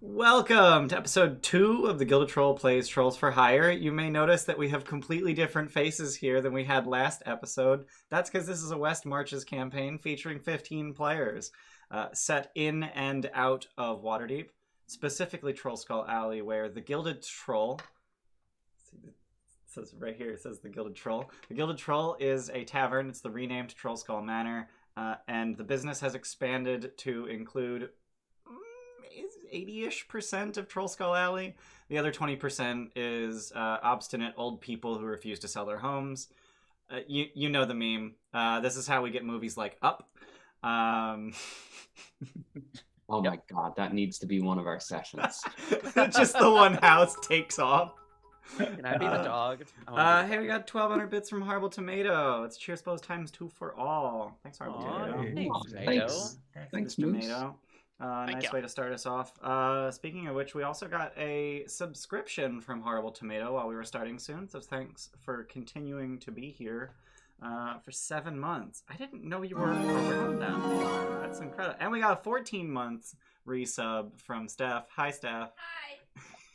Welcome to episode 2 of the Gilded Troll Plays Trolls for Hire. You may notice that we have completely different faces here than we had last episode. That's because this is a West Marches campaign featuring 15 players, set in and out of Waterdeep, specifically Troll Skull Alley, where the Gilded Troll... It says right here, it says the Gilded Troll. The Gilded Troll is a tavern. It's the renamed Troll Skull Manor, and the business has expanded to include 80-ish% of Troll Skull Alley. The other 20% is obstinate old people who refuse to sell their homes. You know the meme. This is how we get movies like Up. Oh my god, that needs to be one of our sessions. Just the one house takes off. Can I be the dog? Hey, we got 1,200 bits from Horrible Tomato. It's Cheers Suppose times 2 for all. Thanks, Horrible Tomato. Thanks, Thanks, Mr. Moose. Tomato. Nice way to start us off. Speaking of which, we also got a subscription from Horrible Tomato while we were starting soon, so thanks for continuing to be here for 7 months. I didn't know you were around that long. That's incredible. And we got a 14 months resub from Steph. Hi, Steph.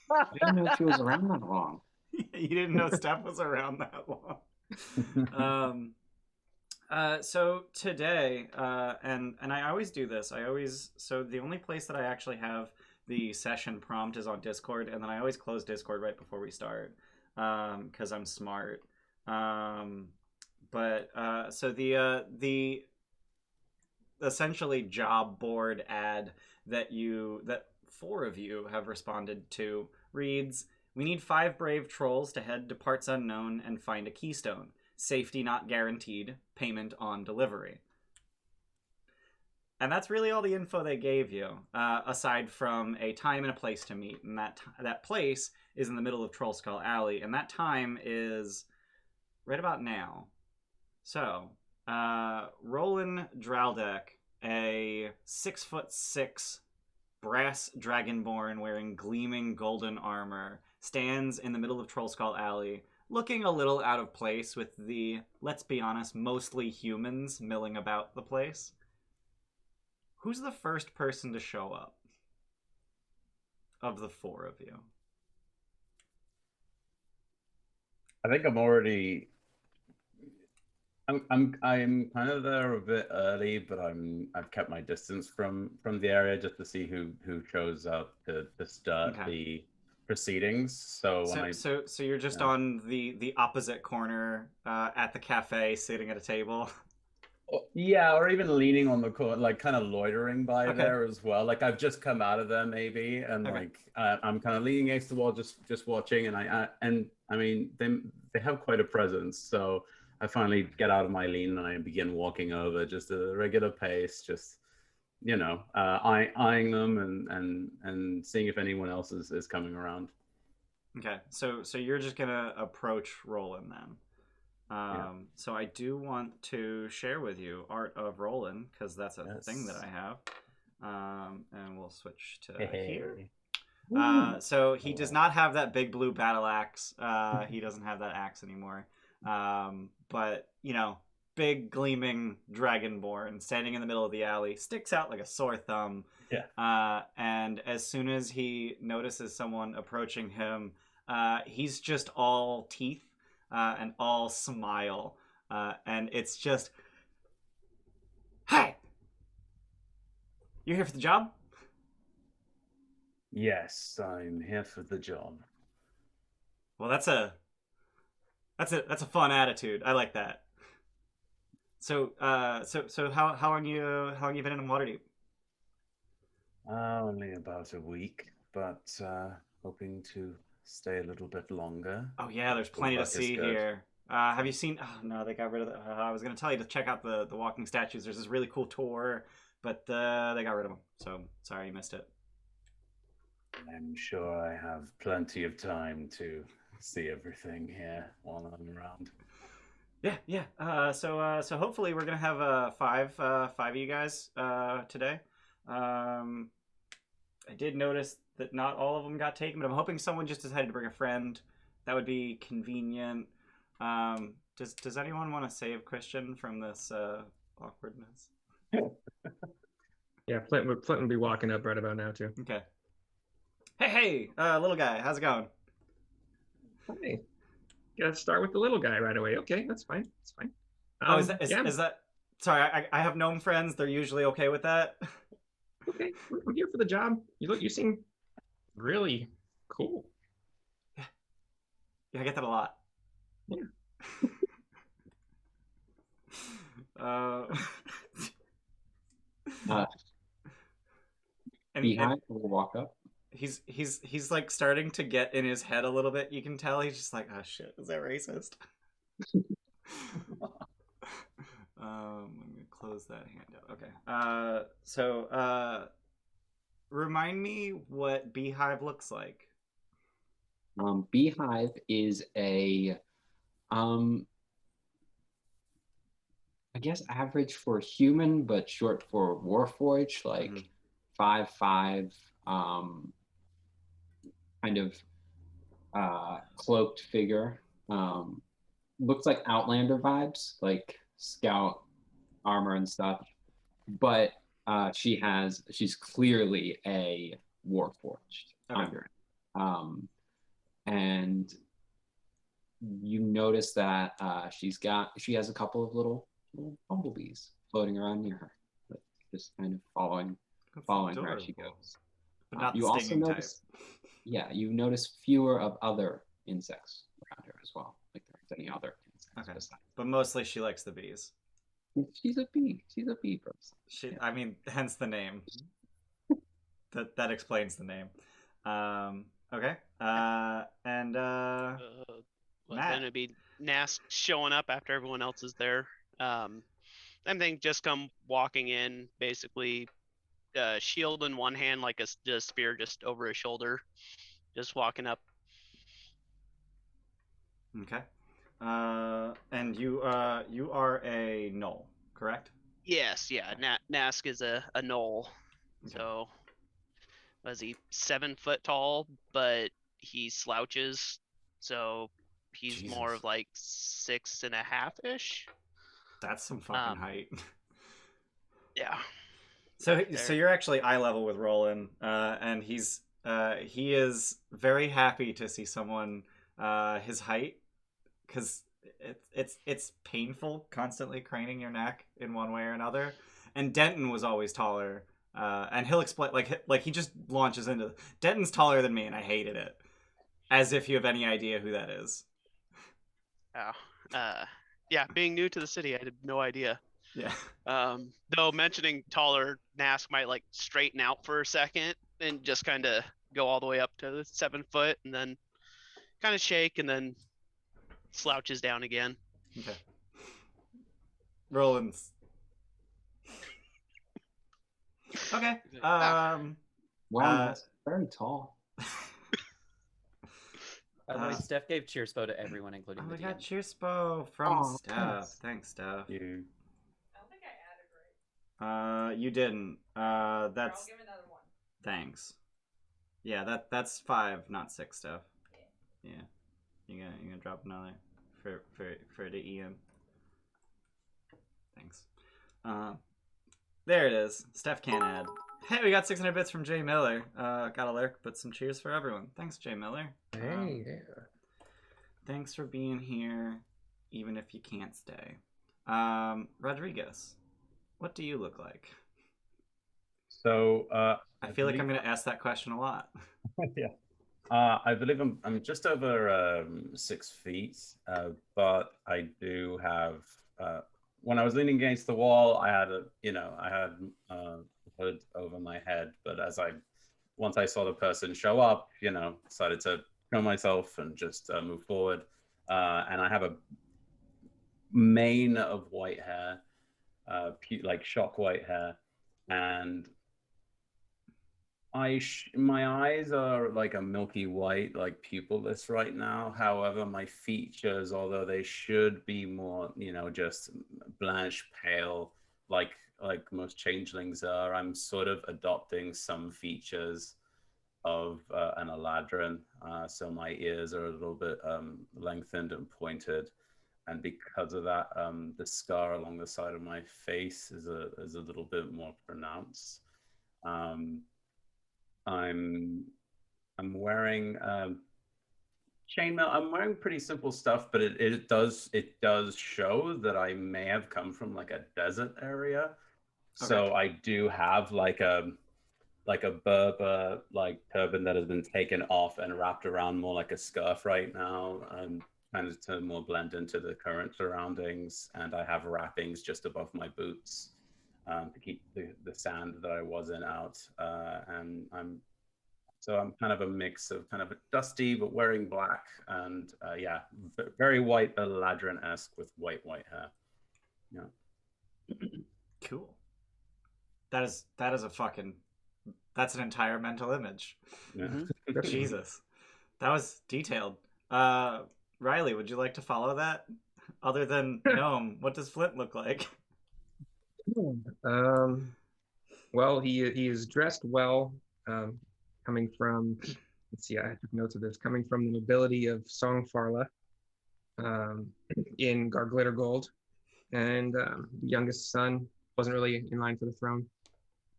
I didn't know she was around that long. You didn't know Steph was around that long. So today, and I always do this. So the only place that I actually have the session prompt is on Discord, and then I always close Discord right before we start, because I'm smart. So the essentially job board ad that 4 of you have responded to reads: "We need 5 brave trolls to head to parts unknown and find a keystone. Safety not guaranteed. Payment on delivery." And that's really all the info they gave you, aside from a time and a place to meet. And that place is in the middle of Troll Skull Alley, and that time is right about now. So, Roland Draldek, a 6'6" brass dragonborn wearing gleaming golden armor, stands in the middle of Troll Skull Alley, looking a little out of place with the, let's be honest, mostly humans milling about the place. Who's the first person to show up of the 4 of you? I think I'm already. I'm kind of there a bit early, but I've kept my distance from the area just to see who shows up to start the proceedings. So you're just on the opposite corner at the cafe, sitting at a table. Yeah, or even leaning on the corner, like kind of loitering by there as well. Like I've just come out of there maybe, and I'm kind of leaning against the wall, just watching. And I mean they have quite a presence, so I finally get out of my lean and I begin walking over just at a regular pace, just eyeing them and seeing if anyone else is coming around. Okay, so you're just gonna approach Roland then. So I do want to share with you Art of Roland, because that's a thing that I have. And we'll switch to here. So he does not have that big blue battle axe. He doesn't have that axe anymore. But, big gleaming dragonborn standing in the middle of the alley, sticks out like a sore thumb. Yeah. And as soon as he notices someone approaching him, he's just all teeth and all smile. And it's just, "Hi! You're here for the job?" Yes, I'm here for the job. Well, that's a fun attitude. I like that. So how long you been in Waterdeep? Only about a week, but hoping to stay a little bit longer. Oh yeah, there's plenty to see here. Have you seen? Oh no, they got rid of the. I was gonna tell you to check out the walking statues. There's this really cool tour, but they got rid of them. So sorry you missed it. I'm sure I have plenty of time to see everything here while I'm around. Yeah. So hopefully we're gonna have five of you guys today. I did notice that not all of them got taken, but I'm hoping someone just decided to bring a friend. That would be convenient. Does anyone want to save Christian from this awkwardness? Yeah, Flint would be walking up right about now too. Okay. Hey, little guy, how's it going? Hey, gotta start with the little guy right away. Okay, that's fine. That's fine. Oh, is that Yeah, is that? Sorry, I have gnome friends. They're usually okay with that. okay. I'm here for the job. You seem really cool. Yeah, I get that a lot. Yeah. Uh, Uh, and Beehive will walk up. he's like starting to get in his head a little bit. You can tell he's just like, oh shit, is that racist? I'm gonna close that handout. Okay. Remind me what Beehive looks like. Beehive is a, I guess average for human, but short for Warforged, like Mhm. 5'5", kind of cloaked figure. Looks like Outlander vibes, like scout armor and stuff. But she's clearly a Warforged Okay. under it. And you notice that she has a couple of little bumblebees floating around near her, like just kind of following That's her as she adorable. goes. But not the You also stinging type. notice, yeah, you notice fewer of other insects around her as well. Like there aren't any other insects Okay. besides. But mostly she likes the bees. She's a bee. She's a bee person. She, I mean, hence the name. That explains the name. Okay. Then Matt. it'd be Nask showing up after everyone else is there. And then just come walking in, basically, shield in one hand, like a spear just over his shoulder, just walking up. Okay. And you are a knoll, correct? Yes, yeah. Nask is a knoll, Okay. so was he 7 foot tall, but he slouches, so he's more Jesus. of like 6.5-ish. That's some fucking height. Yeah. So Back there. you're actually eye level with Roland, and he is very happy to see someone his height, because it's painful constantly craning your neck in one way or another. And Denton was always taller, and he'll explain, like he just launches into Denton's taller than me, and I hated it, as if you have any idea who that is. Yeah, being new to the city, I had no idea. Yeah. Though mentioning taller, Nask might like straighten out for a second and just kind of go all the way up to the 7 foot, and then kind of shake, and then slouches down again. Okay. Roland's. Okay. Wow, that's very tall. Uh, By the way, Steph gave cheerspo to everyone, including Oh, the we got DM. cheerspo from Oh, Steph. thanks. Thanks, Steph. You. You didn't. That's. I'll give another one. Thanks. Yeah, that's 5, not 6, Steph. Yeah. You gonna drop another for the Ian. Thanks. There it is. Steph can't add. Hey, we got 600 bits from Jay Miller. Got a lurk, but some cheers for everyone. Thanks, Jay Miller. Hey there. Thanks for being here, even if you can't stay. Rodrigus, what do you look like? So I feel like I'm going to ask that question a lot. yeah. I believe I'm just over 6 feet, but I do have. When I was leaning against the wall, I had a hood over my head. But once I saw the person show up, decided to show myself and just move forward. And I have a mane of white hair, like shock white hair, and my eyes are like a milky white, like pupilless right now. However, my features, although they should be more, just blanche pale, like most changelings are, I'm sort of adopting some features of an Eladrin. So my ears are a little bit lengthened and pointed, and because of that, the scar along the side of my face is a little bit more pronounced. I'm I'm wearing chainmail. I'm wearing pretty simple stuff, but it does show that I may have come from like a desert area. So I do have like a Berber like turban that has been taken off and wrapped around more like a scarf right now, kind of to more blend into the current surroundings. And I have wrappings just above my boots to keep the sand that I was in out. And I'm kind of a mix of kind of a dusty but wearing black, and yeah, very white, Eladrin-esque with white hair. Yeah. Cool. That is a fucking. That's an entire mental image. Yeah. Jesus, that was detailed. Riley, would you like to follow that? Other than gnome, what does Flint look like? Well, he is dressed well, coming from, let's see, I took notes of this, coming from the nobility of Songfarla, in Glitter Gold, and youngest son, wasn't really in line for the throne.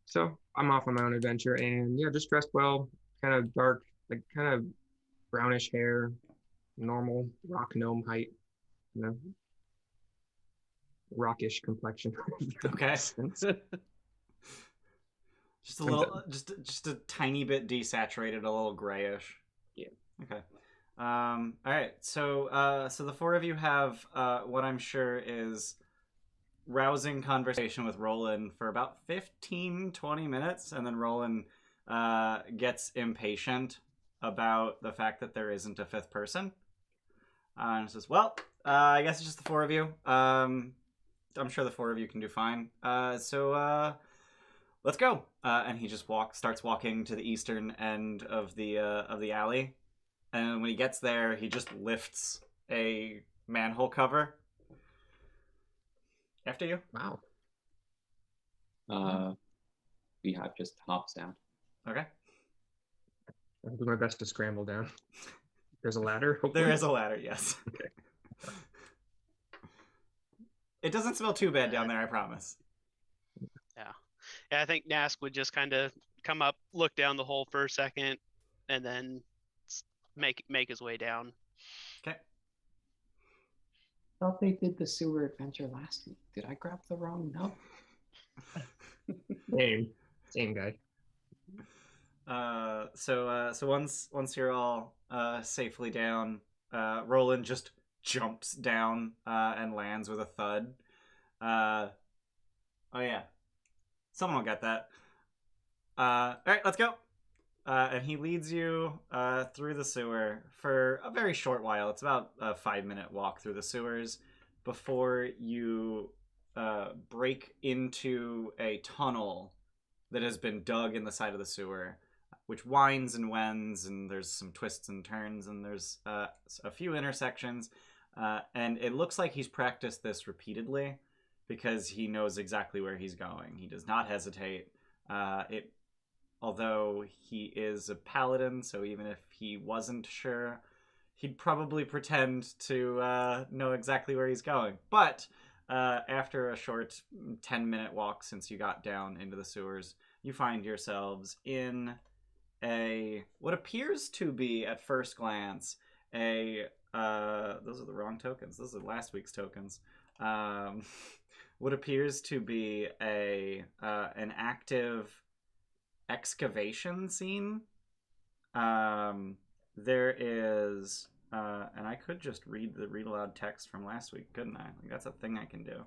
So I'm off on my own adventure, and yeah, just dressed well, kind of dark, like kind of brownish hair, normal rock gnome height, you know, rockish complexion. Okay. Just a little, just a tiny bit desaturated, a little grayish. Yeah. Okay. All right. So, so the four of you have what I'm sure is rousing conversation with Roland for about 15-20 minutes, and then Roland gets impatient about the fact that there isn't a fifth person, and says, "Well, I guess it's just the four of you. I'm sure the four of you can do fine. So let's go." And he just starts walking to the eastern end of the alley, and when he gets there, he just lifts a manhole cover. After you. Wow. Beehive just hops down. Okay. I'll do my best to scramble down. There's a ladder. Hopefully. There is a ladder, yes. Okay. It doesn't smell too bad down there, I promise. Yeah, I think Nask would just kind of come up, look down the hole for a second, and then make his way down. Okay. Thought they did the sewer adventure last week. Did I grab the wrong note? Same guy. So once you're all safely down, Roland just jumps down and lands with a thud. Oh yeah, someone will get that. All right, let's go. And he leads you through the sewer for a very short while. It's about a 5-minute walk through the sewers before you break into a tunnel that has been dug in the side of the sewer, which winds and wends, and there's some twists and turns, and there's a few intersections. And it looks like he's practiced this repeatedly because he knows exactly where he's going. He does not hesitate. Although he is a paladin, so even if he wasn't sure, he'd probably pretend to know exactly where he's going. But after a short 10-minute walk since you got down into the sewers, you find yourselves in what appears to be, at first glance, those are the wrong tokens. Those are last week's tokens. What appears to be an active excavation scene. There is and I could just read aloud text from last week, couldn't I? Like, that's a thing I can do.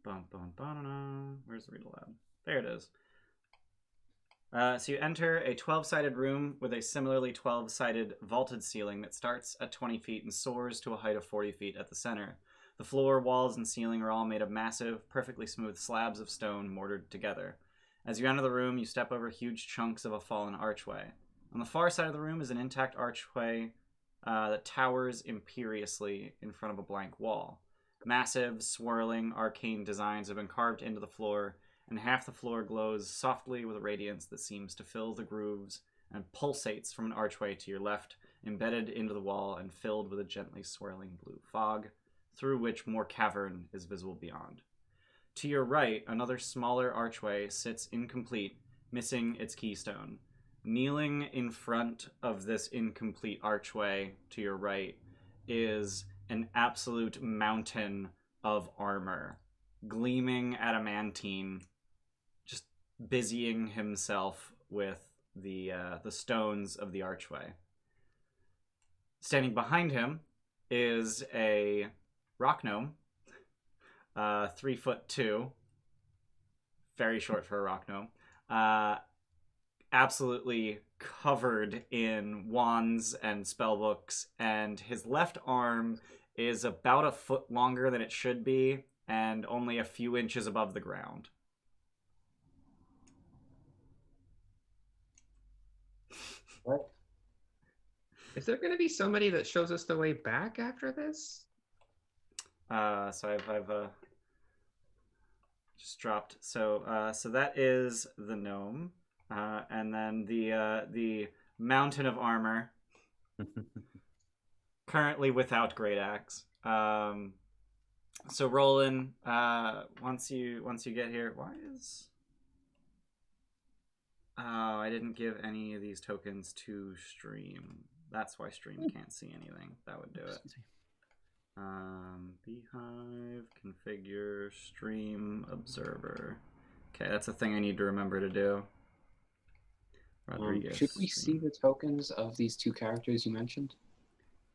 Where's the read aloud? There it is. So you enter a 12-sided room with a similarly 12-sided vaulted ceiling that starts at 20 feet and soars to a height of 40 feet at the center. The floor, walls, and ceiling are all made of massive, perfectly smooth slabs of stone mortared together. As you enter the room, you step over huge chunks of a fallen archway. On the far side of the room is an intact archway that towers imperiously in front of a blank wall. Massive, swirling, arcane designs have been carved into the floor, and half the floor glows softly with a radiance that seems to fill the grooves and pulsates from an archway to your left, embedded into the wall and filled with a gently swirling blue fog, through which more cavern is visible beyond. To your right, another smaller archway sits incomplete missing its keystone. Kneeling in front of this incomplete archway to your right is an absolute mountain of armor, gleaming adamantine, just busying himself with the stones of the archway. Standing behind him is a rock gnome, 3'2", very short for a rock gnome, absolutely covered in wands and spellbooks, and his left arm is about a foot longer than it should be and only a few inches above the ground. What? Is there going to be somebody that shows us the way back after this? So I've just dropped. So that is the gnome, and then the mountain of armor, currently without great axe. So Roland, once you get here, why is? Oh, I didn't give any of these tokens to Stream. That's why Stream can't see anything. That would do it. Beehive, configure, Stream, Observer. Okay, that's a thing I need to remember to do. Rodrigus. Should we see the tokens of these two characters you mentioned?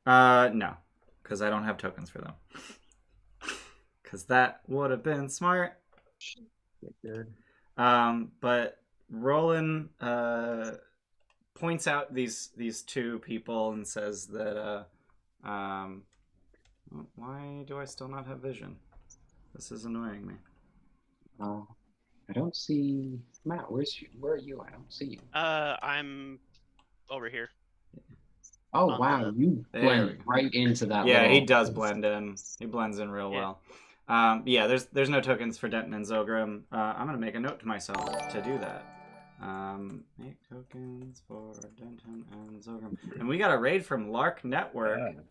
No, because I don't have tokens for them. Because that would have been smart. Good. But Roland points out these two people and says that why do I still not have vision? This is annoying me. I don't see Matt. Where are you? I don't see you. I'm over here. Oh On wow, the- you There blend we go. right into that. Yeah, little... he does blend in. He blends in real Yeah. well. Yeah, there's no tokens for Denton and Zogrim. I'm gonna make a note to myself to do that. Make tokens for Denton and Zogrim. And we got a raid from Lark Network. Yeah.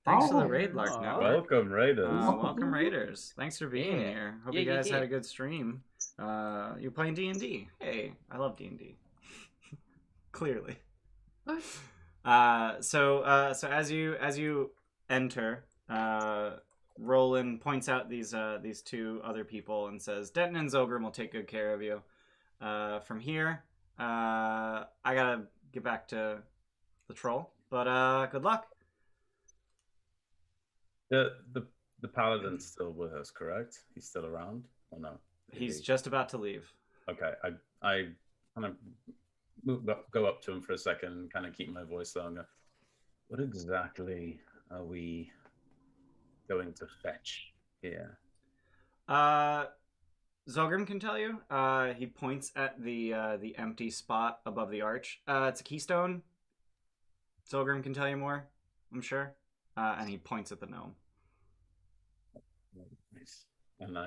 Thanks for the Oh. raid, Lark Aw. Network. Welcome, Raiders. Welcome, Raiders. Thanks for being Yeah. here. Hope Yeah, you yeah, guys had yeah. a good stream. You're playing D&D. Hey, I love D&D. Clearly. What? So as you enter, Roland points out these two other people and says, Denton and Zogrim will take good care of you. From here, I gotta get back to the troll, but good luck. The paladin's still with us, correct? He's still around, or no? He's just about to leave. Okay. I kind of go up to him for a second and kind of keep my voice low and go, what exactly are we going to fetch here? Zogrim can tell you. He points at the empty spot above the arch. It's a keystone. Zogrim can tell you more, I'm sure. And he points at the gnome. Nice. And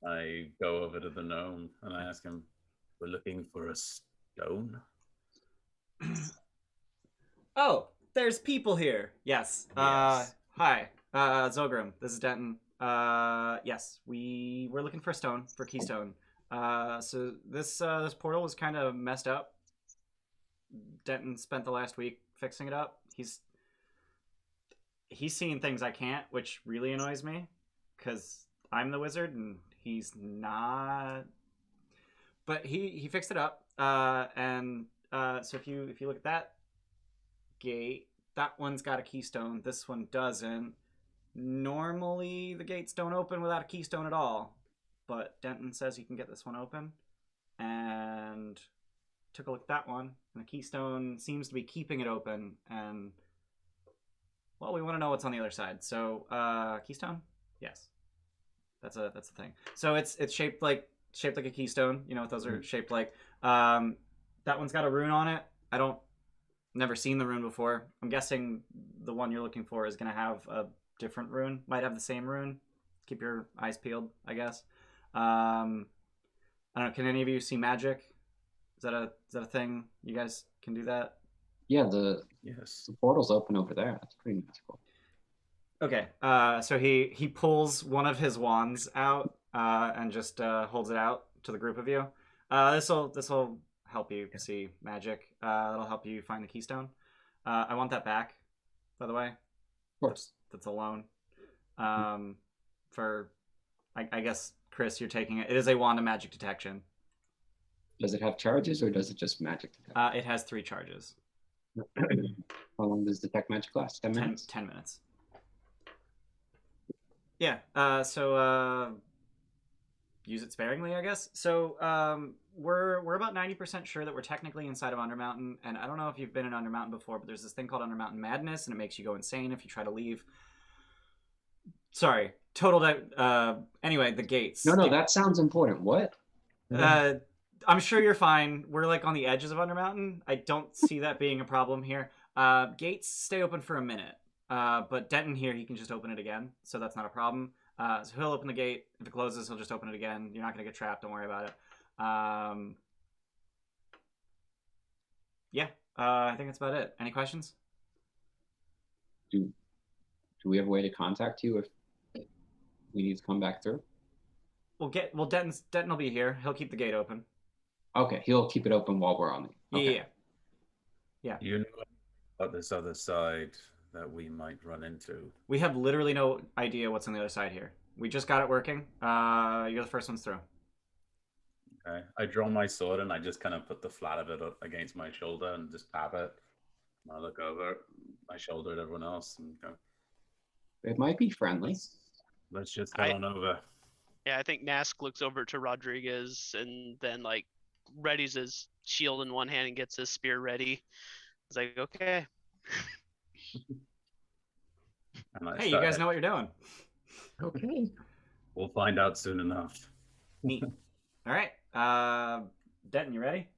I go over to the gnome and I ask him, we're looking for a stone? Oh, there's people here. Yes. Yes. Hi. Zogrim. This is Denton. Yes, we're looking for a stone, for keystone. So this portal is kind of messed up. Denton spent the last week fixing it up. He's seeing things I can't, which really annoys me, because I'm the wizard and he's not. But he fixed it up. And so if you look at that gate, that one's got a keystone. This one doesn't. Normally the gates don't open without a keystone at all, but Denton says he can get this one open, and took a look at that one, and the keystone seems to be keeping it open, and well, we want to know what's on the other side. So keystone, yes, that's a thing. So it's shaped like a keystone. You know what those are shaped like. That one's got a rune on it. Never seen the rune before. I'm guessing the one you're looking for is gonna have a different rune. Might have the same rune. Keep your eyes peeled, I guess. I don't know. Can any of you see magic? Is that a thing? You guys can do that? Yeah, Yes. the portal's open over there. That's pretty magical. Okay. So he pulls one of his wands out and just holds it out to the group of you. This will help you see magic. That'll help you find the keystone. I want that back, by the way. Of course. That's a loan. For I guess Chris, you're taking it. It is a wand of magic detection. Does it have charges or does it just magic detect? It has 3 charges. How long does detect magic last? 10 minutes? 10 minutes. Yeah. So use it sparingly, I guess. So we're about 90% sure that we're technically inside of Undermountain, and I don't know if you've been in Undermountain before, but there's this thing called Undermountain Madness, and it makes you go insane if you try to leave. Sorry, anyway, the gates. No, that sounds important. What? I'm sure you're fine. We're like on the edges of Undermountain. I don't see that being a problem here. Gates stay open for a minute. But Denton here, he can just open it again, so that's not a problem. So he'll open the gate. If it closes, he'll just open it again. You're not going to get trapped. Don't worry about it. Yeah, I think that's about it. Any questions? Do we have a way to contact you if we need to come back through? Well, Denton will be here. He'll keep the gate open. Okay, he'll keep it open while we're on the. Okay. Yeah. You know about this other side that we might run into? We have literally no idea what's on the other side here. We just got it working. You're the first ones through. Okay. I draw my sword and I just kind of put the flat of it up against my shoulder and just tap it. I look over my shoulder at everyone else and go, It might be friendly. let's just head on over. Yeah, I think Nask looks over to Rodrigus and then like readies his shield in one hand and gets his spear ready. He's like, okay. Hey, you guys know what you're doing. Okay. We'll find out soon enough. Neat. All right. Denton, you ready?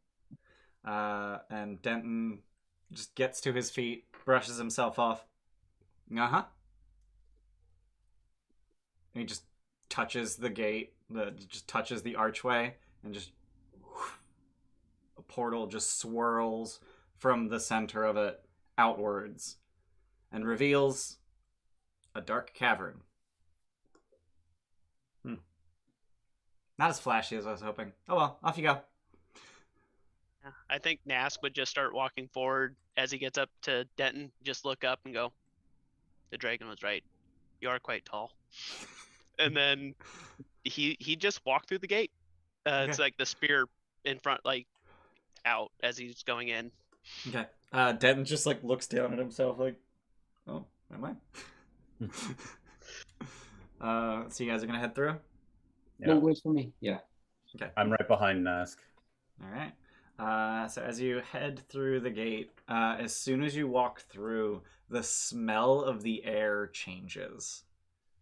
And Denton just gets to his feet, brushes himself off. Uh-huh. And he just touches the gate, just touches the archway, and just a portal just swirls from the center of it outwards and reveals a dark cavern. Not as flashy as I was hoping. Oh well, off you go. Yeah, I think Nask would just start walking forward as he gets up to Denton, just look up and go, the dragon was right. You are quite tall. And then he just walked through the gate. Okay. It's like the spear in front, like out as he's going in. Okay. Denton just like looks down at himself like, oh, am I? So you guys are gonna head through? Yeah. No, wait for me. Yeah. Okay. I'm right behind Nask. All right. So as you head through the gate, as soon as you walk through, the smell of the air changes.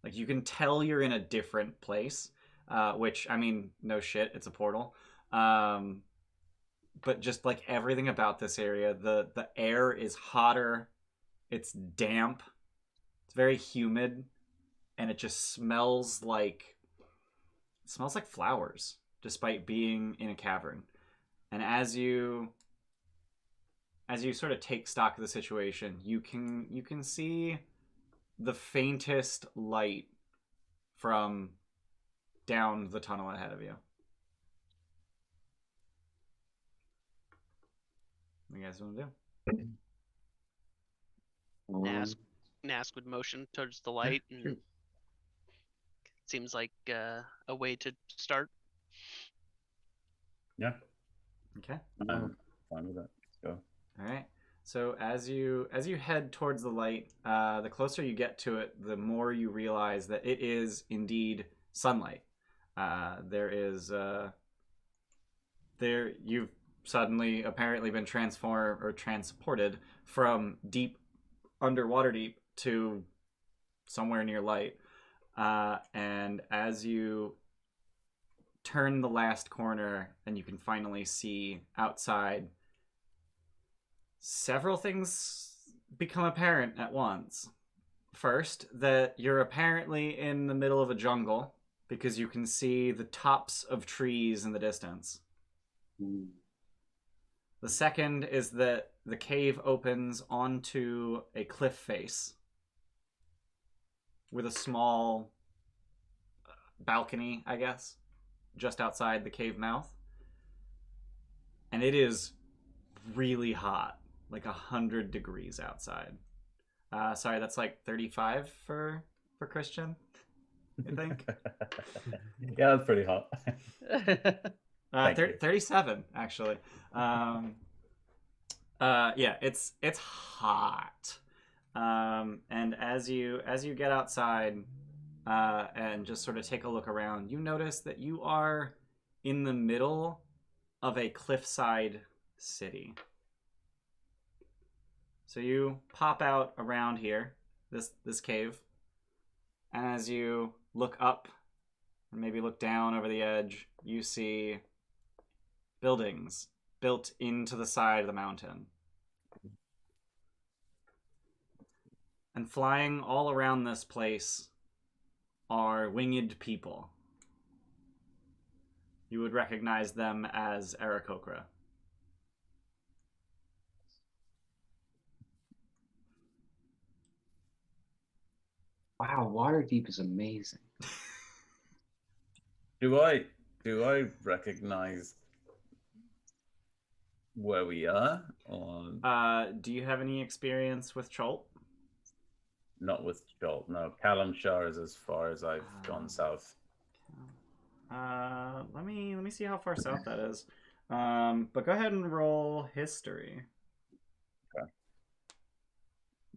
Like you can tell you're in a different place, which, I mean, no shit, it's a portal. But just like everything about this area, the air is hotter, it's damp, it's very humid, and it just smells like flowers, despite being in a cavern. And as you sort of take stock of the situation, you can see the faintest light from down the tunnel ahead of you. What do you guys want to do? Nask would motion towards the light, and seems like a way to start. Yeah. Okay. I'm fine with that. Let's go. All right. So as you head towards the light, the closer you get to it, the more you realize that it is indeed sunlight. You've suddenly apparently been transformed or transported from underwater deep to somewhere near light. And as you turn the last corner and you can finally see outside, several things become apparent at once. First, that you're apparently in the middle of a jungle because you can see the tops of trees in the distance. The second is that the cave opens onto a cliff face with a small balcony, I guess, just outside the cave mouth. and it is really hot, like 100 degrees outside. Sorry, that's like 35 for Christian, I think. Yeah, that's pretty hot. Thank you. 37 actually. Yeah, it's hot. And as you get outside and just sort of take a look around, you notice that you are in the middle of a cliffside city. So you pop out around here, this cave, and as you look up and maybe look down over the edge, you see buildings built into the side of the mountain. And flying all around this place are winged people. You would recognize them as Aarakocra. Wow, Waterdeep is amazing. Do I recognize where we are, or Do you have any experience with Chult? not with Jolt? No, Kalamshar is as far as I've gone south. Let me see how far south that is. But go ahead and roll history.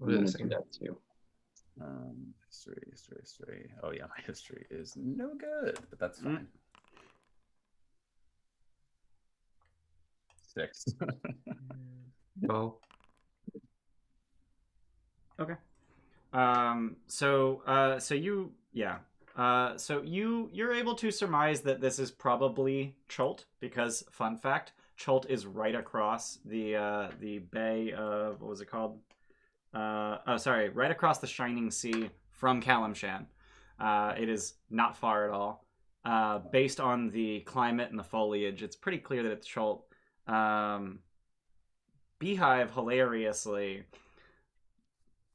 I'm gonna do that too. History. Oh yeah, my history is no good, but that's fine. 6. Well, Okay. So you're able to surmise that this is probably Chult because, fun fact, Chult is right across the bay of, what was it called? Right across the Shining Sea from Kalimshan. It is not far at all. Based on the climate and the foliage, it's pretty clear that it's Chult. Beehive, hilariously,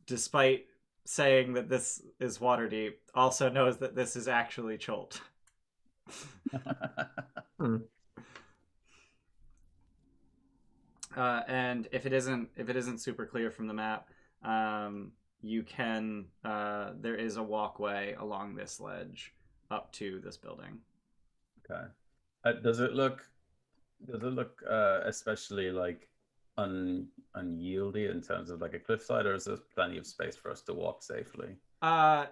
despite saying that this is Waterdeep, also knows that this is actually Chult. And if it isn't super clear from the map, you can there is a walkway along this ledge up to this building. Okay. Does it look especially like unyieldy in terms of like a cliffside, or is there plenty of space for us to walk safely? I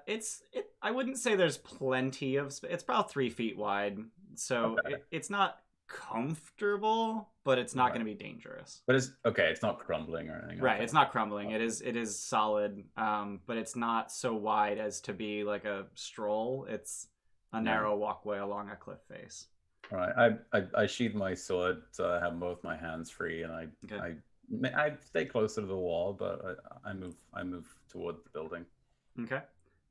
wouldn't say there's plenty of space. It's about 3 feet wide, so Okay. it's not comfortable, but it's not going to be dangerous. But it's okay. It's not crumbling or anything. Right, Okay. it's not crumbling. It is solid, but it's not so wide as to be like a stroll. It's a narrow walkway along a cliff face. All right. I sheathe my sword, so I have both my hands free, and I stay closer to the wall, but I move toward the building. Okay.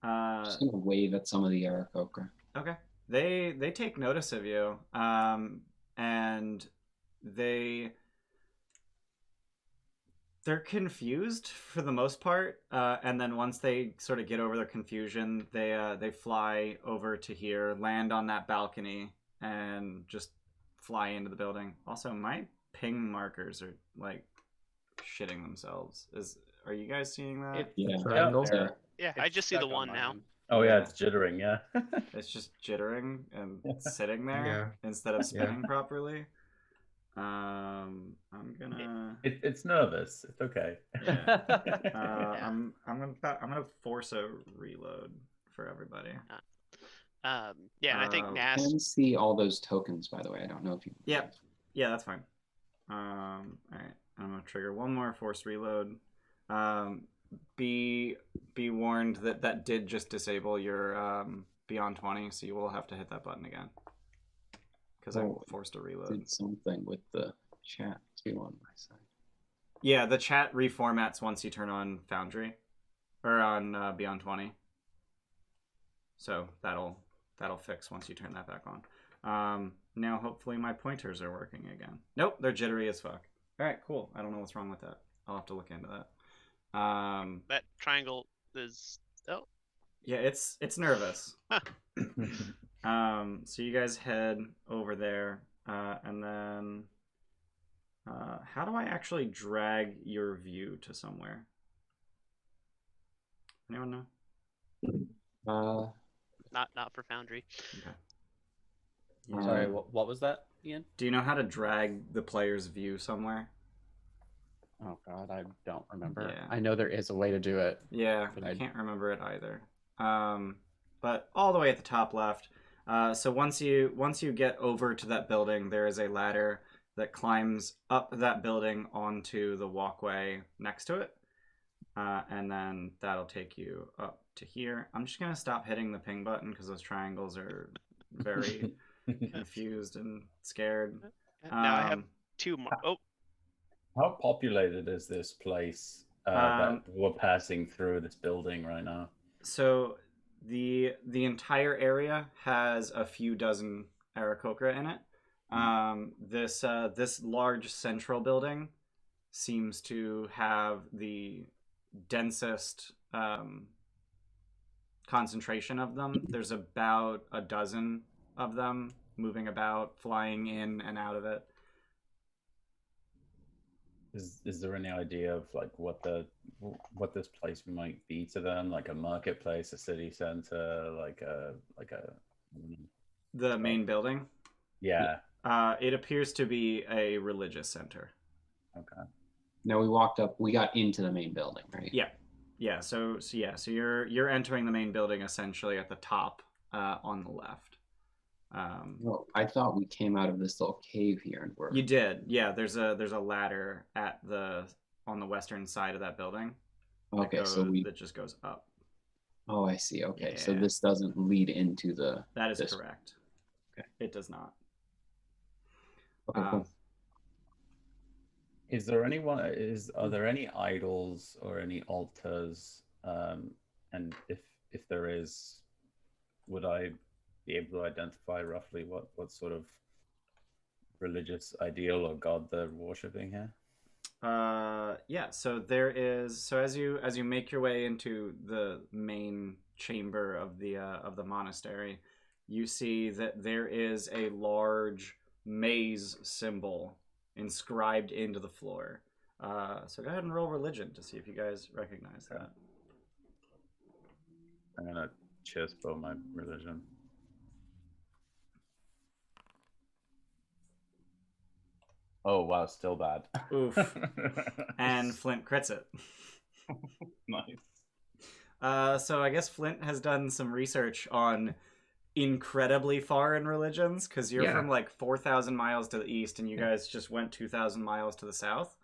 Just gonna wave at some of the Aarakocra. Okay. They take notice of you, and they're confused for the most part, and then once they sort of get over their confusion, they fly over to here, land on that balcony, and just fly into the building. Also, my ping markers are like shitting themselves. Are you guys seeing that? Yeah. triangle. Yeah. Yeah, I just see the one now. Oh yeah, it's jittering. Yeah. It's just jittering and sitting there Yeah. instead of spinning properly. I'm gonna. It's nervous. It's okay. Yeah. I'm gonna force a reload for everybody. Yeah, and I think I Nask. can see all those tokens, by the way. I don't know if you. Yep. Yeah, that's fine. All right. I'm gonna trigger one more force reload. Be warned that did just disable your beyond 20, so you will have to hit that button again because I forced a reload. Did something with the chat too on my side. Yeah, the chat reformats once you turn on Foundry or on beyond 20. So that'll fix once you turn that back on. Now hopefully my pointers are working again. Nope, they're jittery as fuck. All right, cool. I don't know what's wrong with that. I'll have to look into that. That triangle is. Oh. Yeah, it's nervous. So you guys head over there, and then How do I actually drag your view to somewhere? Anyone know? Not for Foundry. Okay. Sorry, Yeah. what was that, Ian? Do you know how to drag the player's view somewhere? Oh God, I don't remember. Yeah. I know there is a way to do it. Yeah, But I I- can't remember it either. But all the way at the top left. So once you get over to that building, there is a ladder that climbs up that building onto the walkway next to it. And then that'll take you up to here. I'm just gonna stop hitting the ping button because those triangles are very confused and scared. Now I have 2 more. Oh, How populated is this place that we're passing through this building right now? So the entire area has a few dozen Aarakocra in it. This large central building seems to have the densest concentration of them. There's about a dozen of them moving about, flying in and out of it. Is there any idea of like what this place might be to them? Like a marketplace, a city center, like a The main building. yeah. It appears to be a religious center. Okay. No, we walked up. We got into the main building, right? Yeah. So you're entering the main building essentially at the top on the left. Well, I thought we came out of this little cave here and we're. You did, yeah. There's a ladder on the western side of that building. Okay, that just goes up. Oh, I see. Okay, so Yeah. this doesn't lead into the. That is this. correct. Okay. It does not. Okay, cool. Are there any idols or any altars? And if there is, would I be able to identify roughly what sort of religious ideal or god they're worshipping here? Yeah. So there is. So as you make your way into the main chamber of the monastery, you see that there is a large maze symbol inscribed into the floor. So go ahead and roll religion to see if you guys recognize that. I'm gonna chestbow my religion. Oh wow, still bad. Oof. And Flint crits it. Nice. So I guess Flint has done some research on incredibly foreign religions because you're from like 4,000 miles to the east and you guys just went 2,000 miles to the south.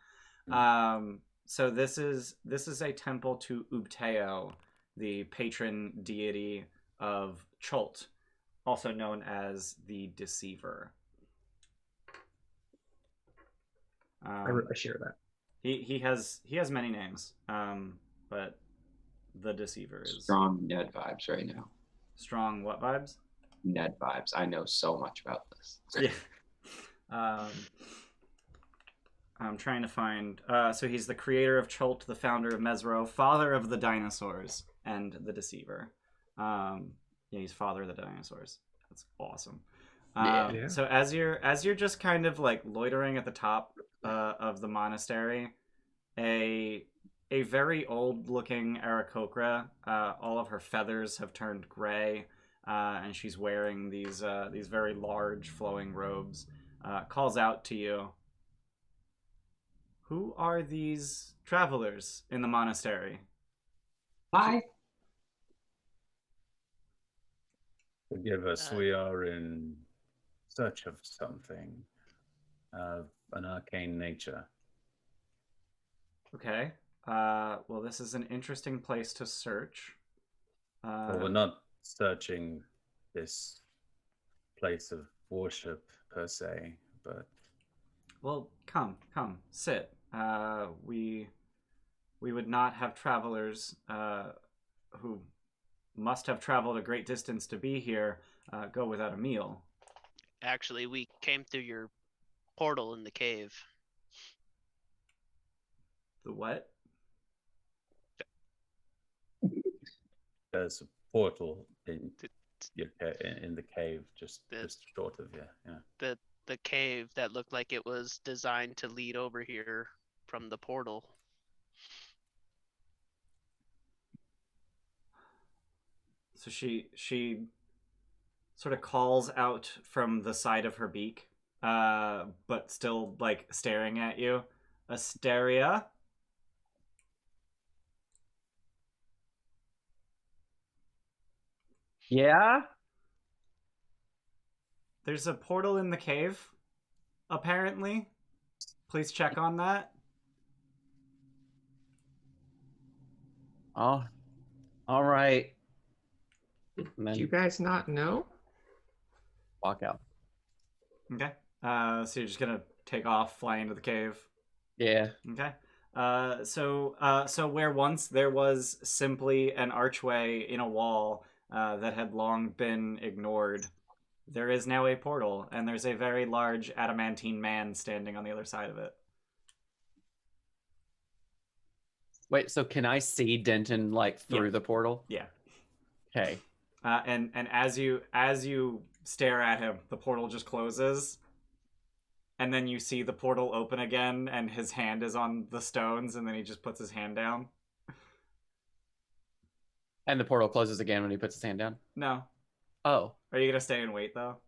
So this is a temple to Ubteo, the patron deity of Chult, also known as the Deceiver. I share that. He has many names, but the Deceiver is Strong Ned vibes right now. strong. What vibes? Ned vibes. I know so much about this. Yeah. I'm trying to find. So he's the creator of Chult, the founder of Mesro, father of the dinosaurs, and the Deceiver. Yeah, he's father of the dinosaurs. That's awesome. Yeah. So as you're just kind of like loitering at the top of the monastery, a very old looking Aarakocra, all of her feathers have turned gray, and she's wearing these very large flowing robes, calls out to you. Who are these travelers in the monastery? Hi. Forgive us, we are in search of something of an arcane nature. Okay. Well, this is an interesting place to search. Well, we're not searching this place of worship per se, but Well, come, sit. We would not have travelers who must have traveled a great distance to be here go without a meal. actually, we came through your portal in the cave. The what? there's a portal in the cave just short of you. Yeah. The the cave that looked like it was designed to lead over here from the portal. So she sort of calls out from the side of her beak, but still like staring at you. Asteria. Yeah. There's a portal in the cave, apparently. Please check on that. Oh, all right. And Do then you guys not know? walk out. Okay. So you're just gonna take off, fly into the cave. Yeah. Okay. So where once there was simply an archway in a wall that had long been ignored, there is now a portal, and there's a very large adamantine man standing on the other side of it. Wait, so can I see Denton like through Yeah. the portal? Yeah. Okay. And as you stare at him, the portal just closes, and then you see the portal open again, and his hand is on the stones, and then he just puts his hand down. And the portal closes again when he puts his hand down. No. Oh, Are you gonna stay and wait though?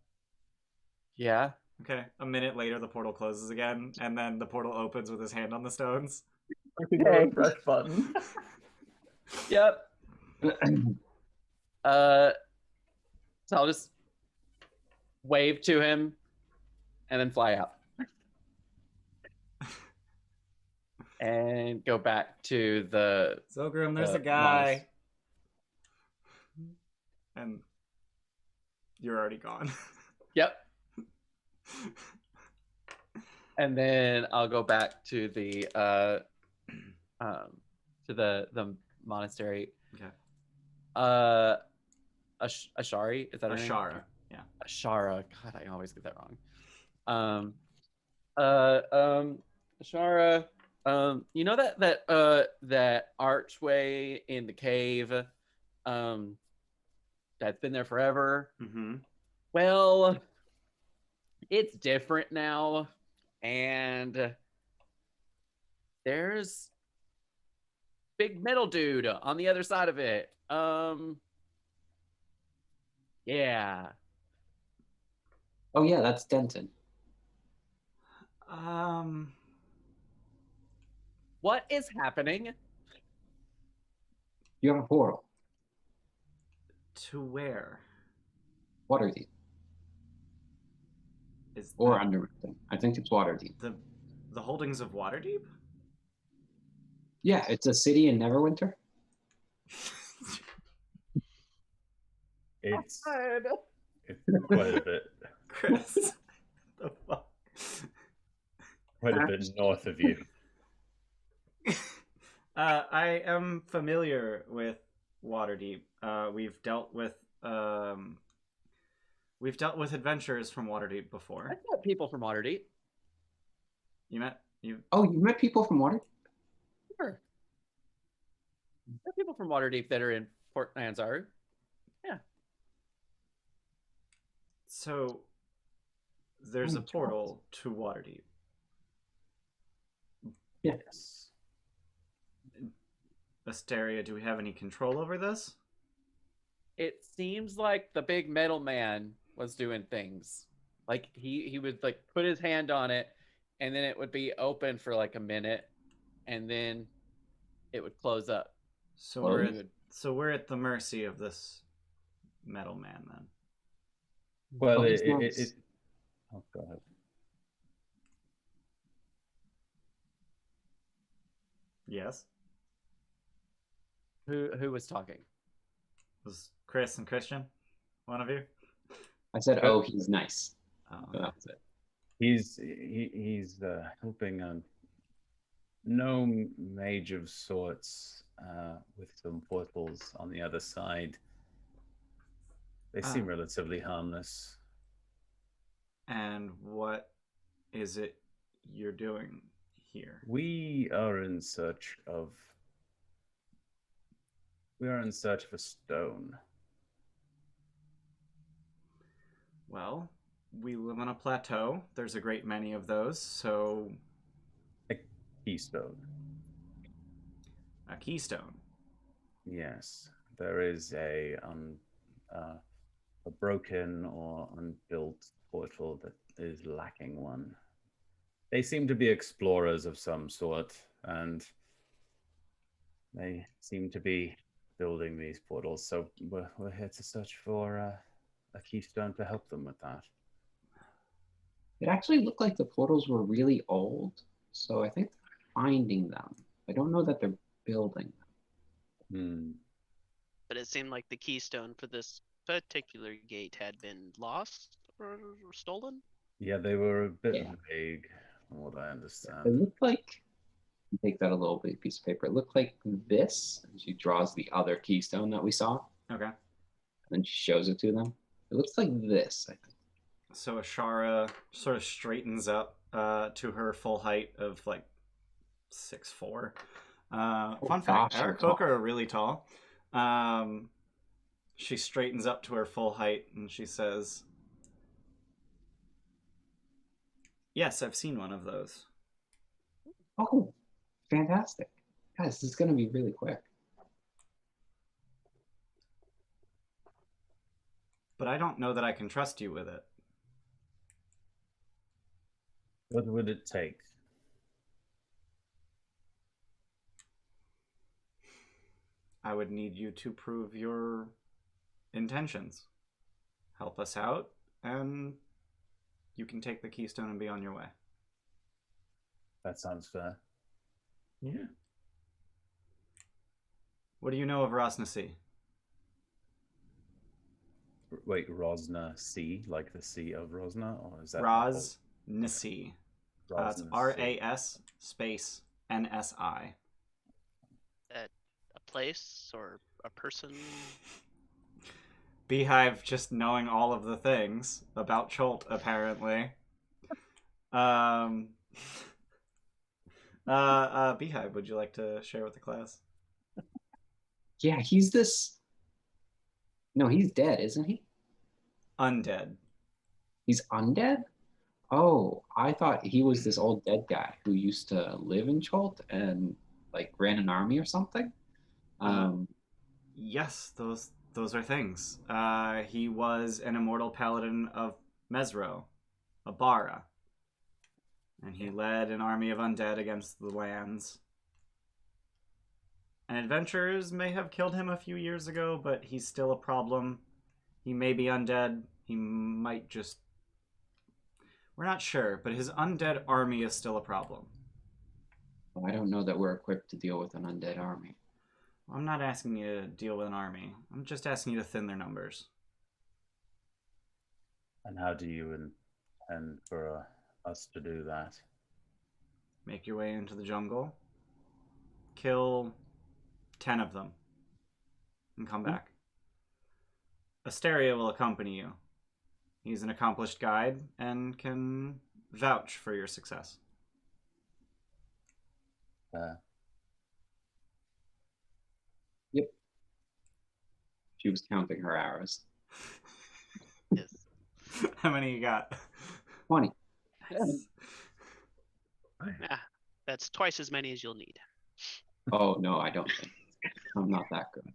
yeah. Okay. A minute later, the portal closes again, and then the portal opens with his hand on the stones. Okay. Press button. Yep. So I'll just wave to him and then fly out. And go back to the Zogrim, there's The a guy. And you're already gone. Yep. And then I'll go back to the monastery. Okay. Ashari, is that her name? Ashara. Yeah. Ashara. God, I always get that wrong. Ashara. You know that archway in the cave, that's been there forever. Mm-hmm. Well, it's different now, and there's big metal dude on the other side of it. Yeah. Oh yeah, that's Denton. What is happening? You have a portal. To where? Waterdeep. Is Or that Undermountain. I think it's Waterdeep. the holdings of Waterdeep? Yeah, it's a city in Neverwinter. It's quite a bit. Chris. The fuck? Quite a bit north of you. I am familiar with Waterdeep. We've dealt with adventurers from Waterdeep before. I've met people from Waterdeep. You Oh, you met people from Waterdeep? Sure. There are people from Waterdeep that are in Port Lanzaru. Yeah. So there's a portal to Waterdeep. Yes. Asteria, do we have any control over this? It seems like the big metal man was doing things. Like he would like put his hand on it, and then it would be open for like a minute, and then it would close up. So Well, we're at the mercy of this metal man then. Well, Oh, it, he's nice. Oh, go ahead. Yes. Who was talking? Was Chris and Christian one of you? I said, oh, he's nice. Oh, So that's it. He's helping a gnome mage of sorts with some portals on the other side. They seem relatively harmless. And what is it you're doing here? We are in search of a stone. Well, we live on a plateau. There's a great many of those, so A keystone. a keystone. Yes, there is a broken or unbuilt portal that is lacking one. They seem to be explorers of some sort, and they seem to be building these portals. So we're here to search for a keystone to help them with that. It actually looked like the portals were really old, so I think they're finding them. I don't know that they're building them. Hmm. But it seemed like the keystone for this particular gate had been lost or stolen. Yeah, they were a bit Yeah. vague, from what I It understand. looked like, take that a little big piece of paper. It looked like this. And she draws the other keystone that we saw, Okay. and then she shows it to them. It looks like this, I think. So Ashara sort of straightens up to her full height of like 6'4". Fun fact: gosh, so Aarakocra tall. are really tall. She straightens up to her full height and she says, "Yes, I've seen one of those." Oh, fantastic. Guys, this is going to be really quick. But I don't know that I can trust you with it. What would it take? I would need you to prove your intentions. Help us out, and you can take the keystone and be on your way. That sounds fair. Yeah. What do you know of Rosnasi? Wait, Rosna Sea, like the Sea of Rosna, or is that the whole- Rosnasi. It's Rosna Sea? RAS space NSI. That a place or a person? Beehive just knowing all of the things about Chult, apparently. Beehive, would you like to share with the class? Yeah, he's this. No, he's dead, isn't he? Undead. He's undead? Oh, I thought he was this old dead guy who used to live in Chult and like ran an army or something. Yes, those are things. He was an immortal paladin of Mesro, Abara, and he led an army of undead against the lands. And adventurers may have killed him a few years ago, but he's still a problem. He may be undead. He might just... We're not sure, but his undead army is still a problem. I don't know that we're equipped to deal with an undead army. I'm not asking you to deal with an army. I'm just asking you to thin their numbers. And how do you intend for us to do that? Make your way into the jungle. Kill 10 of them. And come back. Asteria will accompany you. He's an accomplished guide and can vouch for your success. Yep. She was counting her arrows. Yes. How many you got? 20. Nice. Yeah, that's twice as many as you'll need. Oh, no, I don't think. I'm not that good.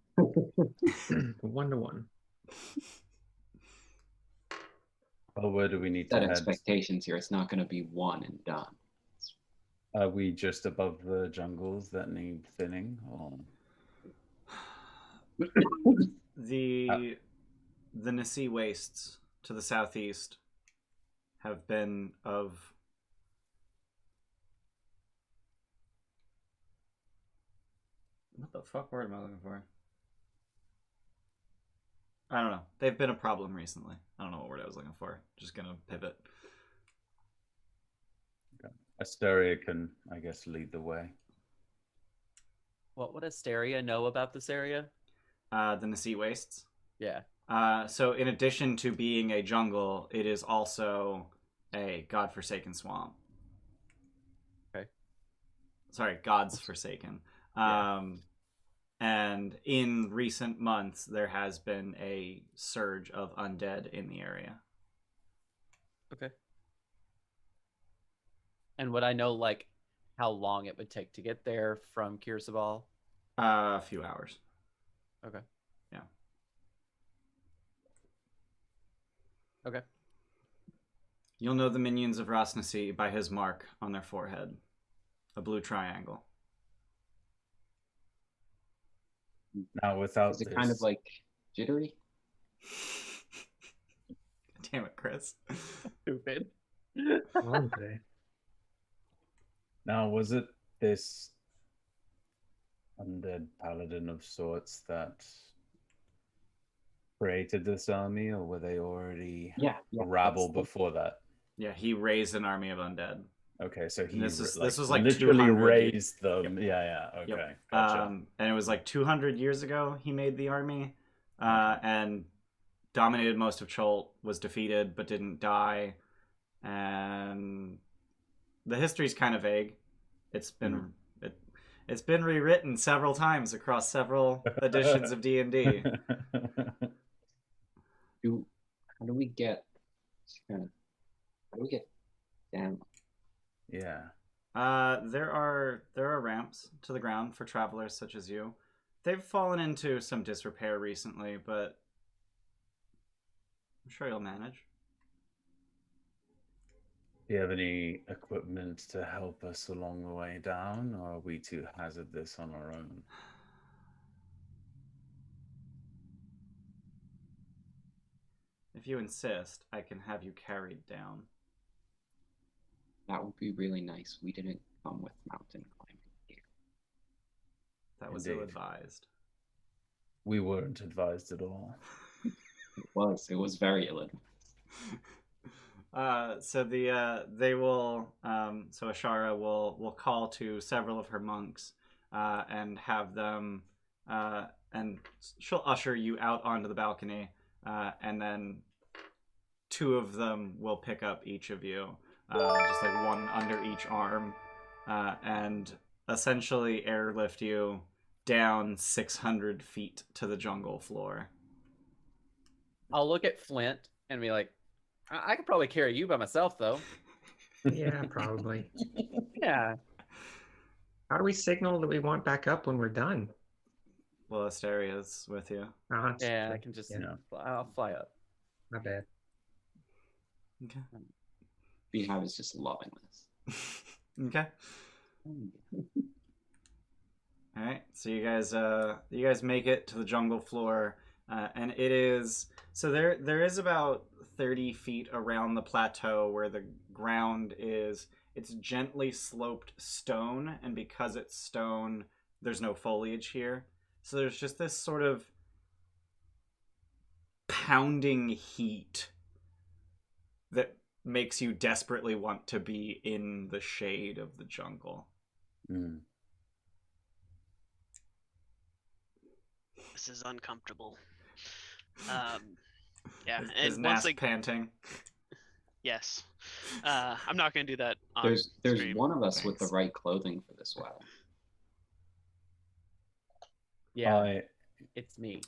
1-to-1. Well, where do we need to Set head? expectations here. It's not going to be one and done. Are we just above the jungles that need thinning? Or... The Nasi wastes to the southeast have been of what the fuck word am I looking for? I don't know. They've been a problem recently. I don't know what word I was looking for. Just gonna pivot. Asteria can, I guess, lead the way. What would Asteria know about this area? The Nasi wastes. Yeah. So in addition to being a jungle, it is also a godforsaken swamp. Okay. Sorry, God's forsaken. Yeah. And in recent months, there has been a surge of undead in the area. Okay. And would I know like how long it would take to get there from Kirsabal? A few hours. Okay. Yeah. Okay. You'll know the minions of Rosnasi by his mark on their forehead. A blue triangle. Now, without Is it this, kind of like jittery? Damn it, Chris. Stupid. Okay. now was it this undead paladin of sorts that created this army, or were they already Yeah. a rabble that's- before that? Yeah, he raised an army of undead. Okay, so he This is- like, this was like literally 200 raised them. Yeah, okay, Yep. gotcha. And it was like 200 years ago he made the army, Okay. and dominated most of Chult, was defeated but didn't die, and the history's kind of vague. It's been it's been rewritten several times across several editions of D&D. How do we get down? Yeah. There are ramps to the ground for travelers such as you. They've fallen into some disrepair recently, but I'm sure you'll manage. Do you have any equipment to help us along the way down, or are we to hazard this on our own? If you insist, I can have you carried down. That would be really nice. We didn't come with mountain climbing gear. That was Indeed. ill-advised. We weren't advised at all. It was very ill. So they will so Ashara will call to several of her monks and have them and she'll usher you out onto the balcony, and then two of them will pick up each of you, just like one under each arm, and essentially airlift you down 600 feet to the jungle floor. I'll look at Flint and be like, I could probably carry you by myself, though. Yeah, probably. Yeah. How do we signal that we want back up when we're done? Well, Asteria's with you. Yeah, I can just, Yeah. I'll fly up. My bad. Okay. Beehive is just loving this. Okay. All right. So you guys make it to the jungle floor, and it is so there is about 30 feet around the plateau where the ground is. It's gently sloped stone, and because it's stone, there's no foliage here. So there's just this sort of pounding heat that makes you desperately want to be in the shade of the jungle. Mm. This is uncomfortable. Yeah, Is and once Nask panting? yes, I'm not gonna do that on There's stream. one of us with the Thanks. right clothing for this weather. Yeah, it's me.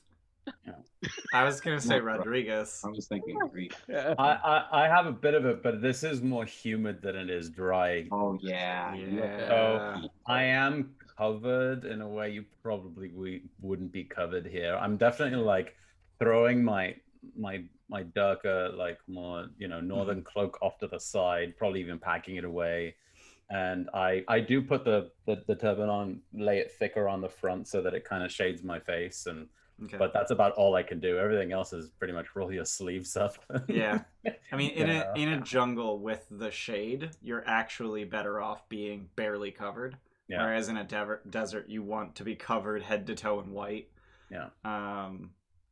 I was gonna say No, bro. Rodrigus. I was thinking Greek. I have a bit of it, but this is more humid than it is dry. Oh yeah. you have Yeah. I am covered in a way you probably wouldn't be covered here. I'm definitely like throwing my darker, like more northern cloak off to the side, probably even packing it away. And I do put the turban on, lay it thicker on the front so that it kind of shades my face, Okay. but that's about all I can do. Everything else is pretty much roll your sleeves up. Yeah. I mean, in Yeah. a jungle with the shade, you're actually better off being barely covered. Yeah. Whereas in a desert, you want to be covered head to toe in white. Yeah. Yeah.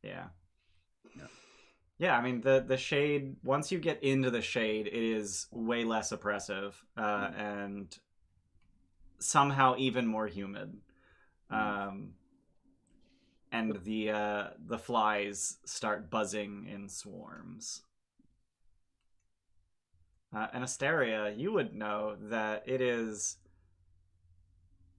Yeah. Yeah, I mean the shade. Once you get into the shade, it is way less oppressive, and somehow even more humid. And the flies start buzzing in swarms. And Asteria, you would know that it is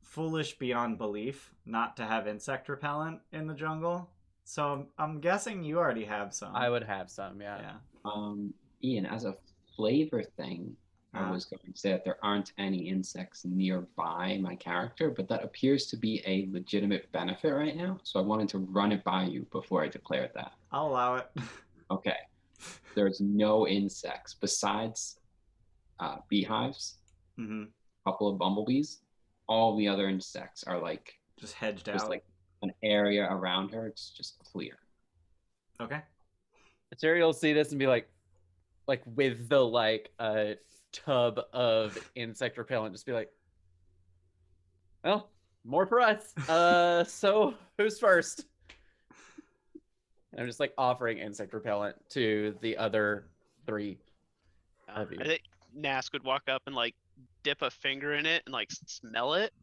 foolish beyond belief not to have insect repellent in the jungle. So I'm guessing you already have some. I would have some, yeah. Yeah. Ian, as a flavor thing, I Uh-huh. was going to say that there aren't any insects nearby my character, but that appears to be a legitimate benefit right now. So I wanted to run it by you before I declared that. I'll allow it. Okay. There's no insects besides beehives, Hmm. a couple of bumblebees. All the other insects are like Just hedged just out. like an area around her. It's just clear. Okay. Asteria will see this and be like with the like tub of insect repellent, just be like, well, more for us. So who's first? And I'm just like offering insect repellent to the other 3 of you. I think Nask would walk up and like dip a finger in it and like smell it.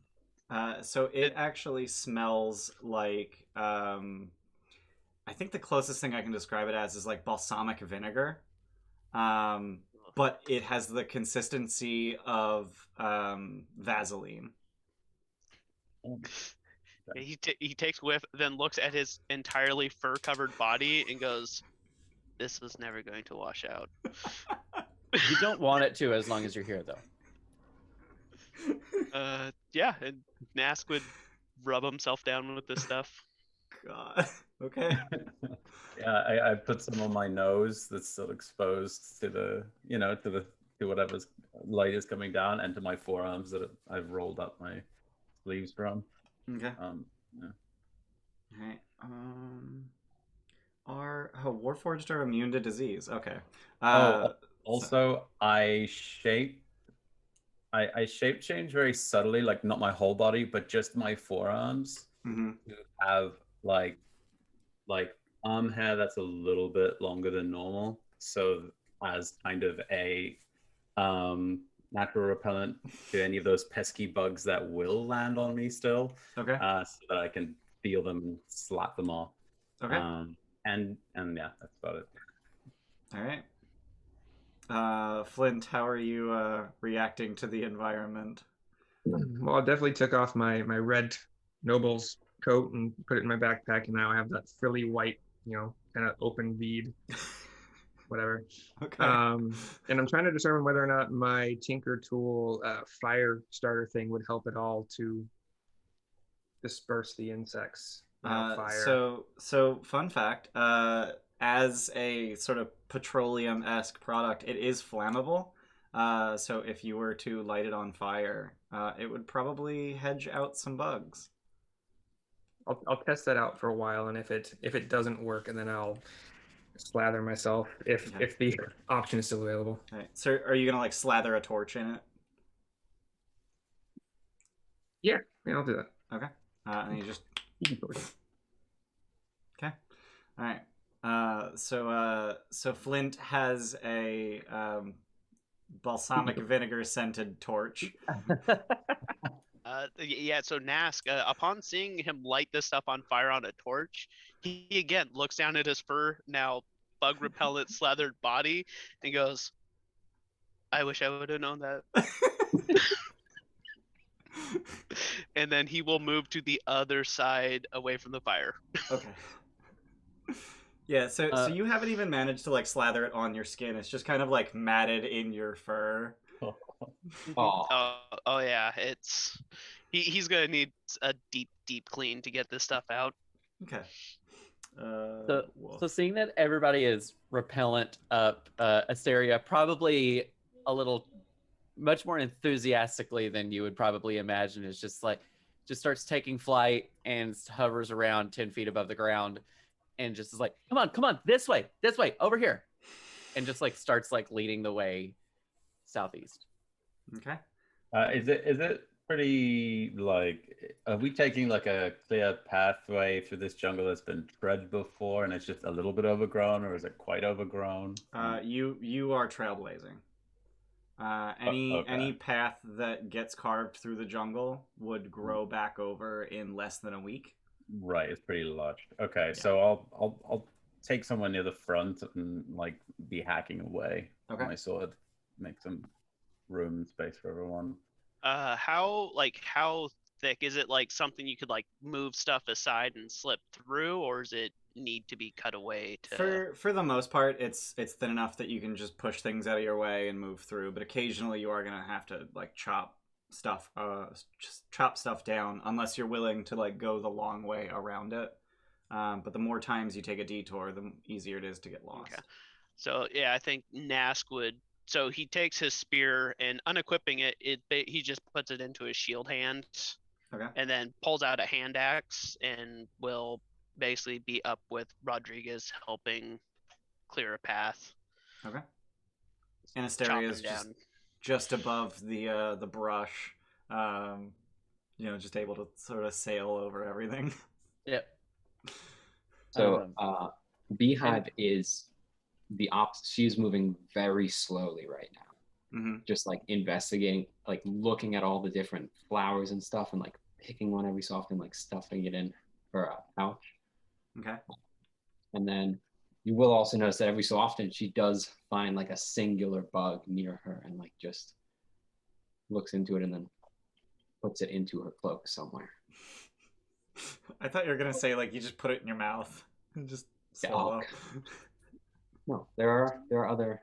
So it actually smells like I think the closest thing I can describe it as is like balsamic vinegar. But it has the consistency of Vaseline. He takes a whiff, then looks at his entirely fur-covered body and goes, "This was never going to wash out." You don't want it to as long as you're here, though. Yeah, and Nask would rub himself down with this stuff. God. Okay. Yeah, I put some on my nose that's still exposed to the, to whatever's light is coming down, and to my forearms that I've rolled up my sleeves from. Okay. Yeah. All right. Warforged are immune to disease. Okay. Also, I shape change very subtly, like not my whole body, but just my forearms Mm-hmm. to have like arm hair that's a little bit longer than normal, so as kind of a natural repellent to any of those pesky bugs that will land on me still. Okay. So that I can feel them and slap them off. Okay. And yeah, that's about it. All right. Flint, how are you reacting to the environment? Well, I definitely took off my red noble's coat and put it in my backpack, and now I have that frilly white, kind of open bead, whatever. Okay. And I'm trying to determine whether or not my Tinker Tool fire starter thing would help at all to disperse the insects. Fire. So fun fact, as a sort of petroleum-esque product, it is flammable. So if you were to light it on fire, it would probably hedge out some bugs. I'll test that out for a while, and if it doesn't work, and then I'll slather myself if the option is still available. All right. So are you gonna like slather a torch in it? Yeah, I'll do that. Okay. And you just okay. All right. So Flint has a balsamic vinegar scented torch. Yeah, so Nask, upon seeing him light this stuff on fire on a torch, he again looks down at his fur, now bug repellent slathered body, and goes, "I wish I would have known that." And then he will move to the other side away from the fire. Okay. Yeah, so you haven't even managed to like slather it on your skin. It's just kind of like matted in your fur. Oh, Oh yeah, he's gonna need a deep clean to get this stuff out. Okay. So seeing that everybody is repellent up Asteria, probably a little much more enthusiastically than you would probably imagine, is just starts taking flight and hovers around 10 feet above the ground and just is like, come on, this way, over here. And just like starts like leading the way southeast. Okay. Is it pretty like, are we taking like a clear pathway through this jungle that's been tread before and it's just a little bit overgrown, or is it quite overgrown? You are trailblazing. Any path that gets carved through the jungle would grow back over in less than a week. Right, it's pretty large. Okay, Yeah. so I'll take somewhere near the front and like be hacking away with my sword, make some room and space for everyone. How thick? Is it like something you could like move stuff aside and slip through, or does it need to be cut away to? For the most part, it's thin enough that you can just push things out of your way and move through. But occasionally, you are gonna have to like chop stuff down unless you're willing to like go the long way around it. But the more times you take a detour, the easier it is to get lost. Okay. So yeah, I think Nask would. So he takes his spear and unequipping he just puts it into his shield hand. Okay. And then pulls out a hand axe and will basically be up with Rodrigus helping clear a path. Okay. And Asteria is just above the brush, just able to sort of sail over everything. Yep. So Beehive is the opposite. She's moving very slowly right now. Mm-hmm. Just like investigating, like looking at all the different flowers and stuff, and like picking one every so often, like stuffing it in her pouch. Okay. And then you will also notice that every so often she does find like a singular bug near her and like just looks into it and then puts it into her cloak somewhere. I thought you were gonna say like you just put it in your mouth and just swallow. No, there are other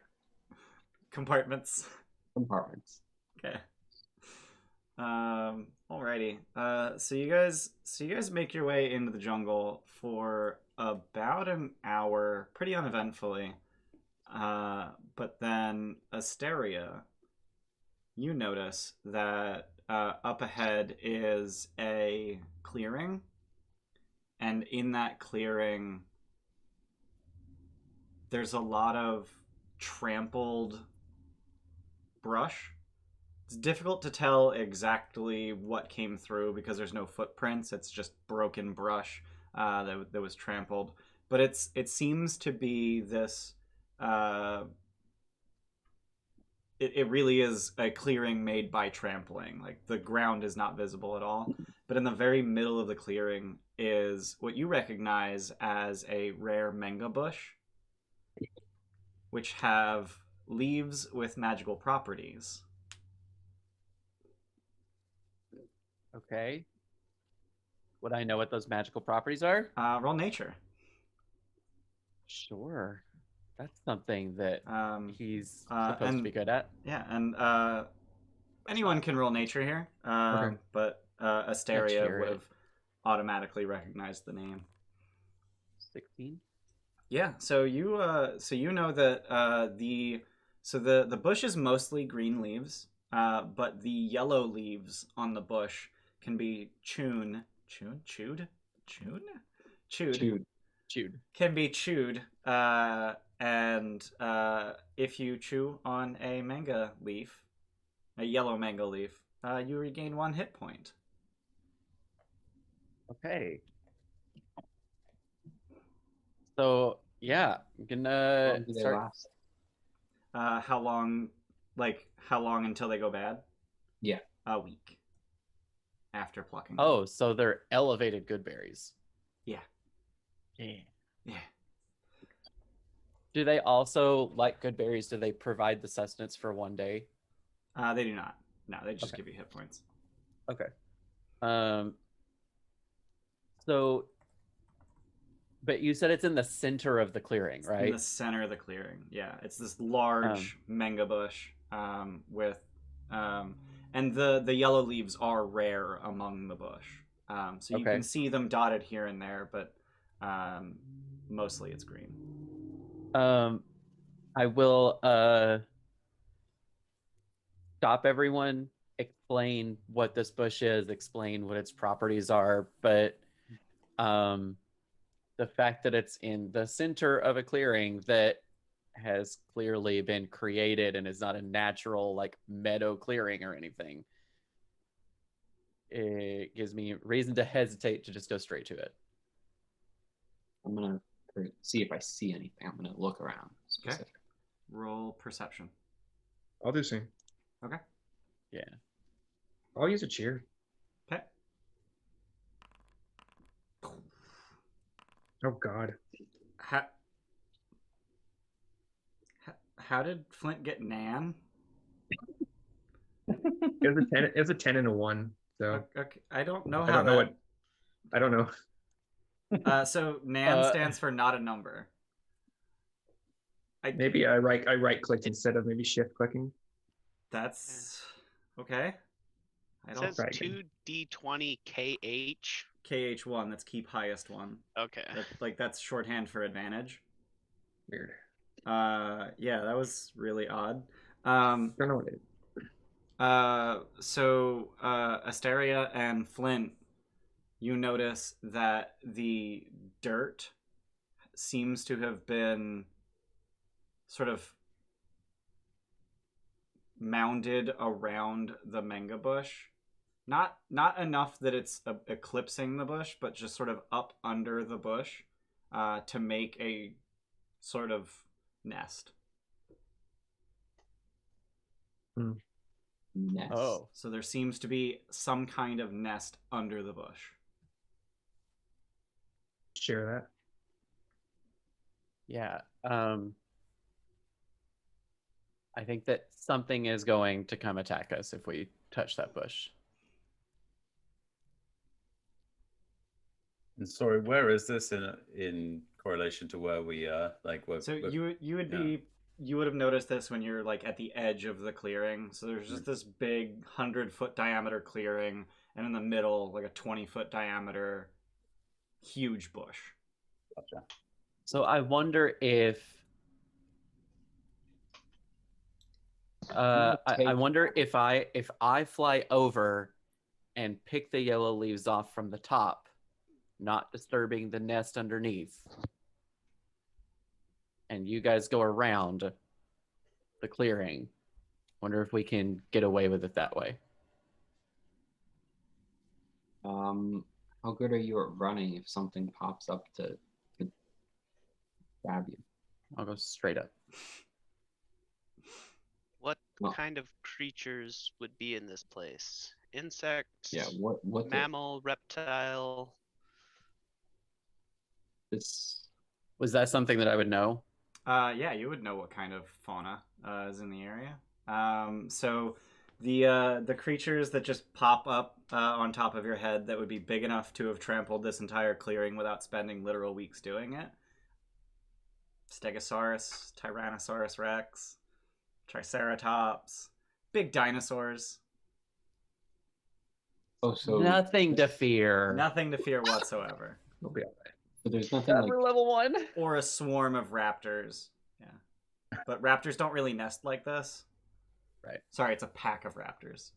compartments. Okay. Alrighty. So you guys make your way into the jungle for about an hour, pretty uneventfully. But then Asteria, you notice that up ahead is a clearing, and in that clearing there's a lot of trampled brush. It's difficult to tell exactly what came through because there's no footprints. It's just broken brush that was trampled. But it seems to be this. It really is a clearing made by trampling. Like the ground is not visible at all. But in the very middle of the clearing is what you recognize as a rare manga bush, which have leaves with magical properties. Okay. Would I know what those magical properties are? Roll nature. Sure. That's something that he's supposed to and be good at. Yeah, and anyone can roll nature here, Okay. but Asteria Nature. would have automatically recognized the name. 16. Yeah, so you know that the bush is mostly green leaves, but the yellow leaves on the bush can be chewed, can be chewed, and if you chew on a yellow manga leaf, you regain 1 hit point. Okay. So yeah, I'm gonna When do they start. last? How long until they go bad? Yeah. A week after plucking. Oh, so they're elevated good berries. Yeah. Yeah. Yeah. Do they also, like good berries, do they provide the sustenance for 1 day? They do not. No, they just Okay. give you hit points. Okay. So, but you said it's in the center of the clearing, right? In the center of the clearing. Yeah, it's this large manga bush with and the yellow leaves are rare among the bush. So you can see them dotted here and there, but mostly it's green. I will stop everyone, explain what this bush is, explain what its properties are, but the fact that it's in the center of a clearing that has clearly been created and is not a natural like meadow clearing or anything, it gives me reason to hesitate to just go straight to it. I'm gonna see if I see anything. I'm gonna look around. Okay. Roll perception. I'll do the same. Okay. Yeah. I'll use a cheer. Okay. Oh God. How did Flint get Nan? It was a 10. It was a 10 and a 1. So Okay, I don't know I how don't know what. I don't know. So Nan stands for not a number. Maybe I right clicked instead of maybe shift clicking. That's okay. I It don't. says Try again. 2d20 KH. KH1. That's keep highest one. Okay. That's shorthand for advantage. Weird. Yeah, that was really odd. Don't know what it is. So Asteria and Flint, you notice that the dirt seems to have been sort of mounded around the manga bush. Not enough that it's eclipsing the bush, but just sort of up under the bush to make a sort of nest. Nest. Oh. So there seems to be some kind of nest under the bush. Share that. Yeah. I think that something is going to come attack us if we touch that bush. And sorry, where is this in correlation to where we are? Like, So you would have noticed this when you're like at the edge of the clearing. So there's just this big 100-foot diameter clearing, and in the middle, like a 20-foot diameter, huge bush. Gotcha. So I wonder if I wonder if I fly over and pick the yellow leaves off from the top, not disturbing the nest underneath, and you guys go around the clearing. Wonder if we can get away with it that way. How good are you at running if something pops up to grab you? I'll go straight up. What Well- kind of creatures would be in this place? Insect, Yeah, what mammal, reptile? this Was that something that I would know? Yeah, you would know what kind of fauna is in the area. So the creatures that just pop up on top of your head that would be big enough to have trampled this entire clearing without spending literal weeks doing it. Stegosaurus, Tyrannosaurus Rex, Triceratops, big dinosaurs. Oh, so Nothing to fear. Nothing to fear whatsoever. We'll be all right. so there's nothing like level 1. Or a swarm of raptors. Yeah. But raptors don't really nest like this. Right. Sorry, it's a pack of raptors.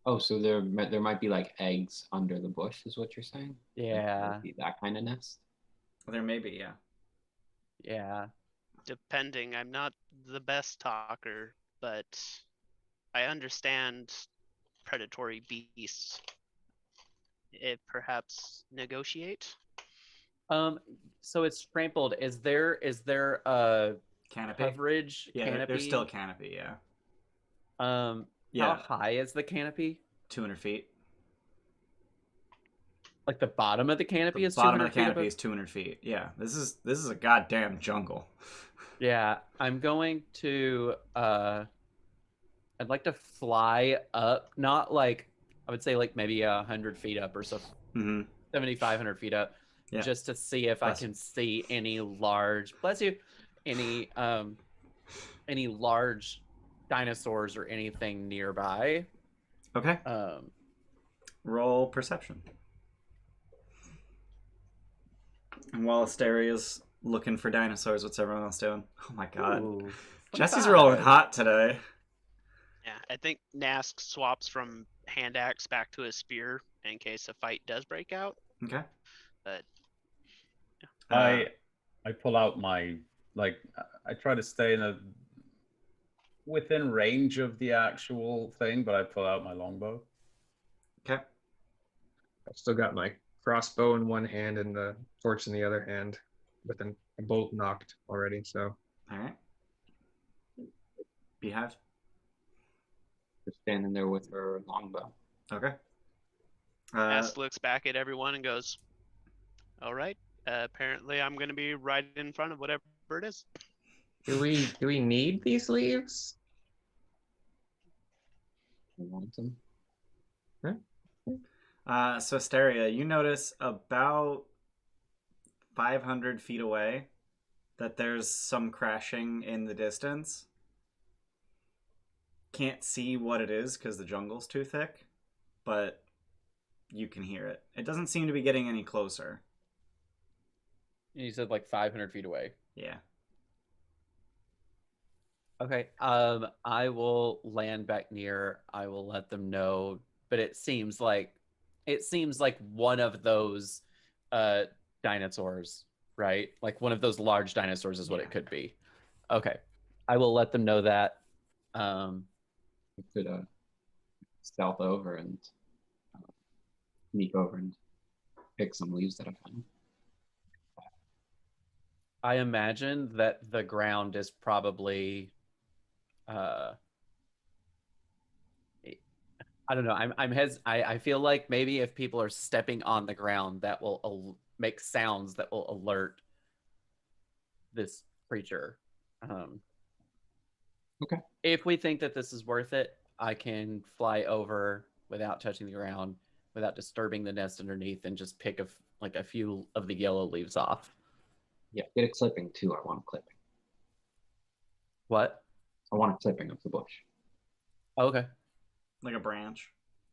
oh, so there might be like eggs under the bush, is what you're saying? Yeah. Might be that kind of nest. There may be, yeah. Yeah. Depending. I'm not the best talker, but I understand predatory beasts. It perhaps negotiate. So it's trampled. Is there a Canopy. coverage Yeah, canopy? there's still canopy, yeah. How high is the canopy? 200 feet. Like the bottom of the canopy The is bottom 200 of the feet canopy above? is 200 feet. Yeah, this is a goddamn jungle. Yeah, I'm going to I'd like to fly up, not like I would say like maybe 100 feet up or so, Mm-hmm. 7,500 feet up, Yeah. just to see if Bless I can see any large, bless you, any large dinosaurs or anything nearby. Okay. Um, Roll perception. And while Asteria's looking for dinosaurs, what's everyone else doing? Oh my god. ooh, Jesse's 25. rolling hot today. Yeah, I think Nask swaps from hand axe back to a spear in case a fight does break out. Okay. But I pull out my I try to stay within range of the actual thing, but I pull out my longbow. Okay. I've still got my crossbow in one hand and the torch in the other hand, with a bolt knocked already. So All right. Beehive. Just standing there with her longbow. Okay. Nask looks back at everyone and goes, "All right. Apparently, I'm going to be right in front of whatever it is." do we need these leaves? I want them. So Asteria, you notice about 500 feet away that there's some crashing in the distance. Can't see what it is because the jungle's too thick, but you can hear it. It doesn't seem to be getting any closer. You said like 500 feet away. Yeah. Okay. I will land back near. I will let them know. But it seems like one of those dinosaurs, right? Like one of those large dinosaurs is what Yeah. it could be. Okay. I will let them know that. We could stealth over and sneak over and pick some leaves that I found. I imagine that the ground is probably I don't know. I feel like maybe if people are stepping on the ground, that will make sounds that will alert this creature. Okay. If we think that this is worth it, I can fly over without touching the ground, without disturbing the nest underneath, and just pick a few of the yellow leaves off. Yeah, get a clipping too. I want a clipping. What? I want a clipping of the bush. Oh, okay. Like a branch.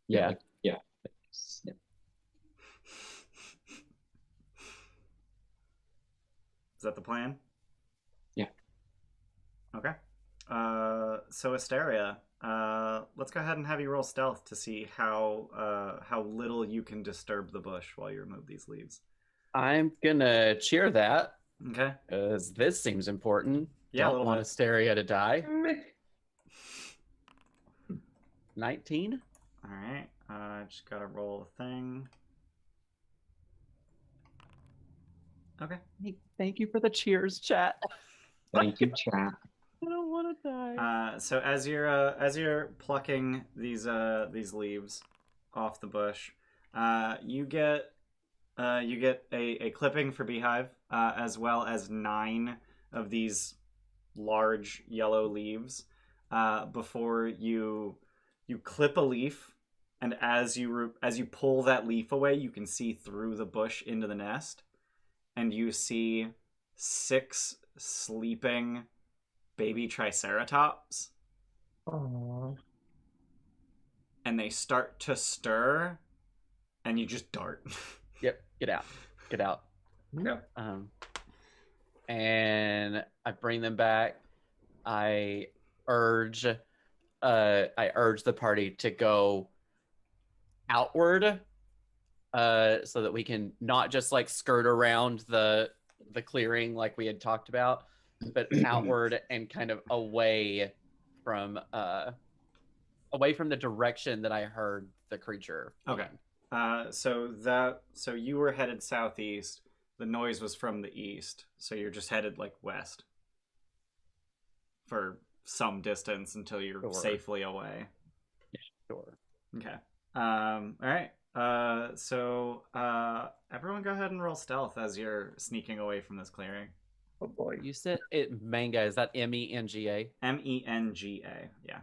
Yeah. Yeah. Is that the plan? Yeah. Okay. So Asteria, let's go ahead and have you roll stealth to see how little you can disturb the bush while you remove these leaves. I'm gonna cheer that Okay. because this seems important. Yeah, a Don't little want bit. Asteria to die. Meh. 19. All right. Just gotta roll a thing. Okay. Thank you for the cheers, chat. Thank you, chat. I don't want to die. So as you're plucking these leaves off the bush, you get a clipping for Beehive, as well as 9 of these large yellow leaves. Before you clip a leaf, and as you pull that leaf away, you can see through the bush into the nest, and you see 6 sleeping baby triceratops, Aww. and they start to stir, and you just dart. Yep. Get out. Get out. No. And I bring them back. I urge the party to go outward, so that we can not just like skirt around the clearing like we had talked about, but outward and kind of away from the direction that I heard the creature. Okay. So you were headed southeast. The noise was from the east, so you're just headed like west for some distance until you're Sure. safely away. Sure. Okay. All right. So everyone, go ahead and roll stealth as you're sneaking away from this clearing. Oh boy. You said it manga. Is that MENGA? MENGA. Yeah.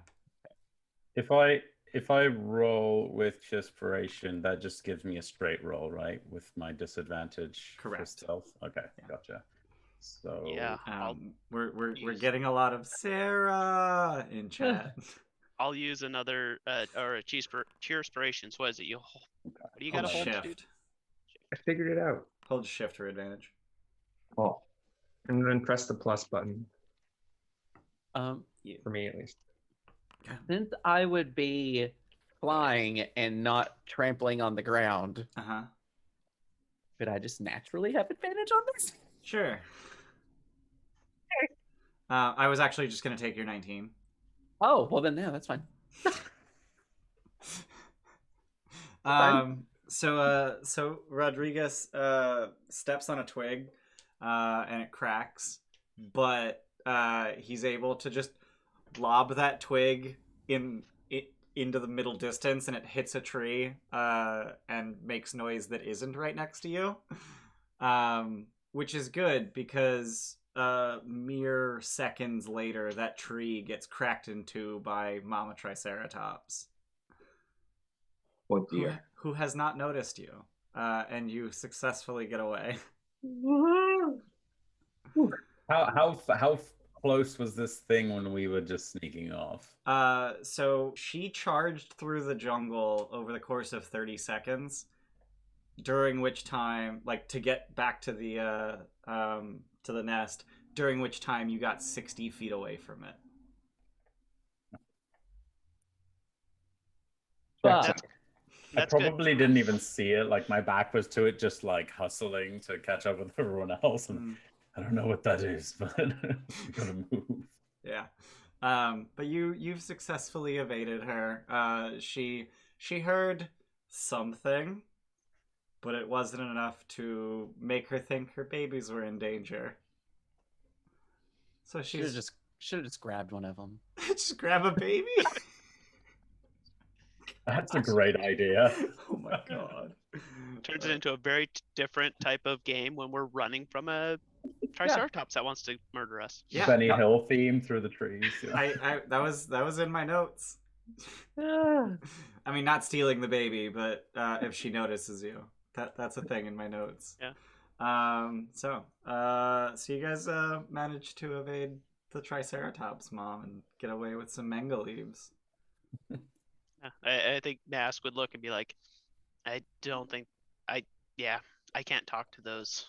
If I roll with Chispiration, that just gives me a straight roll, right? With my disadvantage for Correct. stealth. Okay, Yeah. gotcha. So Yeah. I'll We're use- getting a lot of Sarah in chat. I'll use another or a cheerspiration. So what is it? What do you got to Hold hold, dude? shift. I figured it out. Hold shift for advantage. Oh, And then press the plus button, Yeah. for me at least. Since I would be flying and not trampling on the ground, Uh-huh. could I just naturally have advantage on this? Sure. I was actually just gonna take your 19. Oh, well then, yeah, that's fine. So Rodrigus steps on a twig, and it cracks, but he's able to just lob that twig into the middle distance, and it hits a tree, and makes noise that isn't right next to you, which is good because mere seconds later, that tree gets cracked into by Mama Triceratops. oh dear. who has not noticed you, and you successfully get away. How close was this thing when we were just sneaking off? So she charged through the jungle over the course of 30 seconds, during which time, like, to get back to the nest, during which time you got 60 feet away from it. Fuck. I That's good. probably didn't even see it. Like my back was to it, just like hustling to catch up with everyone else. And I don't know what that is, but I'm gonna move. Yeah. But you've successfully evaded her. She heard something, but it wasn't enough to make her think her babies were in danger. So Should have just grabbed one of them. just grab a baby. That's a great idea. Oh my god. Turns it into a very different type of game when we're running from a Triceratops that wants to murder us. Yeah. Benny Hill theme through the trees. Yeah. I that was in my notes. I mean, not stealing the baby, but if she notices you, that's a thing in my notes. Yeah. So you guys managed to evade the Triceratops mom and get away with some mango leaves. Yeah, I think Nask would look and be like, I don't think I can't talk to those.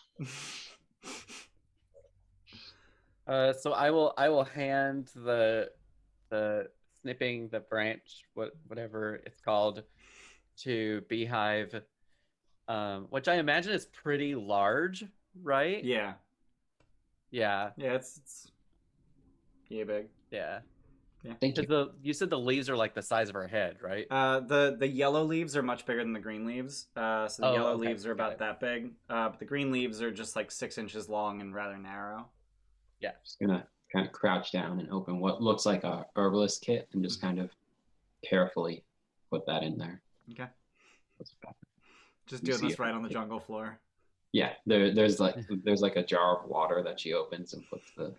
So I will hand the snipping the branch, whatever it's called, to Beehive, which I imagine is pretty large, right? Yeah. Yeah. Yeah, it's yeah, big. Yeah. Thank you. You said the leaves are like the size of her head, right? The yellow leaves are much bigger than the green leaves. So the yellow okay. leaves are Got about it. that big. But the green leaves are just like 6 inches long and rather narrow. Yeah. Just gonna kind of crouch down and open what looks like a herbalist kit and just kind of carefully put that in there. Okay. Just You doing see this it. right on the jungle floor. Yeah, there's like a jar of water that she opens and puts the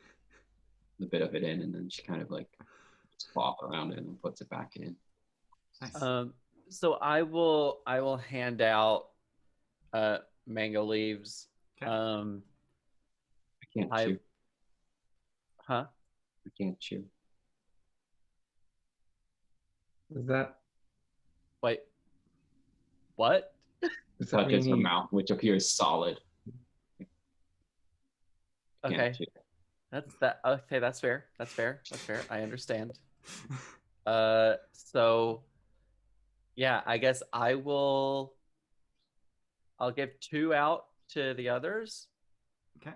bit of it in, and then she kind of like cloth around it and puts it back in. Nice. So I will hand out mango leaves. Okay. I can't chew. Huh? I can't chew. Is that Wait. What? does that Touches her mean mouth, which appears solid. Can't Okay. chew. Okay, that's fair. That's fair. I understand. So yeah, I guess I'll give 2 out to the others. Okay.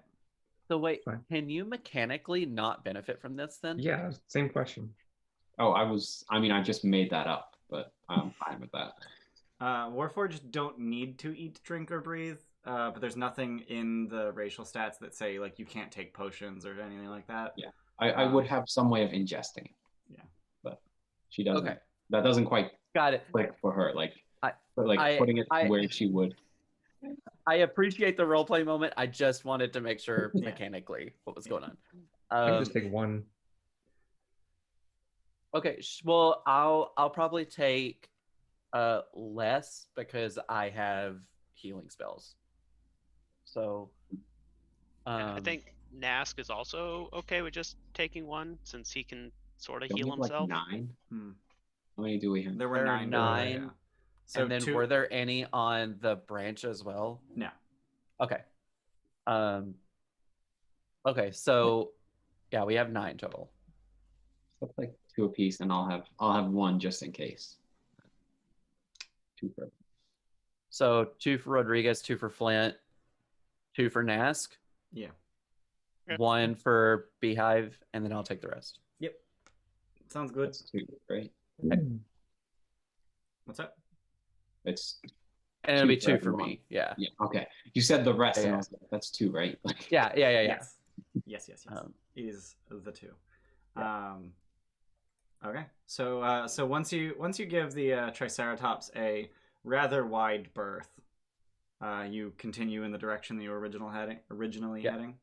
So wait, Fine. can you mechanically not benefit from this then? Yeah, same question. Oh, I just made that up, but I'm fine with that. Warforged don't need to eat, drink, or breathe, but there's nothing in the racial stats that say like you can't take potions or anything like that. Yeah. I would have some way of ingesting it. Yeah. But she doesn't. Okay. That doesn't quite Got it. click for her. Like, I- putting it I- where she would. I appreciate the roleplay moment. I just wanted to make sure Yeah. mechanically what was going on. I can just take one. Okay, well, I'll probably take less because I have healing spells. So I think Nask is also okay with just taking one since he can sort of Don't we heal have, like, himself. 9? Hmm. How many do we have? There were There are 9. 9. Yeah. So and then 2... were there any on the branch as well? No. Okay. Okay, so yeah, we have 9 total. That's like 2 apiece, and I'll have 1 just in case. 2 for. So 2 for Rodrigus, 2 for Flint, 2 for Nask, Yeah. Yeah. 1 for Beehive, and then I'll take the rest. Yep. Sounds good. That's 2, right? What's up? It's And it'll be 2 2 for everyone. me. Yeah. Yeah. Okay. You said the rest, and Yeah. I was like, that's 2, right? Like, Yeah. Yes. Is the 2. Yeah. Okay. So once you give the Triceratops a rather wide berth, you continue in the direction that you were originally Yeah. heading.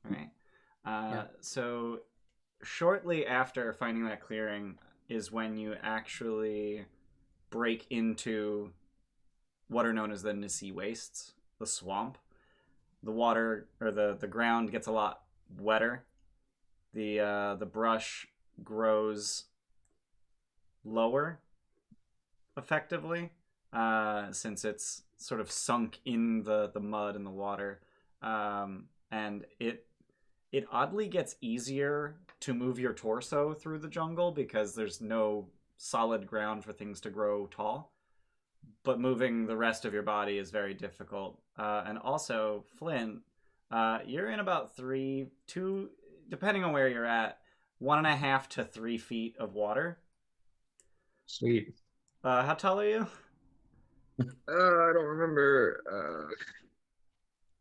All right. Yeah. So shortly after finding that clearing is when you actually break into what are known as the Nisi Wastes, the swamp. The water or the ground gets a lot wetter. The brush grows lower, effectively, since it's sort of sunk in the mud and the water, and it oddly gets easier to move your torso through the jungle because there's no solid ground for things to grow tall. But moving the rest of your body is very difficult. And also, Flint, you're in about 2, depending on where you're at, 1.5 to 3 feet of water. Sweet. How tall are you? I don't remember.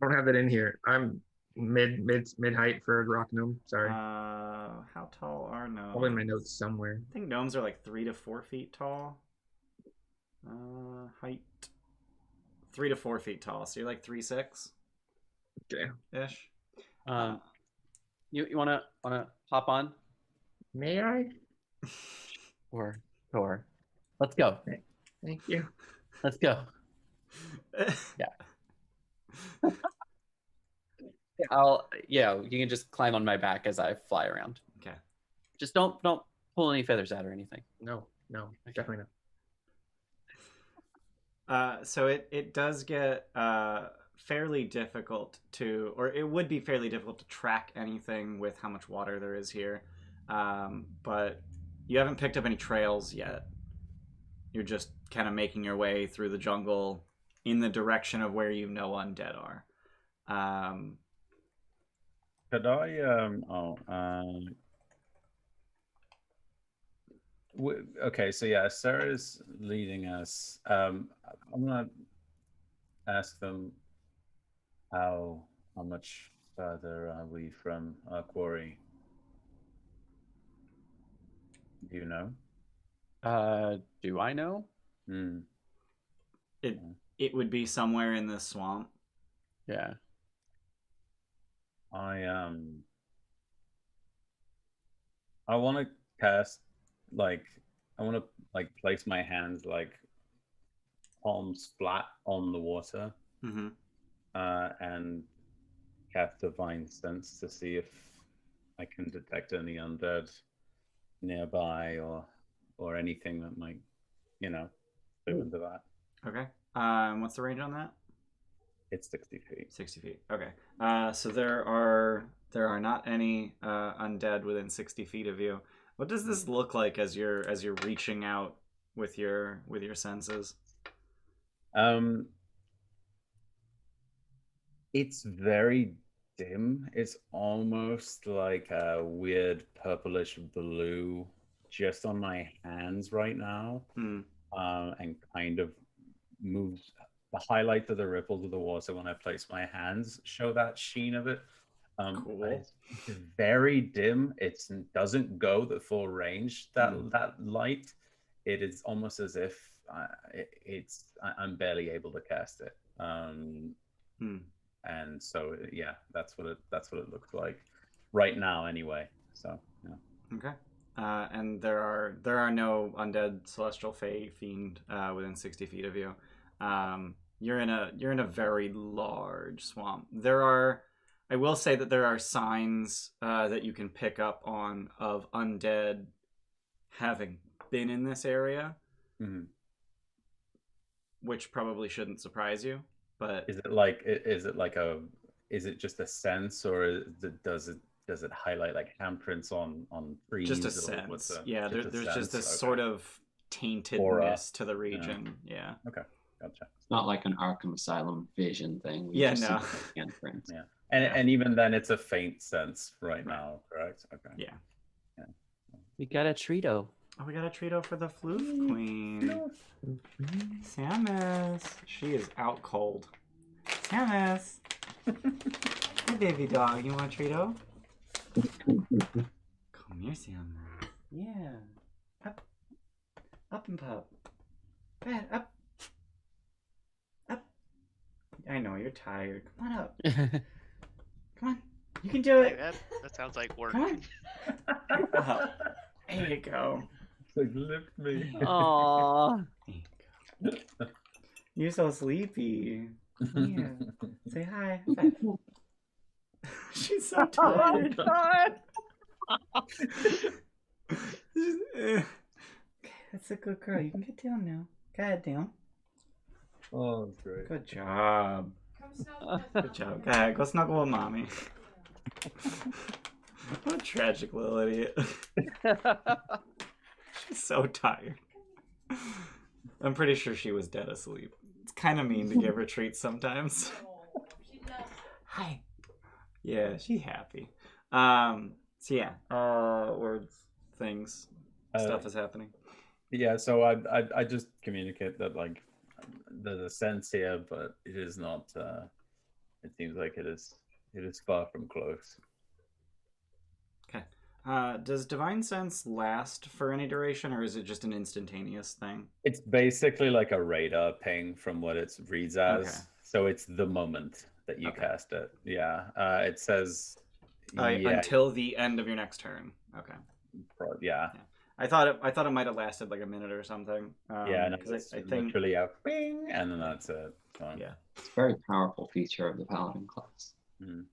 I don't have that in here. I'm mid height for a rock gnome. Sorry. How tall are gnomes? Probably in my notes somewhere. I think gnomes are like 3 to 4 feet tall. Height 3 to 4 feet tall. So you're like 3'6" Okay. ish. You wanna hop on May I? or let's go. Thank you. Let's go. You can just climb on my back as I fly around. Okay. Just don't pull any feathers out or anything. No, definitely not. So it does get fairly difficult to, or it would be fairly difficult to track anything with how much water there is here. But you haven't picked up any trails yet. You're just kind of making your way through the jungle in the direction of where you know undead are. Could I okay, so yeah, Sarah's leading us. I'm gonna ask them how much further are we from our quarry? Do you know? Do I know? It would be somewhere in this swamp. Yeah. I want to cast, like, I want to place my hands like palms flat on the water, and cast divine sense to see if I can detect any undead nearby or anything that might, fit into that. Okay. What's the range on that? It's 60 feet. 60 feet. Okay. So there are not any undead within 60 feet of you. What does this look like as you're reaching out with your senses? It's very dim. It's almost like a weird purplish blue just on my hands right now, and kind of moves. The highlight of the ripples of the water when I place my hands show that sheen of it. Cool. It's very dim. It doesn't go the full range. That light. It is almost as if I'm barely able to cast it. And so yeah, that's what it looks like right now anyway. So yeah. Okay. And there are no undead celestial fiend within 60 feet of you. You're in a very large swamp. I will say that there are signs that you can pick up on of undead having been in this area, which probably shouldn't surprise you. But is it just a sense, or does it highlight like handprints on trees? Just a sense. There's just this sort of taintedness aura to the region. Yeah. Okay. Gotcha. It's not like an Arkham Asylum vision thing. No. See handprints. Yeah. And even then, it's a faint sense right now, correct? Okay. Yeah. We got a Trito. Oh, we got a Trito for the Floof Queen. Samus. She is out cold. Samus. Hey, baby dog. You want a Trito? Come here, Samus. Yeah. Up. Up and pup. Bad. Up. Up. I know, you're tired. Come on up. Come on. You can do it. That sounds like work. Come on. There you go. It's like, lift me. Aww. There you go. You're so sleepy. Yeah. Say hi. She's so tired. Okay, that's a good girl. You can get down now. Go ahead, down. Oh, great. Good job. Good job. Go ahead, go snuggle with mommy. What a tragic little idiot. She's so tired. I'm pretty sure she was dead asleep. It's kind of mean to give her treats sometimes. Hi. Yeah, she's happy. So yeah, words, things, stuff is happening. Yeah, so I just communicate that like there's a sense here, but it is not. It seems like it is far from close. Okay. Does divine sense last for any duration, or is it just an instantaneous thing? It's basically like a radar ping from what it reads as. Okay. So it's the moment that you Okay. cast it. Yeah. It says. Until the end of your next turn. Okay. Yeah. I thought it might have lasted like a minute or something. Yeah, no, 'cause it's I think literally a ping, and then that's it. yeah. It's a very powerful feature of the Paladin class. Mm.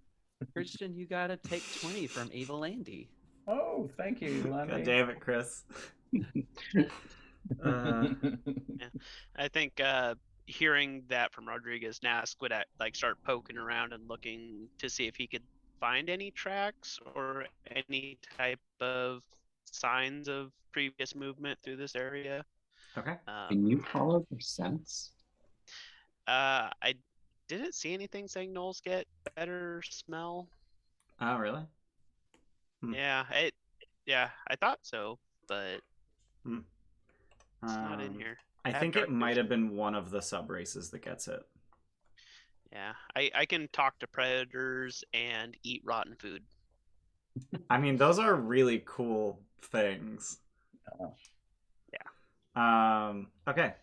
Christian, you gotta take 20 from Evil Andy. Oh, thank you, God Landy. damn it, Chris. I think hearing that from Rodrigus, Nask would like start poking around and looking to see if he could find any tracks or any type of signs of previous movement through this area. Okay. Can you follow their sense? I didn't see anything saying gnolls get better smell. Oh, really? Yeah, I thought so, but it's not in here. I have think it dark might vision. have been one of the sub races that gets it. Yeah, I can talk to predators and eat rotten food. I mean, those are really cool things. Yeah. Okay.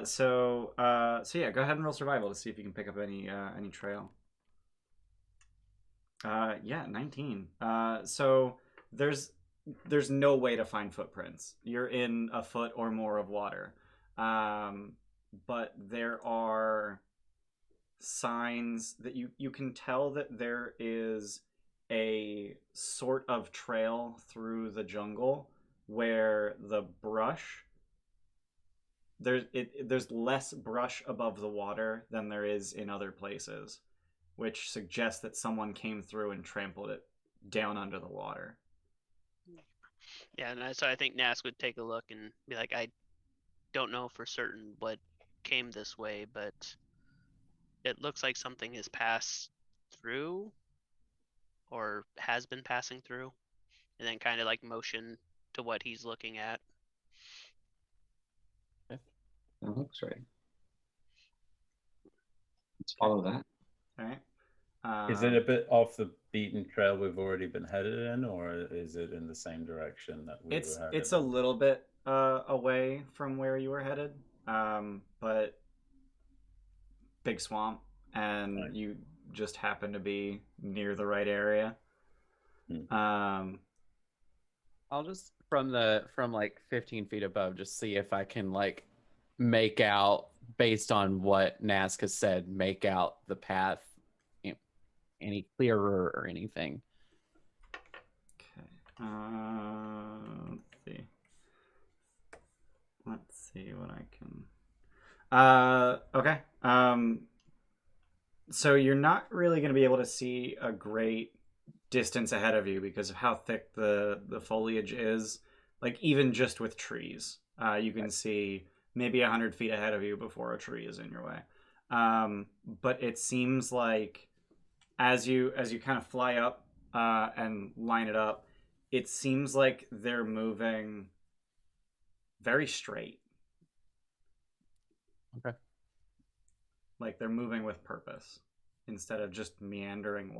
So yeah, go ahead and roll survival to see if you can pick up any trail. Yeah, 19. So there's no way to find footprints. You're in a foot or more of water. But there are signs that you can tell that there is a sort of trail through the jungle where the brush there's less brush above the water than there is in other places, which suggests that someone came through and trampled it down under the water. Yeah, and so I think Nask would take a look and be like, I don't know for certain what came this way, but it looks like something has passed through or has been passing through, and then kind of like motion to what he's looking at. That looks right. Let's follow that. All right. Is it a bit off the beaten trail we've already been headed in, or is it in the same direction that we were headed? It's a little bit away from where you were headed, but big swamp, and Right. you just happen to be near the right area. I'll just from like 15 feet above, just see if I can like make out, based on what Nask has said, make out the path any clearer or anything. Okay. Let's see what I can. Okay. So you're not really going to be able to see a great distance ahead of you because of how thick the foliage is. Like even just with trees, you can see maybe 100 feet ahead of you before a tree is in your way. But it seems like as you kind of fly up and line it up, it seems like they're moving very straight. Okay. Like they're moving with purpose instead of just meandering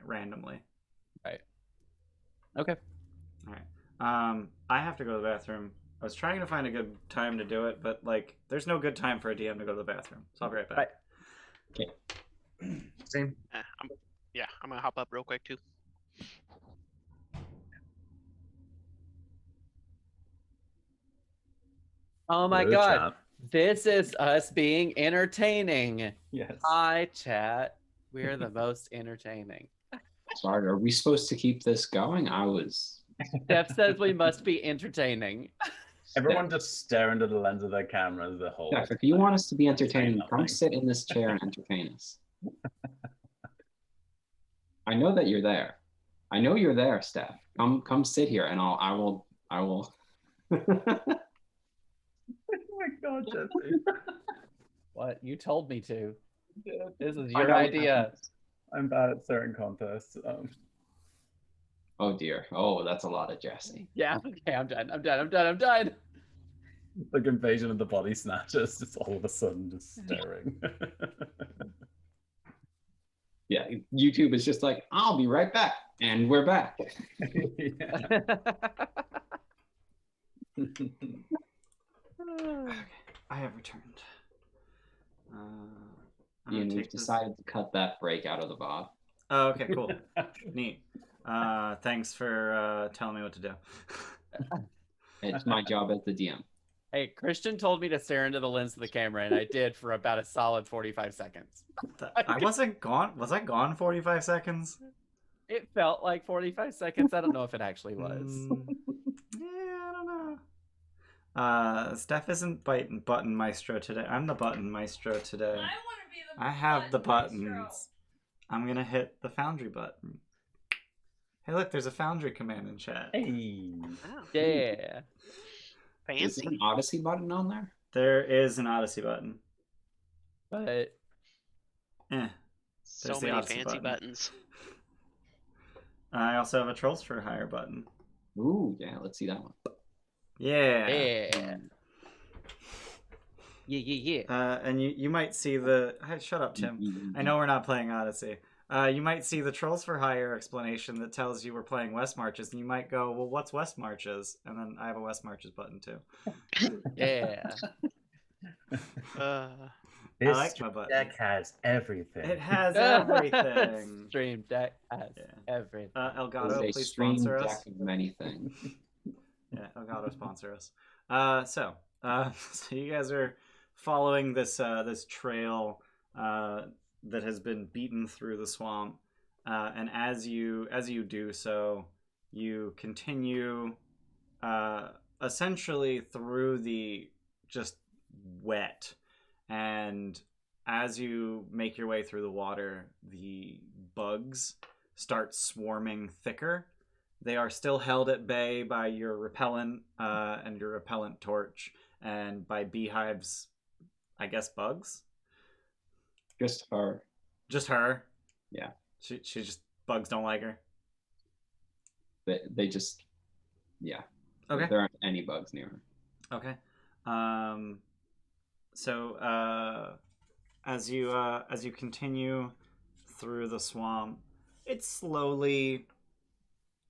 randomly. Right. Okay. All right. I have to go to the bathroom. I was trying to find a good time to do it, but like there's no good time for a DM to go to the bathroom. So I'll be right back. Right. Okay. Same. I'm gonna hop up real quick too. Oh my Good god. job. This is us being entertaining. Yes. Hi, chat. We're the most entertaining. Sorry, are we supposed to keep this going? Steph says we must be entertaining. Everyone just stare into the lens of their cameras the whole Steph, if you want us to be entertaining, nothing. come sit in this chair and entertain us. I know that you're there. I know you're there, Steph. Come sit here, and I will. Oh my god, Jesse. What? You told me to. This is I your know. idea. I'm bad at certain contests. Oh dear. Oh, that's a lot of Jesse. Yeah. Okay, I'm done. Like Invasion of the Body Snatchers, just all of a sudden just staring. Yeah, YouTube is just like, I'll be right back, and we're back. Yeah. I have returned. I'm Ian, gonna we've take this. decided to cut that break out of the VOD. Oh, okay, cool. Neat. Thanks for telling me what to do. It's my job as the DM. Hey, Christian told me to stare into the lens of the camera, and I did for about a solid 45 seconds. I wasn't gone. Was I gone 45 seconds? It felt like 45 seconds. I don't know if it actually was. Yeah, I don't know. Steph isn't button maestro today. I'm the button maestro today. I want to be the I have the button buttons. maestro. I'm gonna hit the foundry button. Hey, look, there's a foundry command in chat. Hey. Wow. Yeah. Is there Fancy. an Odyssey button on there? There is an Odyssey button. But Eh. So There's the many Odyssey fancy button. buttons. I also have a Trolls for Hire button. Ooh, yeah, let's see that one. Yeah. yeah. Yeah. And you might see the. Hey, shut up, Tim. I know we're not playing Odyssey. You might see the Trolls for Hire explanation that tells you we're playing West Marches, and you might go, well, what's West Marches? And then I have a West Marches button, too. Yeah. I like my button. deck has everything. It has everything. Stream Deck has Yeah. everything. Elgato, It's a please stream sponsor deck us. of many things. Yeah, Elgato sponsor us. So you guys are following this this trail that has been beaten through the swamp, and as you do so, you continue essentially through the just wet, and as you make your way through the water, the bugs start swarming thicker. They are still held at bay by your repellent and your repellent torch, and by Beehive's, I guess, bugs. Just her. Just her. Yeah. She just bugs don't like her. They just, yeah. Okay. There aren't any bugs near her. Okay. So as you continue through the swamp, it slowly,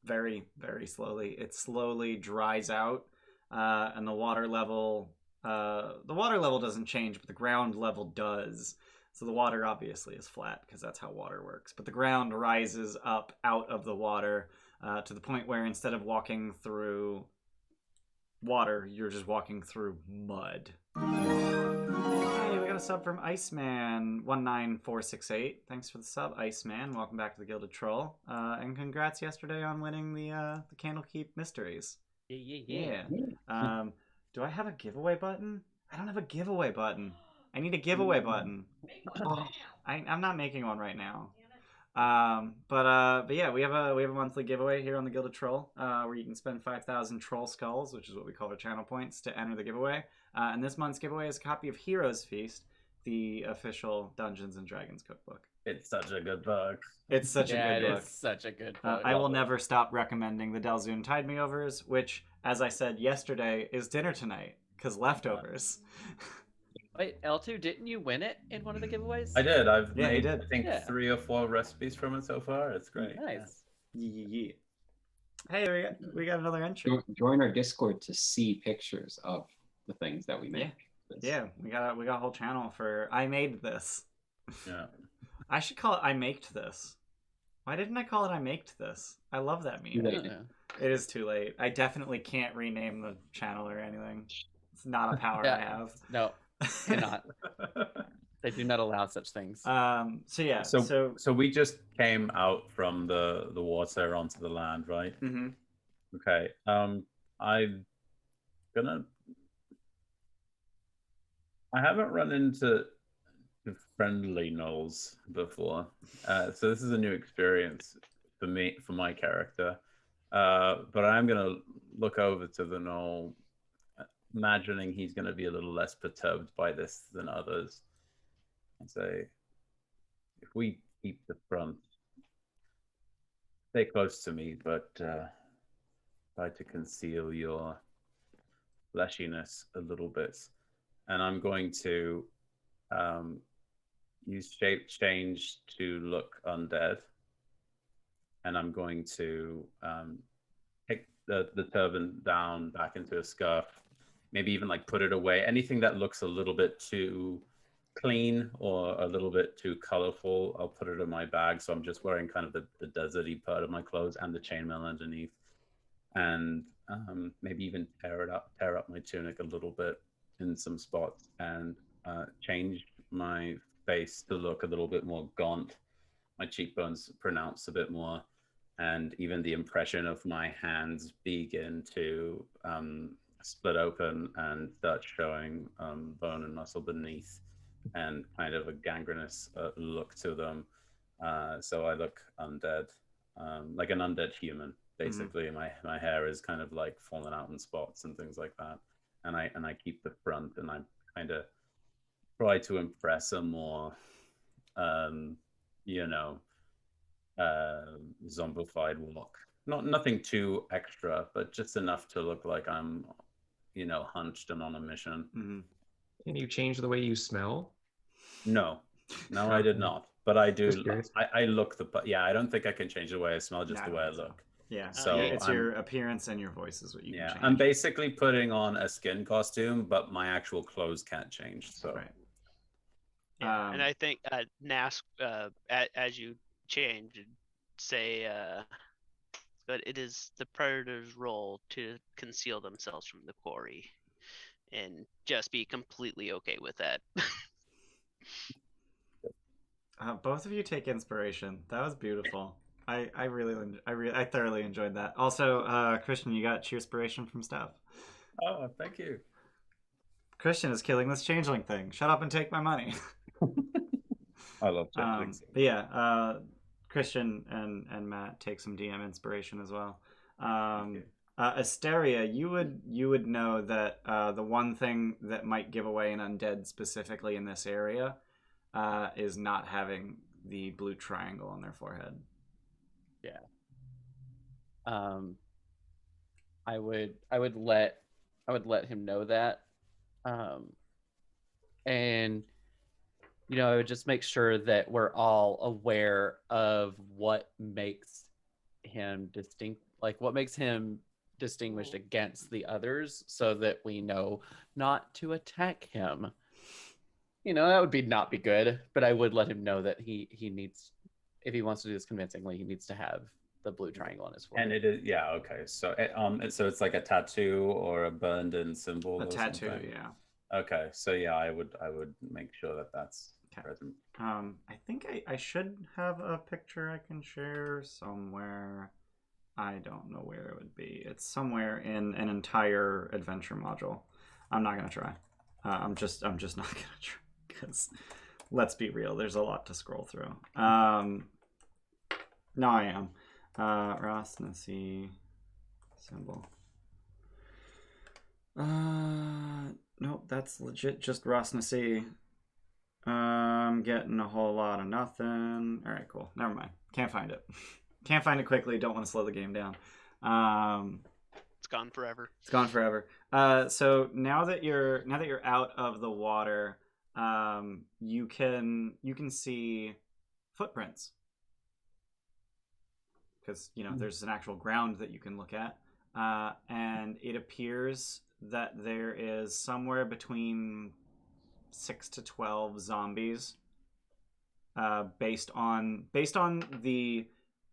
very, very slowly, it slowly dries out, and the water level doesn't change, but the ground level does. So the water obviously is flat because that's how water works. But the ground rises up out of the water to the point where instead of walking through water, you're just walking through mud. Hey, we got a sub from Iceman19468. Thanks for the sub, Iceman. Welcome back to the Gilded Troll. And congrats yesterday on winning the Candlekeep Mysteries. Yeah. Do I have a giveaway button? I don't have a giveaway button. I need a giveaway button. Make one. I'm not making one right now. But yeah, we have a monthly giveaway here on the Gilded Troll, where you can spend 5,000 troll skulls, which is what we call our channel points, to enter the giveaway. And this month's giveaway is a copy of Heroes Feast, the official Dungeons and Dragons cookbook. It's such a good book. It's such a Yeah, good it book. is such a good book. I will never stop recommending the Delzoon Tide Me Overs, which, as I said yesterday, is dinner tonight, because leftovers. Wait, L2, didn't you win it in one of the giveaways? I did. I've Yeah, you made, did. I think, Yeah. 3 or 4 recipes from it so far. It's great. Nice. Yeah. Hey, we got another entry. Join our Discord to see pictures of the things that we make. Yeah, we got a whole channel for I made this. Yeah. I should call it I maked this. Why didn't I call it I maked this? I love that meme. Too late. It is too late. I definitely can't rename the channel or anything. It's not a power Yeah. I have. No, Cannot. They do not allow such things. So yeah. So we just came out from the water onto the land, right? Mm-hmm. Okay. I'm gonna. I haven't run into friendly gnolls before, so this is a new experience for me, for my character. But I'm gonna look over to the gnoll, imagining he's gonna be a little less perturbed by this than others, and say, "If we keep the front, stay close to me, but try to conceal your fleshiness a little bit." And I'm going to use shape change to look undead. And I'm going to take the turban down back into a scarf, maybe even like put it away. Anything that looks a little bit too clean or a little bit too colorful, I'll put it in my bag. So I'm just wearing kind of the deserty part of my clothes and the chainmail underneath. And maybe even tear up my tunic a little bit in some spots, and change my face to look a little bit more gaunt, my cheekbones pronounced a bit more, and even the impression of my hands begin to split open and start showing bone and muscle beneath, and kind of a gangrenous look to them. So I look undead, like an undead human. Basically, my hair is kind of like falling out in spots and things like that, and I keep the front, and I kind of try to impress a more, zombified look. Nothing too extra, but just enough to look like I'm, hunched and on a mission. Mm-hmm. Can you change the way you smell? No, I did not. But I do. Just curious. I look the. Yeah, I don't think I can change the way I smell, just No, the way I so. look. Yeah, So it's your appearance and your voice is what you can change. I'm basically putting on a skin costume, but my actual clothes can't change. So Right. Yeah, and I think Nask, as you change, say, but it is the predator's role to conceal themselves from the quarry, and just be completely okay with that. Both of you take inspiration. That was beautiful. I thoroughly enjoyed that. Also, Christian, you got cheer inspiration from Steph. Oh, thank you. Christian is killing this changeling thing. Shut up and take my money. I love changelings. But yeah, Christian and Matt take some DM inspiration as well. Asteria, you would know that the one thing that might give away an undead specifically in this area is not having the blue triangle on their forehead. Yeah. I would let him know that. And I would just make sure that we're all aware of what makes him what makes him distinguished against the others, so that we know not to attack him. That would not be good, but I would let him know that he needs, if he wants to do this convincingly, he needs to have the blue triangle on his forehead. And it is, yeah, okay. So so it's like a tattoo or a burned in symbol. A or tattoo, something. yeah. Okay, so yeah, I would make sure that that's present. I think I should have a picture I can share somewhere. I don't know where it would be. It's somewhere in an entire adventure module. I'm not gonna try. I'm just not gonna try, because let's be real, there's a lot to scroll through. No, I am. Rosnasi symbol. Nope, that's legit just Rosnasi. I'm getting a whole lot of nothing. All right, cool. Never mind. Can't find it. Can't find it quickly. Don't want to slow the game down. It's gone forever. It's gone forever. So now that you're out of the water, you can see footprints, because there's an actual ground that you can look at, and it appears that there is somewhere between 6 to 12 zombies, based on the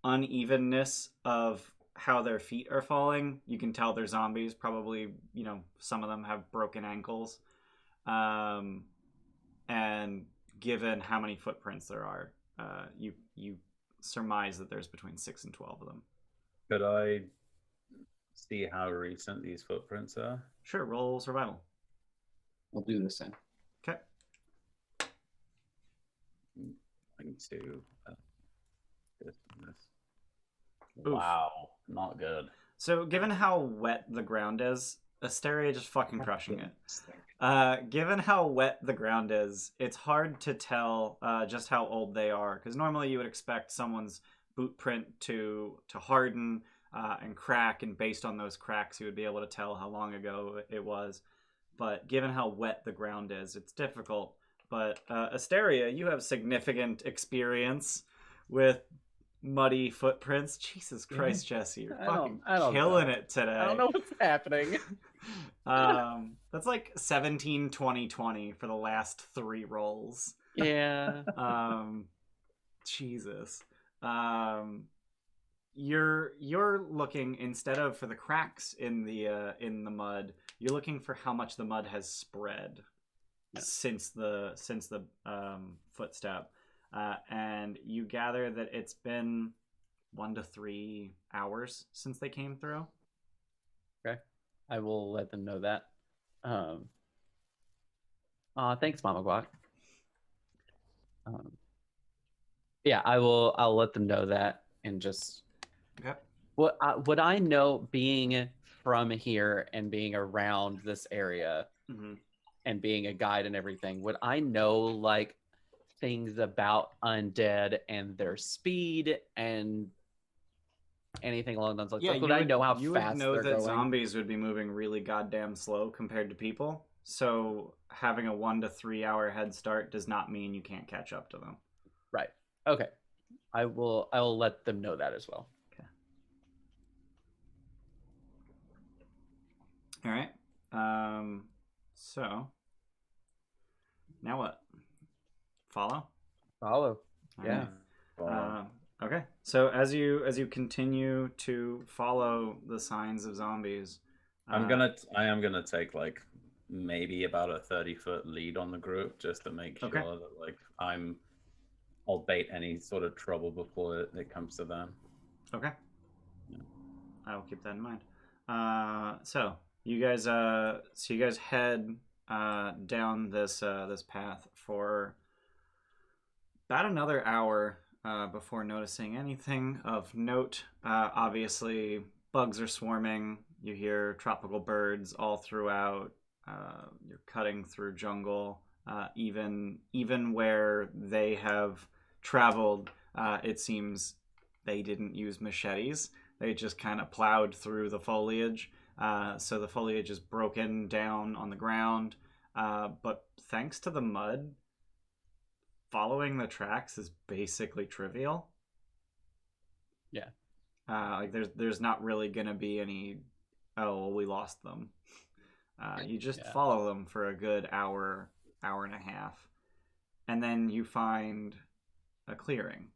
unevenness of how their feet are falling. You can tell they're zombies. Probably, some of them have broken ankles. And given how many footprints there are, you surmise that there's between 6 and 12 of them. Could I see how recent these footprints are? Sure, roll survival. We'll do this then. Okay. Going to this and this. Oof. Wow, not good. So, given how wet the ground is, Asteria just fucking crushing it. Given how wet the ground is, it's hard to tell just how old they are, because normally you would expect someone's boot print to harden and crack, and based on those cracks, you would be able to tell how long ago it was. But given how wet the ground is, it's difficult. But Asteria, you have significant experience with muddy footprints. Jesus Christ, Jesse, you're fucking killing it today. I don't know what's happening. That's like 17, 20, 20 for the last 3 rolls. Yeah. Jesus. You're looking, instead of for the cracks in the mud, you're looking for how much the mud has spread since the footstep, and you gather that it's been 1 to 3 hours since they came through. Okay, I will let them know that. Thanks, Mama Guac. Yeah, I'll let them know that, and just Okay. What I know, being from here and being around this area, Mm-hmm. and being a guide and everything, would I know like things about undead and their speed and anything along those lines? Yeah, Like, would I know how you fast would know they're that going? zombies would be moving really goddamn slow compared to people. So having a 1 to 3 hour head start does not mean you can't catch up to them. Right. Okay. I will let them know that as well. Okay. All right. So now what? Follow? Follow. All Yeah. right. Okay. So as you continue to follow the signs of zombies, I am gonna take like maybe about a 30-foot lead on the group just to make sure that like I'll bait any sort of trouble before it comes to them. Okay. Yeah. I will keep that in mind. So you guys head down this path for about another hour before noticing anything of note. Obviously, bugs are swarming. You hear tropical birds all throughout. You're cutting through jungle. Even where they have traveled, it seems they didn't use machetes. They just kind of plowed through the foliage. So the foliage is broken down on the ground. But thanks to the mud, following the tracks is basically trivial. Yeah. Like there's not really gonna be any, oh, well, we lost them. You just follow them for a good hour and a half. And then you find a clearing.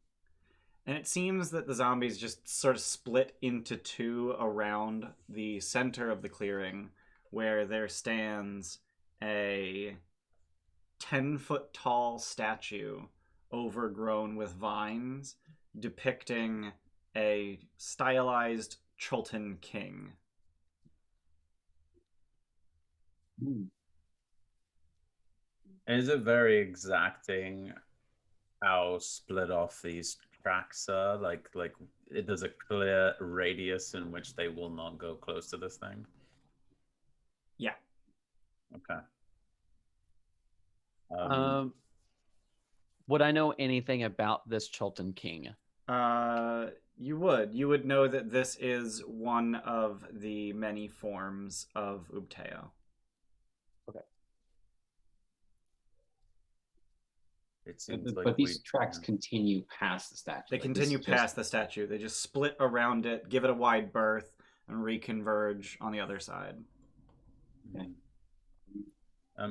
And it seems that the zombies just sort of split into 2 around the center of the clearing, where there stands a 10-foot tall statue overgrown with vines depicting a stylized Chultan king. Is it very exacting how split off these tracks are? Like there's a clear radius in which they will not go close to this thing? Yeah. Okay. Would I know anything about this Chultan king? You would know that this is one of the many forms of Ubteo. Okay. It seems but these tracks continue past the statue. They continue past the statue. They just split around it, give it a wide berth, and reconverge on the other side. Okay.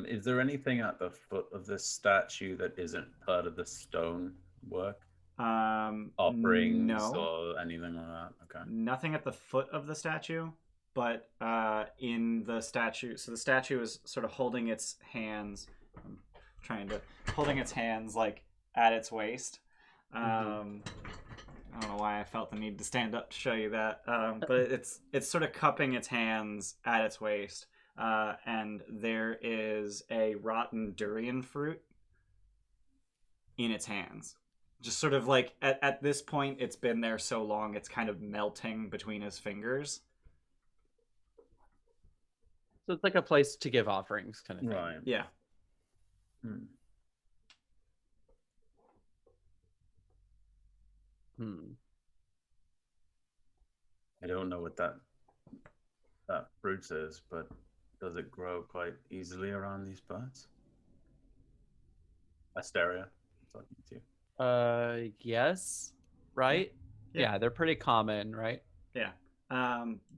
Is there anything at the foot of this statue that isn't part of the stone work? Offerings no. or anything like that? Okay. Nothing at the foot of the statue. but in the statue, so the statue is sort of holding its hands. I'm holding its hands like at its waist. I don't know why I felt the need to stand up to show you that, but it's sort of cupping its hands at its waist, and there is a rotten durian fruit in its hands. Just sort of like at this point, it's been there so long, it's kind of melting between his fingers. So it's like a place to give offerings, kind of thing. Right. Yeah. I don't know what that fruit is, but does it grow quite easily around these parts? Asteria, I'm talking to you. Yes, right? Yeah. Yeah, they're pretty common, right? Yeah.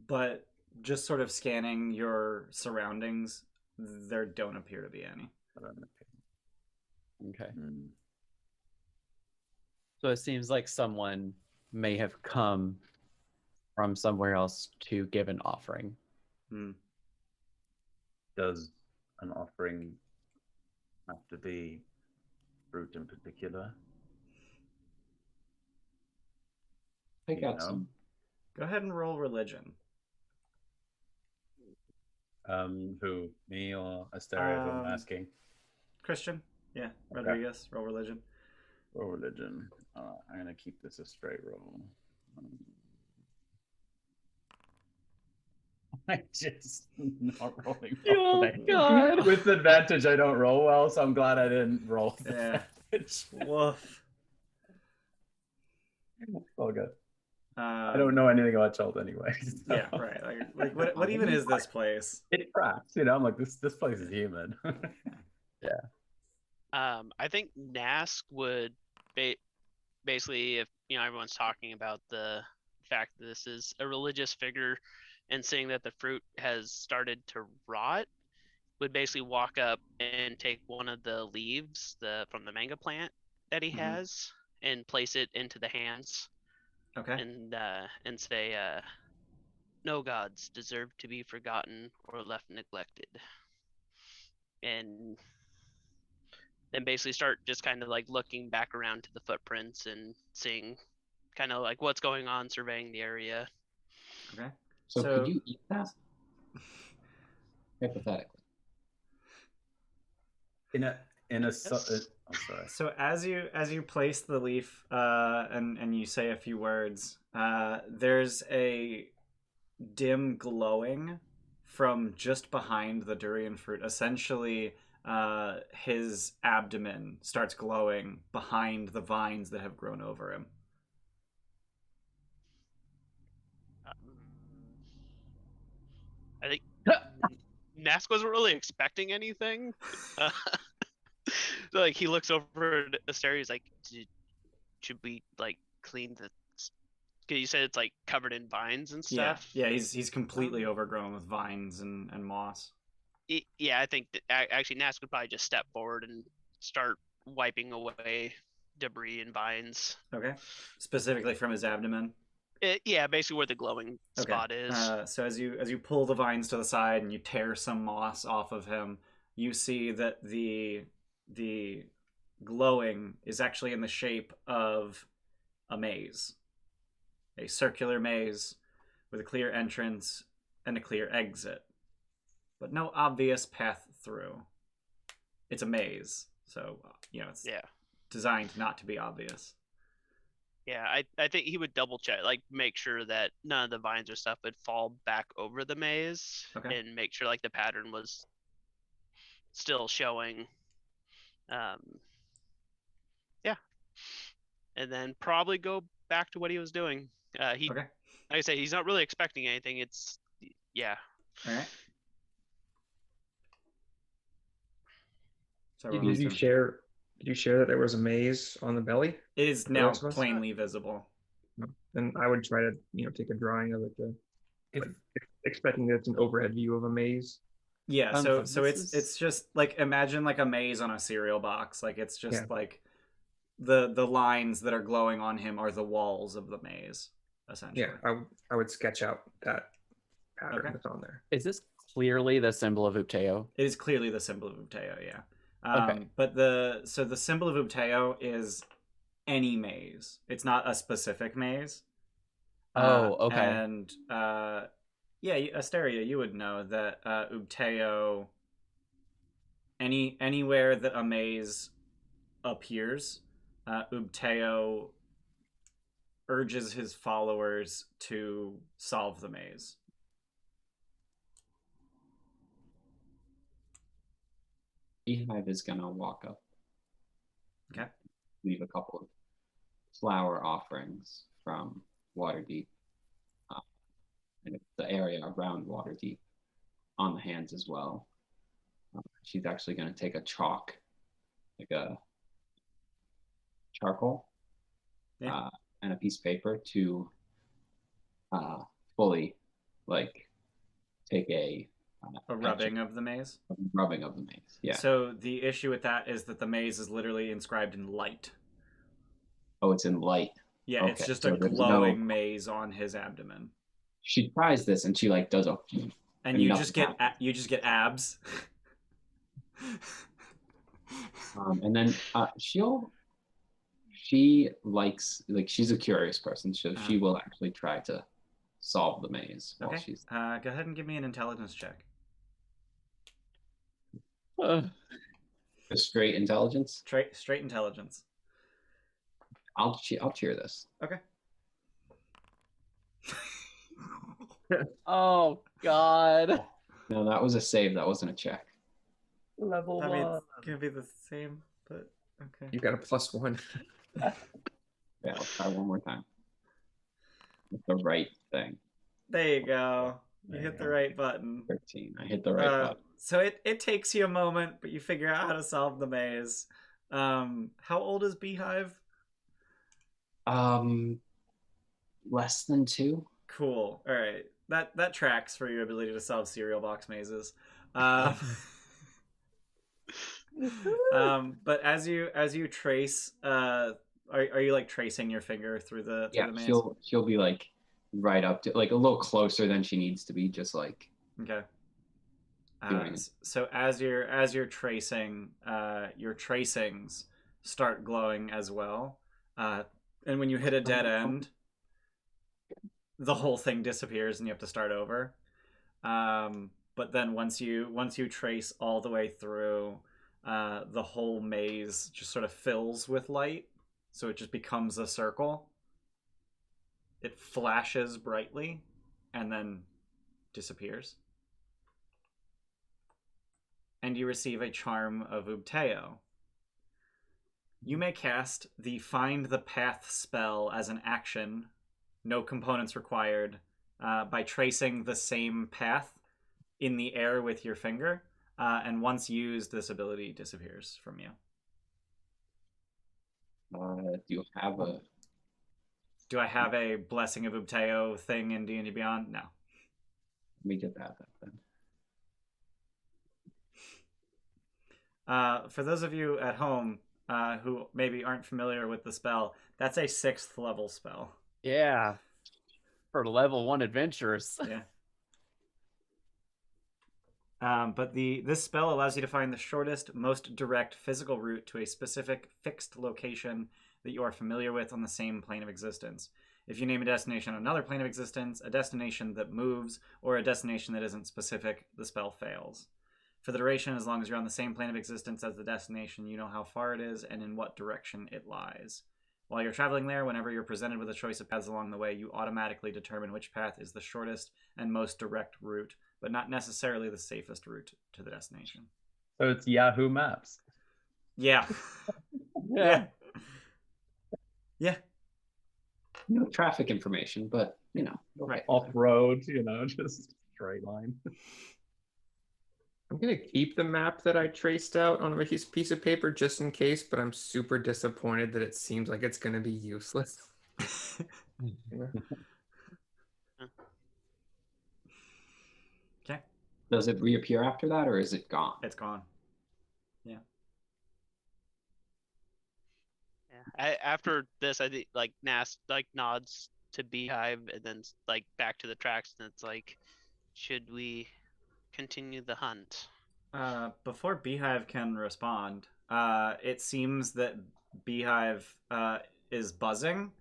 But just sort of scanning your surroundings, there don't appear to be any. Okay. So it seems like someone may have come from somewhere else to give an offering. Does an offering have to be fruit in particular? Pick out some. Go ahead and roll religion. Who, me or Asteria, if I'm asking? Christian? Yeah, Rodrigus, roll religion. Roll religion. I'm going to keep this a straight roll. I just not rolling well today. God. With advantage, I don't roll well, so I'm glad I didn't roll with advantage. Woof. All good. I don't know anything about Chult anyway. So. Yeah, right. Like what even is this place? It cracks, I'm like, this place is human. Yeah. I think Nask would basically, if everyone's talking about the fact that this is a religious figure, and seeing that the fruit has started to rot, would basically walk up and take one of the leaves from the manga plant that he has and place it into the hands. Okay. And say, no gods deserve to be forgotten or left neglected. And then basically start just kind of like looking back around to the footprints and seeing kind of like what's going on, surveying the area. Okay. So could you eat that? Hypothetically. I'm sorry. So as you place the leaf and you say a few words, there's a dim glowing from just behind the durian fruit. Essentially, his abdomen starts glowing behind the vines that have grown over him. I think Nask wasn't really expecting anything. So, like, he looks over at Asteria. He's like, "Should we like clean the?" Because you said it's like covered in vines and stuff. Yeah. He's completely overgrown with vines and moss. Yeah, I think that actually Nask would probably just step forward and start wiping away debris and vines. Okay. Specifically from his abdomen. Yeah, basically where the glowing spot is. So as you pull the vines to the side and you tear some moss off of him, you see that the glowing is actually in the shape of a maze, a circular maze with a clear entrance and a clear exit, but no obvious path through. It's a maze, so it's designed not to be obvious. Yeah, I think he would double check, like make sure that none of the vines or stuff would fall back over the maze, and make sure like the pattern was still showing. Yeah, and then probably go back to what he was doing. Like I say, he's not really expecting anything. It's All right. So Did you share that there was a maze on the belly? It is now plainly visible. Then I would try to, take a drawing of it, expecting that it's an overhead view of a maze. Yeah, so it's just like, imagine like a maze on a cereal box. Like it's just like the lines that are glowing on him are the walls of the maze, essentially. Yeah, I would sketch out that pattern Okay. that's on there. Is this clearly the symbol of Upteo? It is clearly the symbol of Ubteo, yeah. Okay. But the symbol of Ubteo is any maze. It's not a specific maze. Okay. And yeah, Asteria, you would know that Ubteo, anywhere that a maze appears, Ubteo urges his followers to solve the maze. Beehive is gonna walk up. Okay. Leave a couple of flower offerings from Waterdeep, and the area around Waterdeep on the hands as well. She's actually gonna take a chalk, like a charcoal, Yeah. and a piece of paper to fully like take a rubbing of the maze. rubbing of the maze. Yeah. So the issue with that is that the maze is literally inscribed in light. Oh, it's in light. Yeah, Okay, it's just so a there's glowing maze on his abdomen. She tries this and she like does a And you nothing just get happens. you just get abs. And then she likes, like, she's a curious person, so she will actually try to solve the maze while Okay. she's Go ahead and give me an intelligence check. a straight intelligence. Straight intelligence. I'll cheer this. Okay. Oh God. No, that was a save. That wasn't a check. Level I mean, one. it's gonna be the same, but okay. You got a +1. Yeah, I'll try one more time. With the right thing. There you go. You hit the right button. 13. I hit the right button. So it takes you a moment, but you figure out how to solve the maze. How old is Beehive? Less than 2. Cool. All right. That tracks for your ability to solve cereal box mazes. But as you trace, are you like tracing your finger through the maze? she'll be like right up to, like, a little closer than she needs to be, just like Okay. doing it. So as you're tracing, your tracings start glowing as well, and when you hit a dead end, the whole thing disappears and you have to start over. But then once you trace all the way through, the whole maze just sort of fills with light, so it just becomes a circle. It flashes brightly and then disappears. And you receive a charm of Ubteo. You may cast the Find the Path spell as an action, no components required, by tracing the same path in the air with your finger, and once used, this ability disappears from you. Do I have a Blessing of Ubteo thing in D&D Beyond? No. Let me get that then. For those of you at home who maybe aren't familiar with the spell, that's a 6th level spell. Yeah. For level 1 adventurers. Yeah. But this spell allows you to find the shortest, most direct physical route to a specific fixed location that you are familiar with on the same plane of existence. If you name a destination on another plane of existence, a destination that moves, or a destination that isn't specific, the spell fails. For the duration, as long as you're on the same plane of existence as the destination, you know how far it is and in what direction it lies. While you're traveling there, whenever you're presented with a choice of paths along the way, you automatically determine which path is the shortest and most direct route, but not necessarily the safest route to the destination. So it's Yahoo Maps. Yeah. Yeah. Yeah. No traffic information, but Right. Off road, just straight line. I'm gonna keep the map that I traced out on a piece of paper just in case, but I'm super disappointed that it seems like it's gonna be useless. Okay. Does it reappear after that, or is it gone? It's gone. Yeah. Yeah. After this, I think Nask nods to Beehive and then back to the tracks, and it's like, Should we continue the hunt? Before Beehive can respond, it seems that Beehive is buzzing,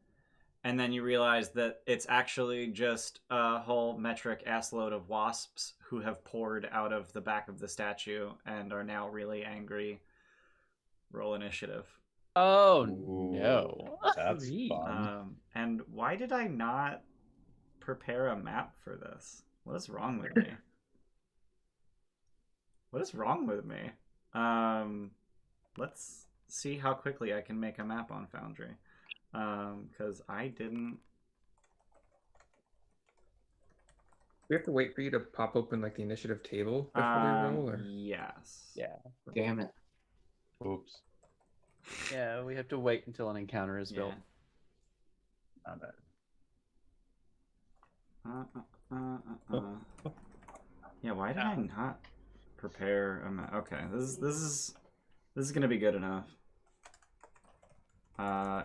and then you realize that it's actually just a whole metric assload of wasps who have poured out of the back of the statue and are now really angry. Roll initiative. Oh Ooh, no. that's Sweet. fun. And why did I not prepare a map for this? What is wrong with me? What is wrong with me? Let's see how quickly I can make a map on Foundry. Because I didn't. We have to wait for you to pop open like the initiative table before we roll, or Yes. Yeah. Damn it. Oops. Yeah, we have to wait until an encounter is Yeah. built. Not bad. Yeah. Why did I not prepare a map? Okay, this is gonna be good enough.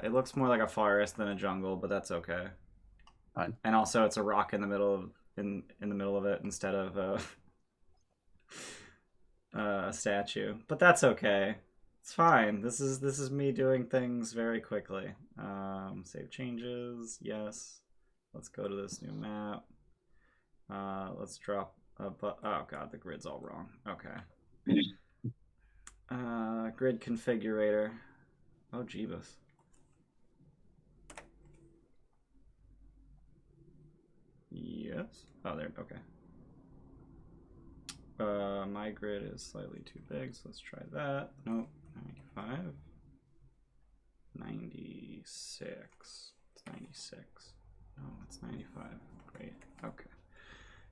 It looks more like a forest than a jungle, but that's okay. Fine. And also, it's a rock in the middle of in the middle of it instead of a statue. But that's okay. It's fine. This is me doing things very quickly. Save changes. Yes. Let's go to this new map. Let's drop a oh god, the grid's all wrong. Okay. Grid configurator. Oh jeebus. Yes. Oh, there. Okay. My grid is slightly too big, so let's try that. Nope. 95. 96. It's 96. No, it's 95. Great. Okay.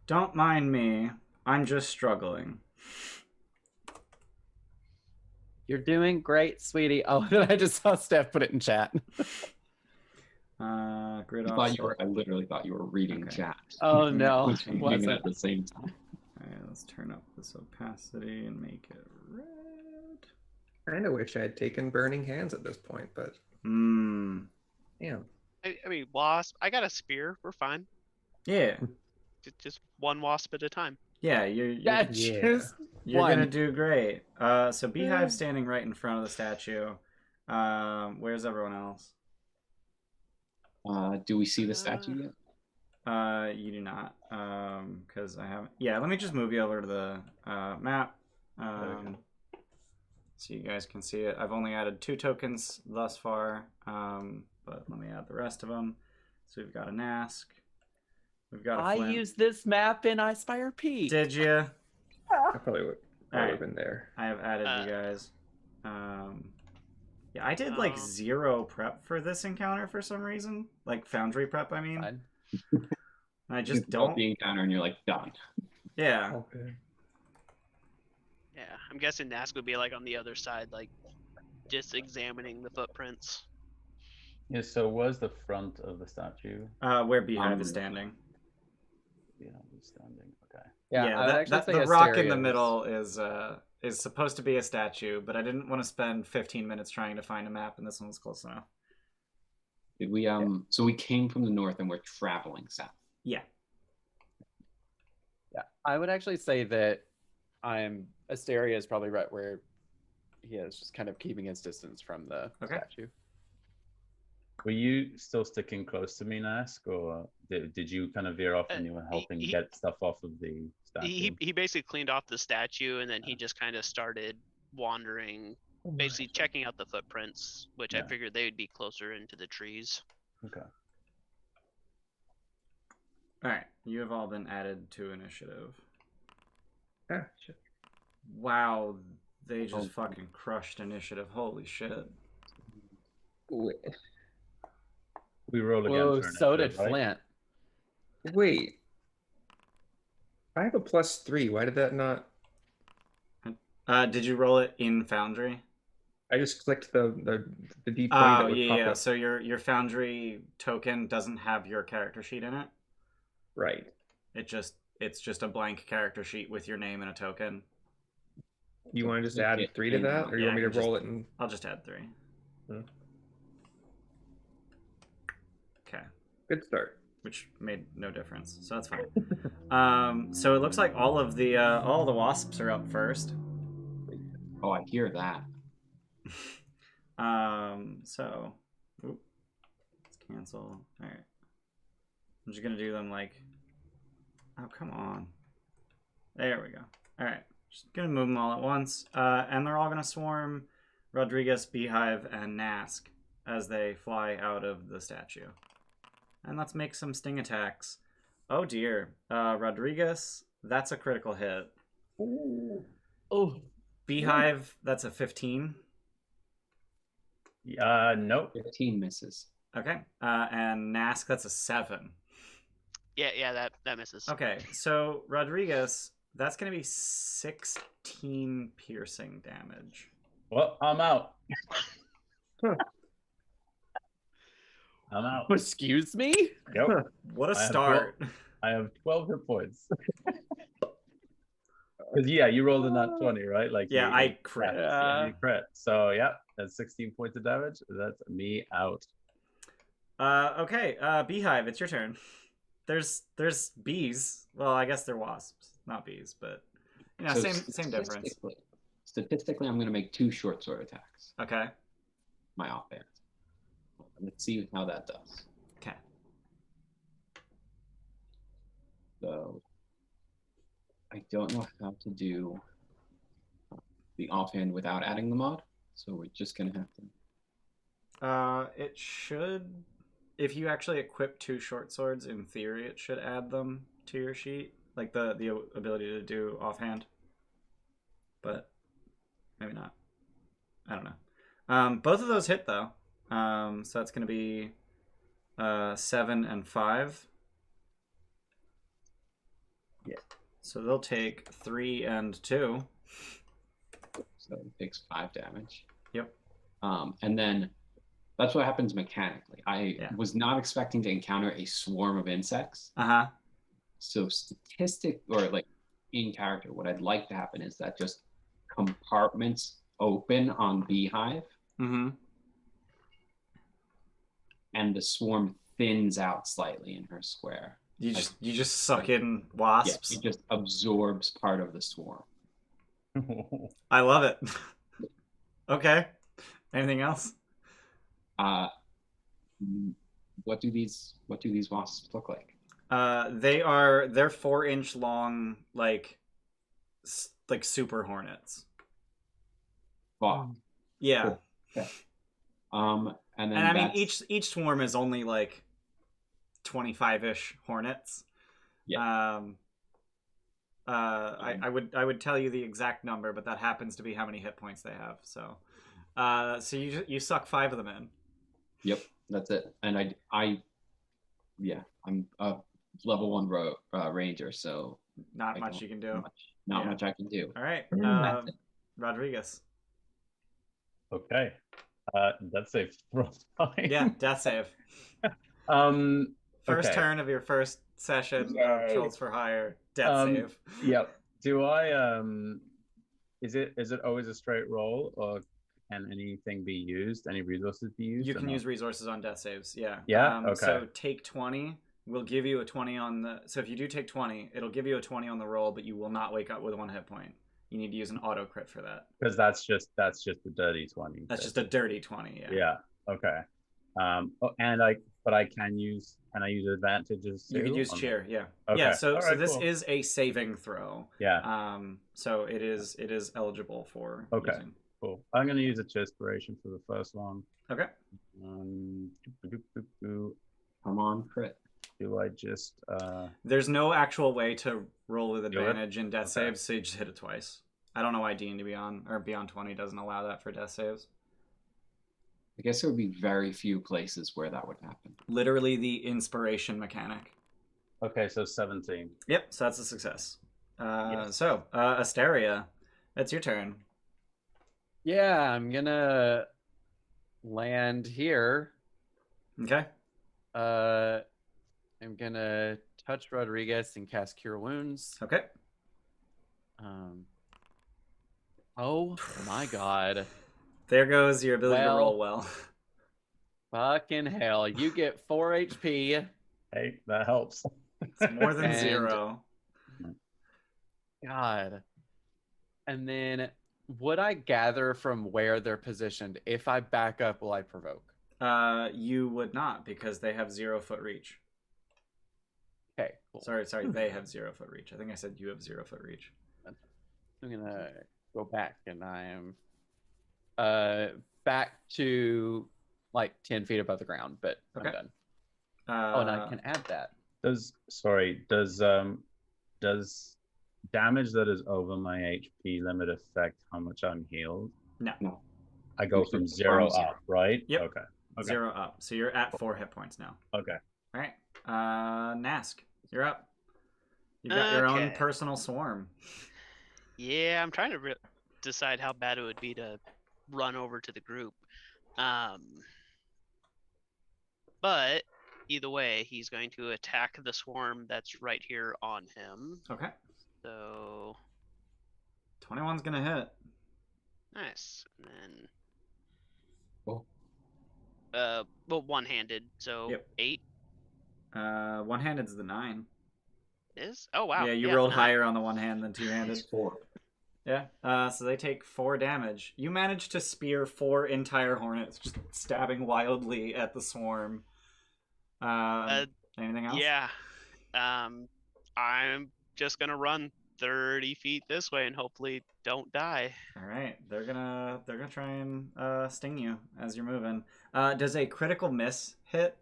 Don't mind me. I'm just struggling. You're doing great, sweetie. Oh, I just saw Steph put it in chat. Grid I offset. I literally thought you were reading Okay. chat. Oh no, Which it was wasn't. at the same time. Alright, let's turn up this opacity and make it red. I kind of wish I had taken Burning Hands at this point, but damn. I mean, wasp. I got a spear. We're fine. Yeah. Just one wasp at a time. Yeah, you're Yeah, Yeah. just You're one. gonna do great. So Beehive's standing right in front of the statue. Where's everyone else? Do we see the statue yet? You do not. Because I haven't. Yeah, let me just move you over to the map. So you guys can see it. I've only added 2 tokens thus far. But let me add the rest of them. So we've got a Nask. We've got a I Flint. used this map in I Spire Peak. Did you? I probably would Alright. have been there. I have added you guys. Yeah, I did like 0 prep for this encounter for some reason. Like Foundry prep, I mean. Fine. I You just built don't. the encounter and you're like done. Yeah. Okay. Yeah, I'm guessing Nask would be like on the other side, like just examining the footprints. Yeah, so where's the front of the statue? Where Beehive is standing. Yeah, it's standing. Okay. Yeah, I would actually say the rock in the Asteria's. middle is supposed to be a statue, but I didn't want to spend 15 minutes trying to find a map, and this one was close enough. Did we so we came from the north and we're traveling south. Yeah. Yeah, I would actually say that Asteria is probably right where he is, just kind of keeping his distance from the statue. Were you still sticking close to me, Nask, or did you kind of veer off and you were helping get stuff off of the statue? He basically cleaned off the statue, and then he just kind of started wandering, basically checking out the footprints, which I figured they would be closer into the trees. Okay. All right, you have all been added to initiative. Ah, shit. Wow, they just fucking crushed initiative. Holy shit. Wait. We roll again. Whoa, for so did initiative, right? Flint. Wait. I have a +3. Why did that not? Did you roll it in Foundry? I just clicked the D20 Oh, that would pop yeah. up. So your Foundry token doesn't have your character sheet in it. Right. It's just a blank character sheet with your name and a token. You want to just add 3 to that, or you Yeah, want me I to can roll it and? I'll just add 3. Hmm. Okay. Good start. which made no difference, so that's fine. So it looks like all the wasps are up first. Oh, I hear that. So, let's cancel. All right, I'm just gonna do them like. Oh, come on. There we go. All right, just gonna move them all at once, and they're all gonna swarm Rodrigus, Beehive, and Nask as they fly out of the statue. And let's make some sting attacks. Oh dear, Rodrigus, that's a critical hit. Ooh. Oh, Beehive, that's a 15. Nope. 15 misses. Okay, and Nask, that's a 7. Yeah, that misses. Okay, so Rodrigus, that's gonna be 16 piercing damage. Well, I'm out. I'm out. excuse me? Yep. What a I have start! I have 12 hit points. Because you rolled a nat 20, right? Like Yeah, you- I crit. Yeah, you crit. So yeah, that's 16 points of damage. That's me out. Okay, Beehive, it's your turn. There's bees. Well, I guess they're wasps, not bees, but So same difference. Statistically, I'm going to make 2 short sword attacks. Okay. My offhand. Let's see how that does. Okay. So I don't know how to do the offhand without adding the mod, so we're just going to have to. It should, if you actually equip 2 short swords, in theory, it should add them to your sheet, like the ability to do offhand. But maybe not. I don't know. Both of those hit though. So that's going to be 7 and 5. Yeah. So they'll take 3 and 2. So it takes 5 damage. Yep. And then that's what happens mechanically. I Yeah. was not expecting to encounter a swarm of insects. Uh-huh. So in character, what I'd like to happen is that just compartments open on Beehive Mm-hmm. and the swarm thins out slightly in her square. You just suck in wasps. Yeah, it just absorbs part of the swarm. I love it. Okay. Anything else? What do these wasps look like? They're 4-inch long, like super hornets. Fuck. Yeah. Cool. Okay. And then And I mean, that's- each swarm is only like 25-ish hornets. Yeah. I would tell you the exact number, but that happens to be how many hit points they have. So, so you suck 5 of them in. Yep, that's it. And I'm a level 1 ranger, so Not I much don't- you can do. not Yeah. much I can do. All right, That's it. Rodrigus. Okay. That's a fine. Yeah, death save. First Okay. turn of your first session of Yay. Trolls for Hire. Death save. Yep. Do I is it always a straight roll, or can anything be used? Any resources be used? You or can not? use resources on death saves. Yeah. Yeah? So Okay. take 20. We'll give you a 20 on the. So if you do take 20, it'll give you a 20 on the roll, but you will not wake up with 1 hit point. You need to use an auto crit for that. Because that's just a dirty 20. That's just a dirty 20. Yeah. Yeah. Okay. But I can use advantages You too could use on- cheer. Yeah. Okay. Yeah. So All so right, this cool. is a saving throw. Yeah. So it is eligible for. Okay. Using. Cool. I'm gonna use a inspiration for the first one. Okay. Come on, crit. Do I just There's no actual way to roll with Do it? advantage in death Okay. saves, so you just hit it twice. I don't know why D&D Beyond 20 doesn't allow that for death saves. I guess there would be very few places where that would happen. Literally the inspiration mechanic. okay, so 17. Yep, so that's a success. Yes. So, Asteria, it's your turn. Yeah, I'm gonna land here. Okay. I'm gonna touch Rodriguez and cast Cure Wounds. Okay. Oh my god. There goes your ability to Well- roll well. Fucking hell. You get 4 HP Hey, that helps. It's more than And- 0. God. And then would I gather from where they're positioned? If I back up, will I provoke? You would not, because they have 0-foot reach. Okay, cool. Sorry, they have 0-foot reach. I think I said you have 0-foot reach. I'm gonna go back, and I'm back to like 10 feet above the ground, but Okay. I'm done. Oh, and I can add that. Does damage that is over my HP limit affect how much I'm healed? No. No. I go It's from just 0 from up, right? Yep. Okay. 0 up. So you're at 4 hit points now. Okay. All right. Nask, you're up. You've got your own Okay. personal swarm. Yeah, I'm trying to decide how bad it would be to run over to the group. But either way, he's going to attack the swarm that's right here on him. Okay. So 21's gonna hit. nice. And then Cool. well, one-handed. So Yep. 8 One-handed's the 9. is. Oh wow. Yeah, you rolled 9. higher on the one hand than two-handed. It's 4. Yeah. So they take 4 damage. You managed to spear 4 entire hornets, just stabbing wildly at the swarm. Anything else? Yeah. I'm just gonna run 30 feet this way and hopefully don't die. All right. They're gonna try and sting you as you're moving. Does a critical miss hit?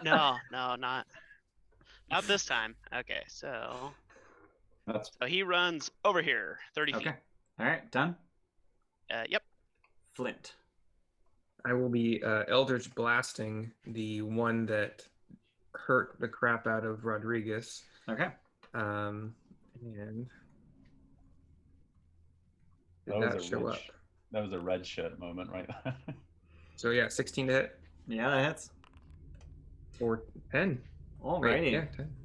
No, not this time. Okay, so he runs over here, 30 feet. Okay. All right. Done. Yep. Flint. I will be Eldritch blasting the one that hurt the crap out of Rodrigus. Okay. And did That that was a show up? rich- That was a red shirt moment right there. So yeah, 16 to hit Yeah, that hits. or 10. Alrighty. Wait, yeah, 10.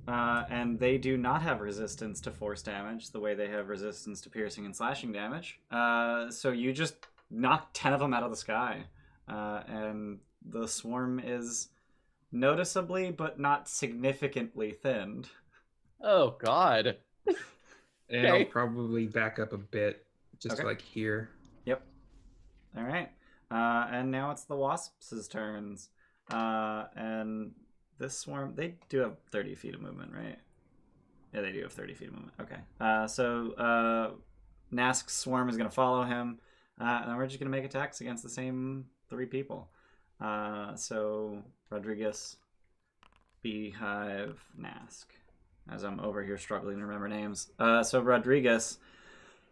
And they do not have resistance to force damage the way they have resistance to piercing and slashing damage. So you just knock 10 of them out of the sky. And the swarm is noticeably but not significantly thinned. Oh God. And I'll Okay. probably back up a bit, just Okay. like here. Yep. All right. And now it's the wasps' turns. And this swarm, they do have 30 feet of movement, right? Yeah, they do have 30 feet of movement. Okay. So Nask's swarm is going to follow him. And then we're just going to make attacks against the same 3 people. So Rodrigus, Beehive, Nask. As I'm over here struggling to remember names. So Rodrigus,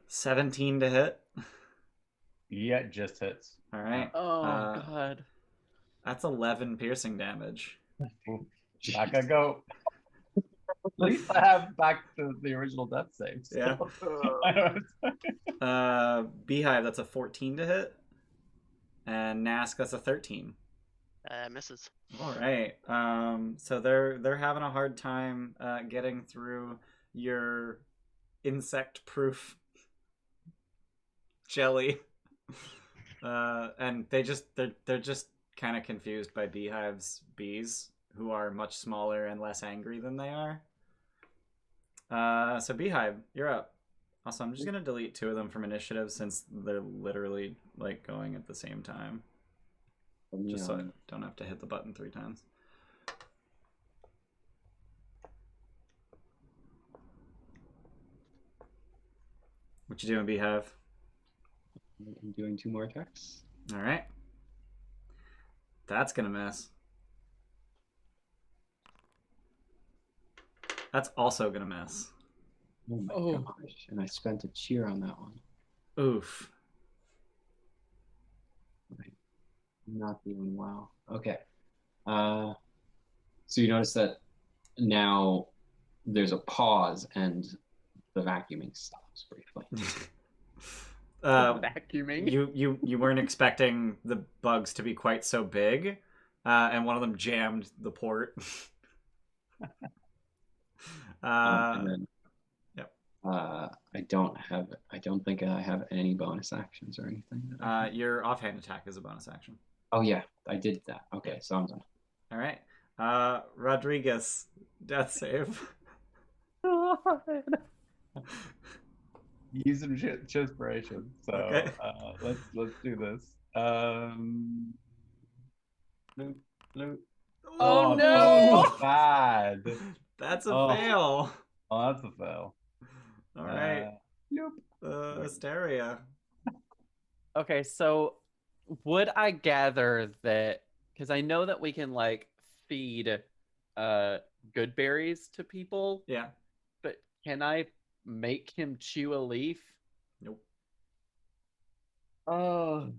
17 to hit. Yeah, it just hits. All right. Oh God. That's 11 piercing damage. Back I go. At least I have back to the original death save. Yeah. Beehive, that's a 14 to hit. And Nask, that's a 13. Misses. All right. So they're having a hard time getting through your insect-proof jelly. And they're just kind of confused by Beehive's bees, who are much smaller and less angry than they are. So Beehive, you're up. Also, I'm just gonna delete 2 of them from initiative since they're literally like going at the same time, just so I don't have to hit the button 3 times. What you doing, Beehive? I'm doing 2 more attacks. All right. That's gonna miss. That's also gonna miss. Oh my Oh. gosh. And I spent a cheer on that one. Oof. I'm not doing well. Okay. So you notice that now there's a pause and the vacuuming stops briefly. Vacuuming. You weren't expecting the bugs to be quite so big, and one of them jammed the port. And then, yep. I don't think I have any bonus actions or anything. Your offhand attack is a bonus action. Oh yeah, I did that. Okay, so I'm done. All right. Rodrigus, death save. Use some inspiration. So Okay. let's do this. Loot, loot. Oh, no! no! Bad. That's a Oh. fail. Oh, that's a fail. All right. Nope. Asteria. Okay, so would I gather that because I know that we can like feed good berries to people, Yeah. but can I make him chew a leaf? Nope. Oh,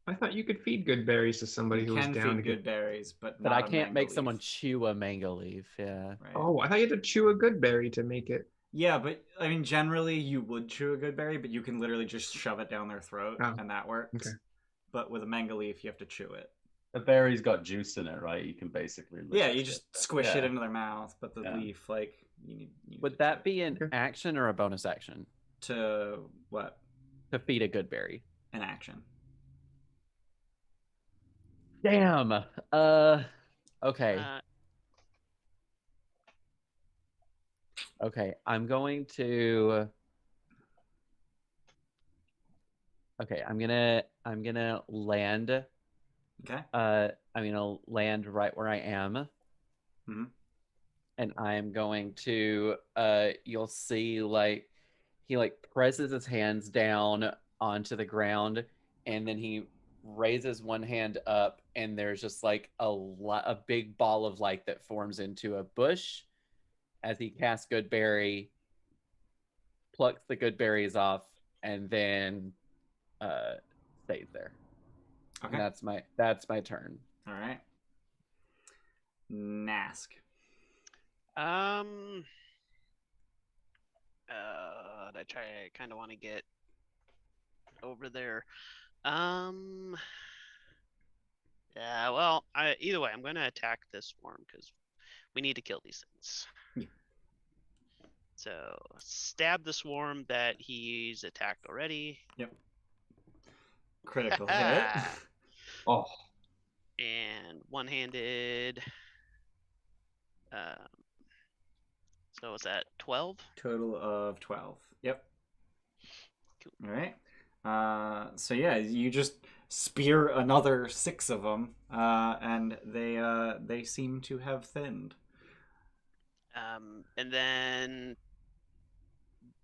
I thought you could feed good berries to somebody You who was can down to feed get. good berries, but but not I a can't mango make leaf. someone chew a mango leaf. Yeah. Right. Oh, I thought you had to chew a good berry to make it. Yeah, but I mean, generally you would chew a good berry, but you can literally just shove it down their throat, Oh, and that works. okay. But with a mango leaf, you have to chew it. The berry's got juice in it, right? You can basically. Yeah, resist you it. just squish it Yeah. into their mouth, but the Yeah. leaf, like, you need Would to that chew be an Okay. action or a bonus action it. To what? to feed a good berry? An action. Damn. Okay. Okay, I'm going to. Okay, I'm gonna land. Okay. I'm gonna land right where I am. Mhm. And I'm going to. You'll see like he like presses his hands down onto the ground, and then he raises one hand up, and there's just like a big ball of light that forms into a bush as he casts good berry, plucks the good berries off, and then stays there. Okay. And that's my turn. All right. Nask. I kind of want to get over there. Yeah, well, either way, I'm going to attack this swarm because we need to kill these things. Yeah. So, stab the swarm that he's attacked already. Yep. Critical hit. Oh, And one-handed. So was that 12? Total of 12. Yep. Cool. All right. So yeah, you just spear another 6 of them, and they seem to have thinned. And then,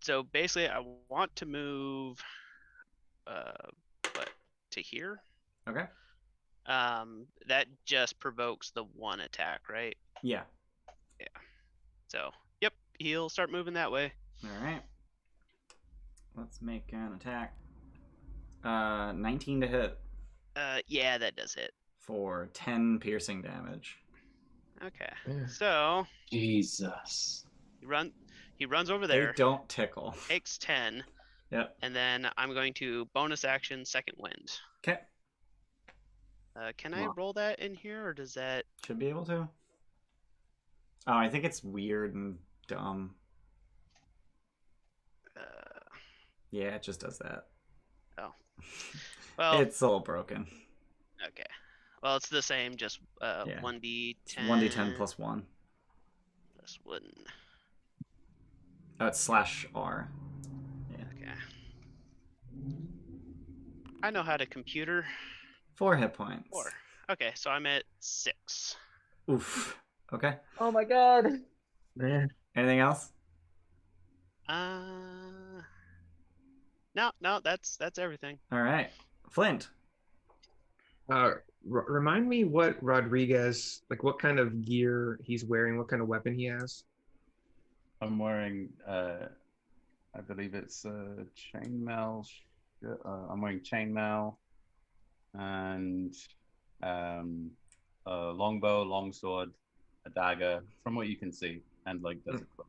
so basically, I want to move, to here. Okay. That just provokes the one attack, right? Yeah. Yeah. So, yep, he'll start moving that way. All right. Let's make an attack. 19 to hit. Yeah, that does hit. For 10 piercing damage. Okay. Yeah. So Jesus. he runs over They there. don't tickle. Takes 10. Yep. And then I'm going to bonus action second wind. Okay. Can I roll that in here, or does that? Should be able to. Oh, I think it's weird and dumb. Yeah, it just does that. Oh. Well, it's a little broken. Okay. Well, it's the same, just Yeah. 1d10. 1d10 plus 1. Plus 1. Oh, it's /R. Yeah. Okay. I know how to computer. 4 hit points. 4. Okay, so I'm at 6. Oof. Okay. Oh my god. Man. Anything else? No, that's everything. All right. Flint. Remind me what Rodriguez, like what kind of gear he's wearing, what kind of weapon he has. I'm wearing, I believe it's chainmail. I'm wearing chainmail and a longbow, longsword, a dagger, from what you can see, and like desert clothes.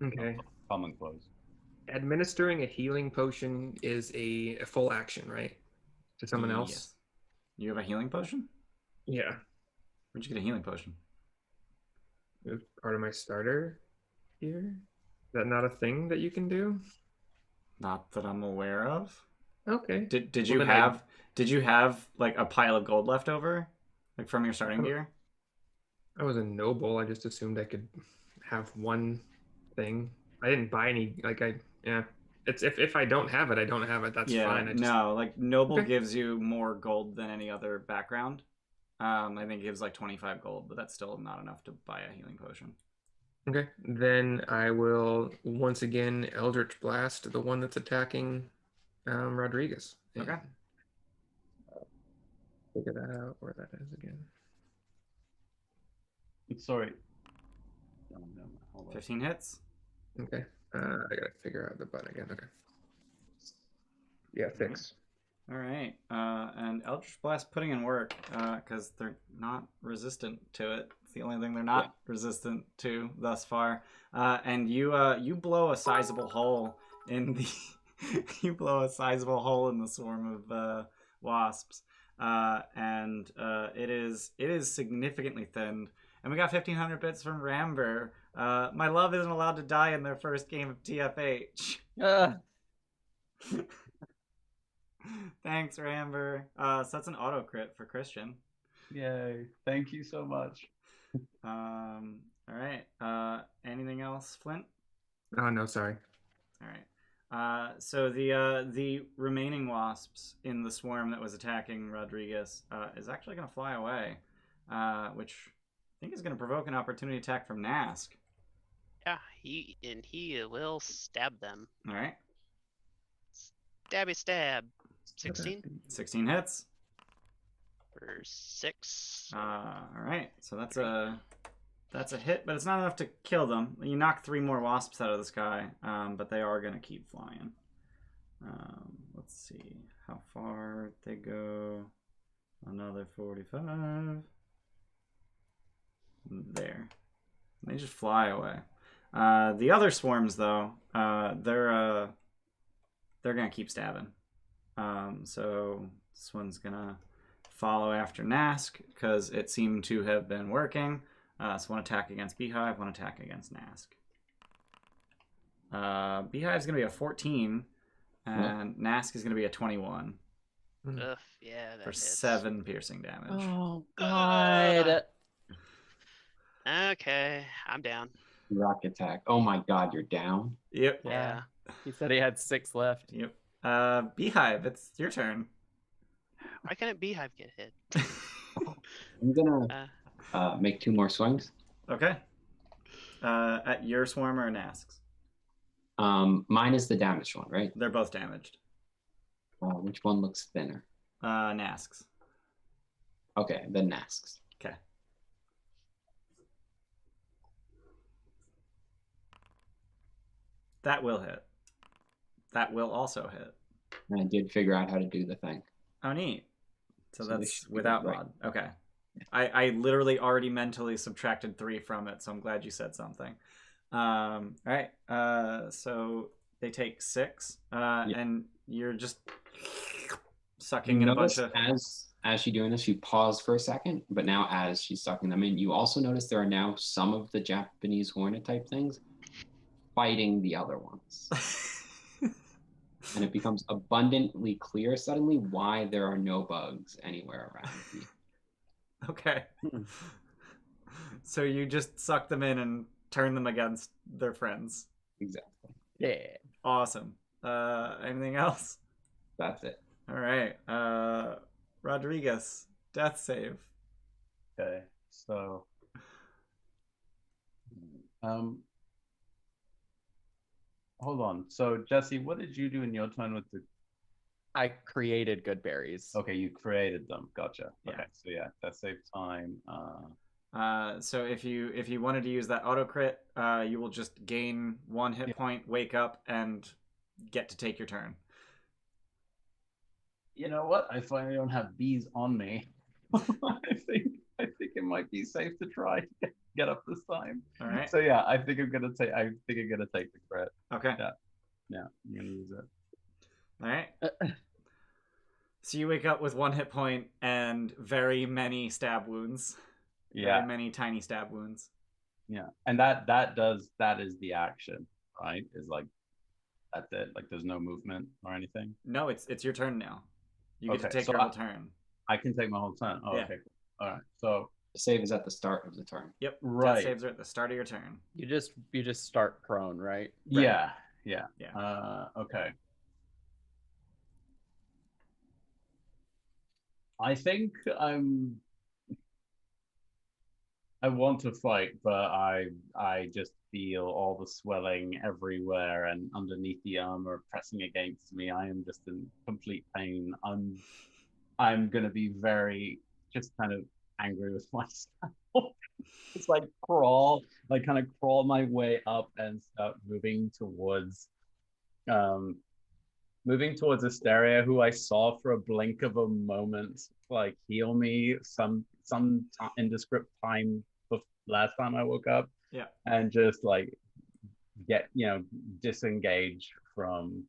Okay. Common clothes. Administering a healing potion is a full action, right? To someone else? Yes. You have a healing potion? Yeah. Where'd you get a healing potion? It was part of my starter here. Is that not a thing that you can do? Not that I'm aware of. Okay. Did Well, you then have like a pile of gold left over? Like from your starting gear? I was a noble. I just assumed I could have one thing. I didn't buy any. Yeah. It's if I don't have it, I don't have it. That's fine. No, like noble Okay. gives you more gold than any other background. I think it gives like 25 gold, but that's still not enough to buy a healing potion. Okay. Then I will once again Eldritch Blast the one that's attacking Rodriguez. Okay. And figure that out where that is again. Sorry. No, hold on. 15 hits. Okay. I gotta figure out the button again. Okay. Yeah, 6. All right. And Eldritch Blast putting in work because they're not resistant to it. It's the only thing they're not resistant to thus far. And you blow a sizable hole in the you blow a sizable hole in the swarm of wasps. And it is significantly thinned. And we got 1,500 bits from Ramber. My love isn't allowed to die in their first game of TFH. Thanks, Ramber. So that's an auto crit for Christian. Yay! Thank you so much. All right. Anything else, Flint? Oh no, sorry. All right. So the remaining wasps in the swarm that was attacking Rodriguez is actually going to fly away, which I think is going to provoke an opportunity attack from Nask. Yeah, he will stab them. All right. Stabby stab. 16 16 hits. for 6. All right. So that's a hit, but it's not enough to kill them. You knock 3 more wasps out of the sky, but they are going to keep flying. Let's see how far they go. Another 45. There. They just fly away. The other swarms, though, they're gonna keep stabbing. So this one's gonna follow after Nask because it seemed to have been working. So one attack against Beehive, one attack against Nask. Beehive's gonna be a 14, and Nask is gonna be a 21 Ugh, yeah, that for hits. 7 piercing damage. Oh God. Okay, I'm down. Rock attack. Oh my god, you're down. Yep. Yeah. He said he had 6 left. Yep. Beehive, it's your turn. Why can't Beehive get hit? I'm gonna make 2 more swings. Okay. At your swarm or Nask's? Mine is the damaged one, right? They're both damaged. Which one looks thinner? Nask's. Okay, then Nask's. Okay. That will hit. That will also hit. And I did figure out how to do the thing. Oh, neat. So So that's this should be without right. mod. Okay. I literally already mentally subtracted 3 from it, so I'm glad you said something. All right. So they take 6, and you're just sucking in a bunch of. As you're doing this, you pause for a second, but now as she's sucking them in, you also notice there are now some of the Japanese hornet type things fighting the other ones. And it becomes abundantly clear suddenly why there are no bugs anywhere around you. Okay. So you just suck them in and turn them against their friends. Exactly. Yeah. Awesome. Anything else? That's it. All right. Rodriguez, death save. Okay, so hold on. So Jesse, what did you do in your turn with the? I created good berries. Okay, you created them. Gotcha. Yeah. Okay, so yeah, that saved time. So if you wanted to use that auto crit, you will just gain 1 hit point, wake up, and get to take your turn. You know what? I finally don't have bees on me. I think it might be safe to try to get up this time. All right. So yeah, I think I'm gonna take the crit. Okay. Yeah, I'm gonna use it. All right. So you wake up with 1 hit point and very many stab wounds. Yeah. Very many tiny stab wounds. Yeah, and that is the action, right? Is like that's it. Like there's no movement or anything. No, it's your turn now. You get to Okay, take so your whole turn. I can take my whole turn. Oh, Yeah. okay. All right. So The save is at the start of the turn. Yep. Death Right. saves are at the start of your turn. You just start prone, right? yeah. Yeah. Okay. I think I want to fight, but I just feel all the swelling everywhere and underneath the armor pressing against me. I am just in complete pain. I'm gonna be very just kind of angry with myself. Just like kind of crawl my way up and start um moving towards Asteria, who I saw for a blink of a moment, like heal me some indescript time last time I woke up. Yeah. And just like get disengage from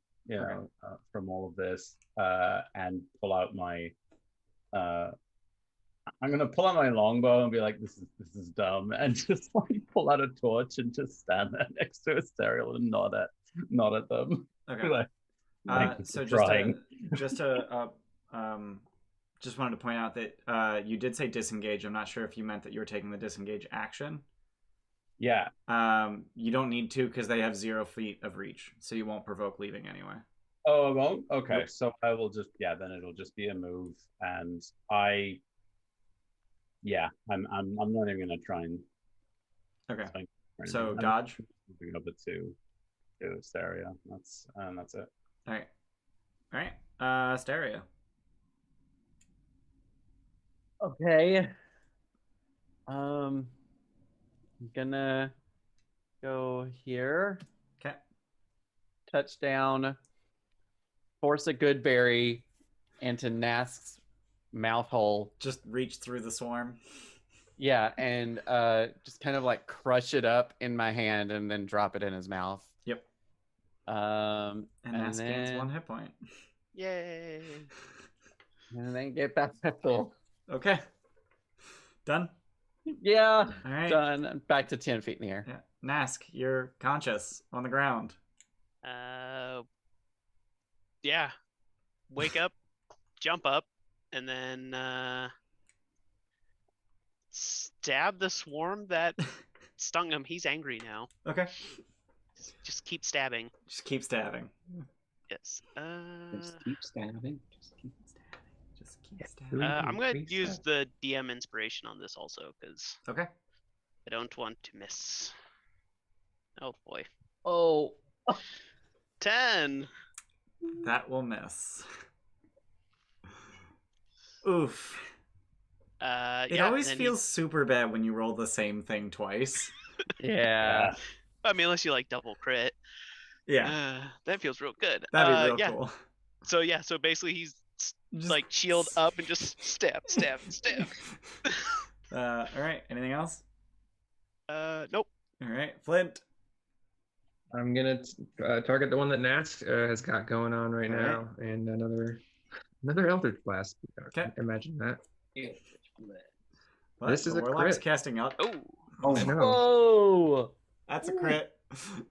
from all of this, and pull out my. I'm gonna pull out my longbow and be like, "This is dumb," and just like pull out a torch and just stand there next to Asteria and nod at them. Okay. Like, thank you So for trying. just wanted to point out that you did say disengage. I'm not sure if you meant that you were taking the disengage action. Yeah. You don't need to because they have 0 feet of reach, so you won't provoke leaving anyway. Oh, it won't? Okay, Nope. so I will just then it'll just be a move, and I'm not even gonna try and. Okay. swing or So anything. dodge. I'm moving over to Asteria. That's it. All right. Asteria. Okay. I'm gonna go here. Okay. Touchdown. Force a good berry into Nask's mouth hole. Just reach through the swarm. Yeah, and just kind of like crush it up in my hand and then drop it in his mouth. Yep. And Nask gains then 1 hit point. Yay. and then get back to full. Okay. Done. Yeah. All right. Done. Back to 10 feet in the air. Yeah. Nask, you're conscious on the ground. Yeah. Wake up, jump up, and then stab the swarm that stung him. He's angry now. Okay. Just keep stabbing. Just keep stabbing. Yes. Just keep stabbing. Just keep Just keep stabbing. I'm gonna use the DM inspiration on this also because Okay. I don't want to miss. Oh boy. Oh. 10. That will miss. Oof. It Yeah, always and feels super bad when you roll the same thing twice. Yeah. I mean, unless you like double crit. Yeah. That feels real good. That'd be real yeah. cool. So basically he's Just like shield up and just stab. All right. Anything else? Nope. All right. Flint. I'm gonna target the one that Nask has got going on right All now, and another Eldritch Blast. Okay. Imagine that. What? This is The a Warlock's crit. casting up. Oh. I know. Oh. That's a crit.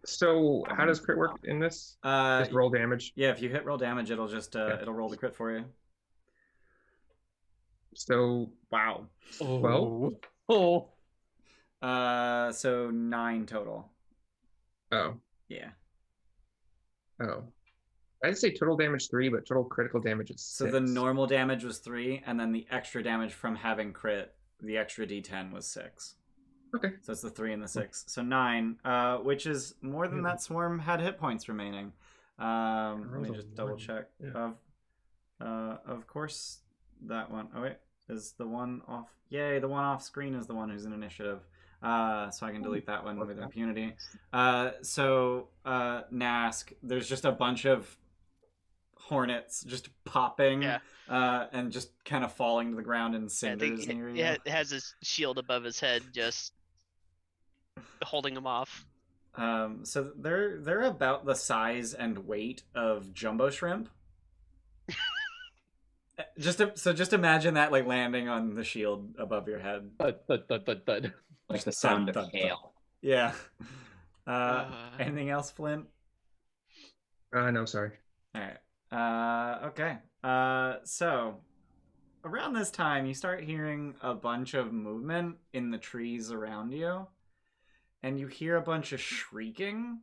So how does crit work in this? Just roll damage. Yeah, if you hit roll damage, it'll just it'll roll the crit for you. So Wow. Well. Oh. So 9 total. Oh. Yeah. Oh. I'd say total damage 3, but total critical damage is 6. So the normal damage was 3, and then the extra damage from having crit, the extra D10 was 6. Okay. So it's the 3 and the 6. So 9, which is more than that swarm had hit points remaining. Let me just double check. Yeah. Of course, that one. Oh wait, is the one off? Yay, the one off screen is the one who's in initiative. So I can delete that one with impunity. So Nask, there's just a bunch of hornets just popping, Yeah. and just kind of falling to the ground in cinders near you. Yeah, it has his shield above his head, just holding him off. So they're about the size and weight of jumbo shrimp. Just imagine that like landing on the shield above your head. Thud, thud, thud, thud, thud. Like the sound thud, of thud, hail. Yeah. Anything else, Flint? No, sorry. All right. Okay. So around this time, you start hearing a bunch of movement in the trees around you, and you hear a bunch of shrieking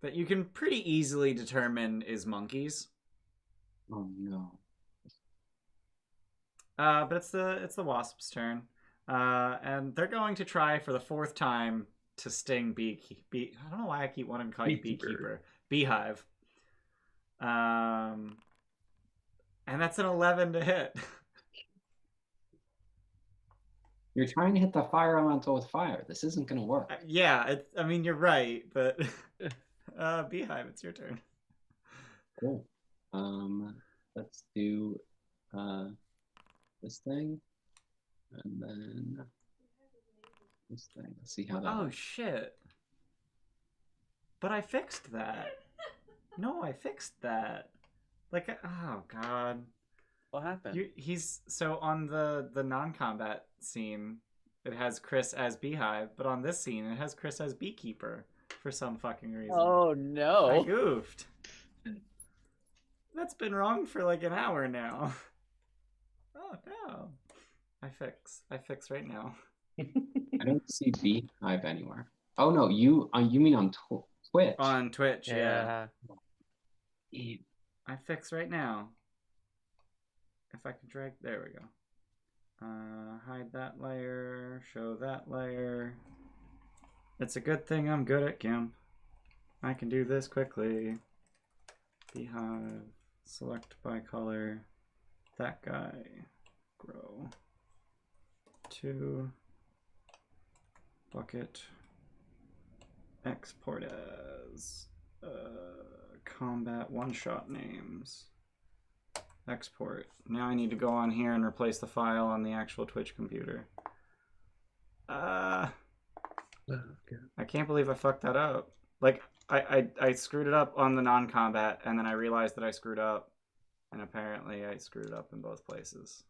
that you can pretty easily determine is monkeys. Oh no. But it's the wasp's turn, and they're going to try for the 4th time to sting I don't know why I keep wanting to call you Beekeeper. Beehive. And that's an 11 to hit. You're trying to hit the fire elemental with fire. This isn't going to work. Yeah, I mean, you're right, but Beehive, it's your turn. Cool. Let's do this thing, and then this thing. Let's see how that. Oh works. shit! But I fixed that. No, I fixed that. Like, oh god. What happened? He's so on the non-combat scene, it has Chris as Beehive, but on this scene, it has Chris as Beekeeper for some fucking reason. Oh I no! goofed. That's been wrong for like an hour now. Oh no! I fix right now. I don't see Beehive anywhere. Oh no, you mean on Twitch? On Twitch, yeah. Yeah. I fix right now. If I can drag, there we go. Hide that layer, show that layer. It's a good thing I'm good at GIMP. I can do this quickly. Beehive, select by color. That guy, grow. 2, bucket, export as, combat one-shot names. Export. Now I need to go on here and replace the file on the actual Twitch computer. I can't believe I fucked that up. Like, I screwed it up on the non-combat, and then I realized that I screwed up, and apparently I screwed it up in both places.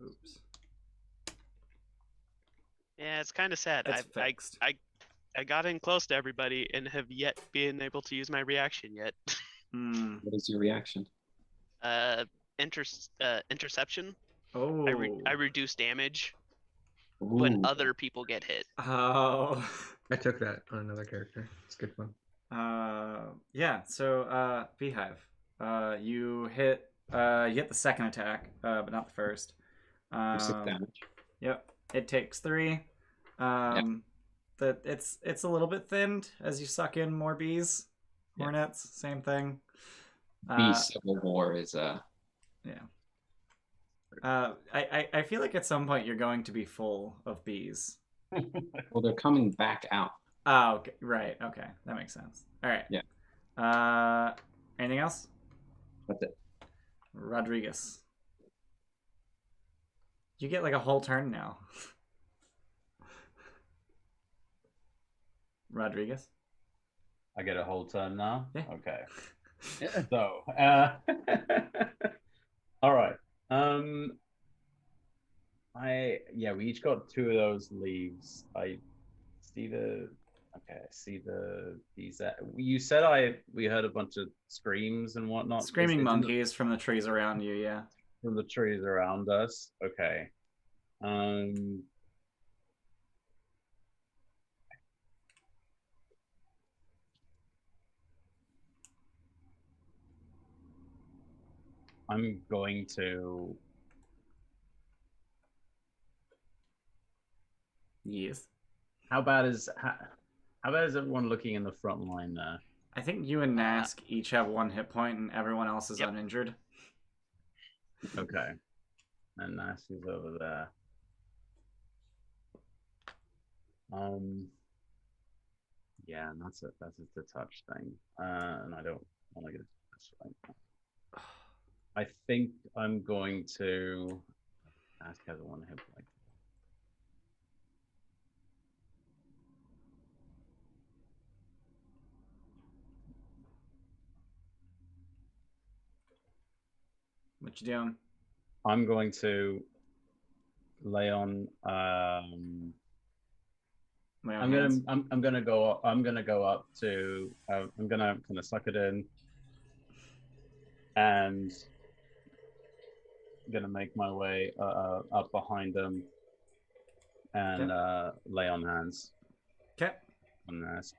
Oops. Yeah, it's kind of sad. It's fixed. I got in close to everybody and have yet been able to use my reaction yet. What is your reaction? Interception. Oh. I reduce damage Ooh. when other people get hit. Oh. I took that on another character. It's good fun. Yeah. So, Beehive, you hit the second attack, but not the first. 6 damage. Yep. It takes 3. It's a little bit thinned as you suck in more bees. Hornets, same thing. Bee Civil War is yeah. I feel like at some point you're going to be full of bees. Well, they're coming back out. Oh, okay. Right. Okay, that makes sense. All right. Yeah. Anything else? That's it. Rodrigus. You get like a whole turn now. Rodrigus. I get a whole turn now? Yeah. Okay. So, all right. We each got 2 of those leaves. I see these. You said we heard a bunch of screams and whatnot. Screaming monkeys from the trees around you. Yeah. From the trees around us. Okay. I'm going to. Yes. How bad is everyone looking in the front line there? I think you and Nask each have 1 hit point, and everyone else is uninjured. Okay. And Nask is over there. Yeah, and that's the touch thing. And I don't want to get a touch right now. I think I'm going to Nask has 1 hit point. What you doing? I'm going to lay on. I'm gonna go up. I'm gonna go up to. I'm gonna kind of suck it in, and gonna make my way up behind them and lay on hands Okay. on Nask.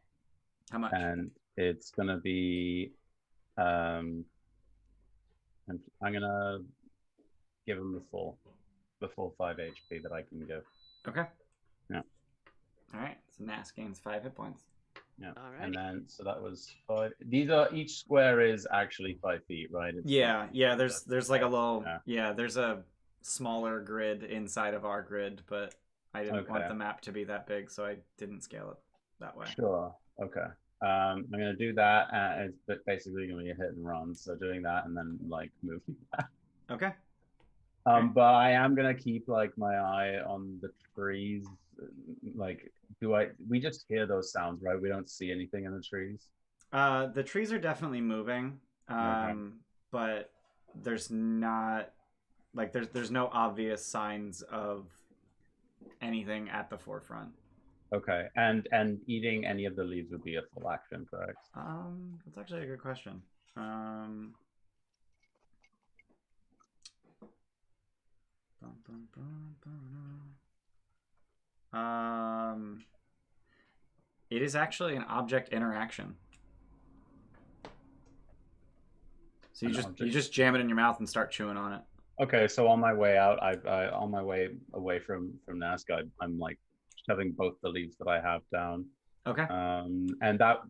How much? And it's gonna be I'm gonna give him the full 5 HP that I can give. Okay. Yeah. All right. So Nask gains 5 hit points. Yeah. Alrighty. And then so that was 5. These are each square is actually 5 feet, right? It's Yeah. Yeah. There's like a little. Yeah. Yeah. There's a smaller grid inside of our grid, but I didn't want the map to be that big, so I didn't scale it that way. Sure. Okay. I'm gonna do that, and it's basically gonna be a hit and run. So doing that and then like moving back. Okay. But I am gonna keep like my eye on the trees. Like, we just hear those sounds, right? We don't see anything in the trees. The trees are definitely moving, but there's not like there's no obvious signs of anything at the forefront. Okay, and eating any of the leaves would be a full action, correct? That's actually a good question. It is actually an object interaction. So you just jam it in your mouth and start chewing on it. Okay, so on my way out, on my way away from Nask, I'm like shoving both the leaves that I have down. Okay. And that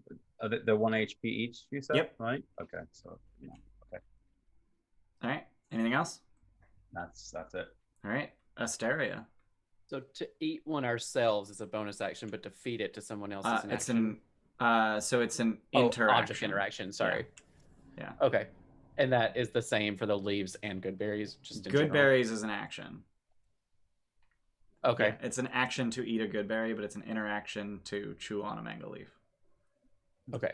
they're 1 HP each, you said? Yep. Right. Okay. So yeah. Okay. All right. Anything else? That's it. All right. Asteria. So to eat one ourselves is a bonus action, but to feed it to someone else is an It's action. so it's an interaction. Object interaction. Sorry. Yeah. Okay. And that is the same for the leaves and good berries. Just in Good general? berries is an action. Okay. Yeah, it's an action to eat a good berry, but it's an interaction to chew on a mango leaf. Okay.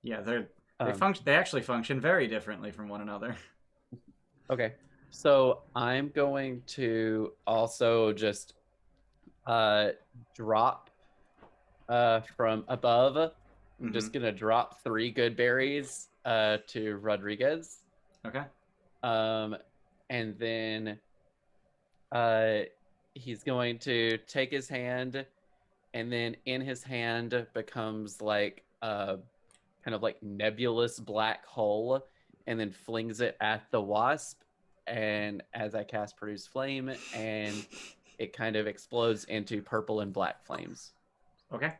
Yeah, they actually function very differently from one another. Okay. So I'm going to also just drop from above. I'm just gonna drop 3 good berries to Rodrigus. Okay. And then he's going to take his hand, and then in his hand becomes like a kind of like nebulous black hole, and then flings it at the wasp. And as I cast Produce Flame, and it kind of explodes into purple and black flames. Okay.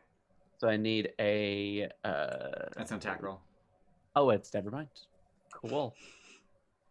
So I need a That's an attack roll. Oh, it's never mind. Cool.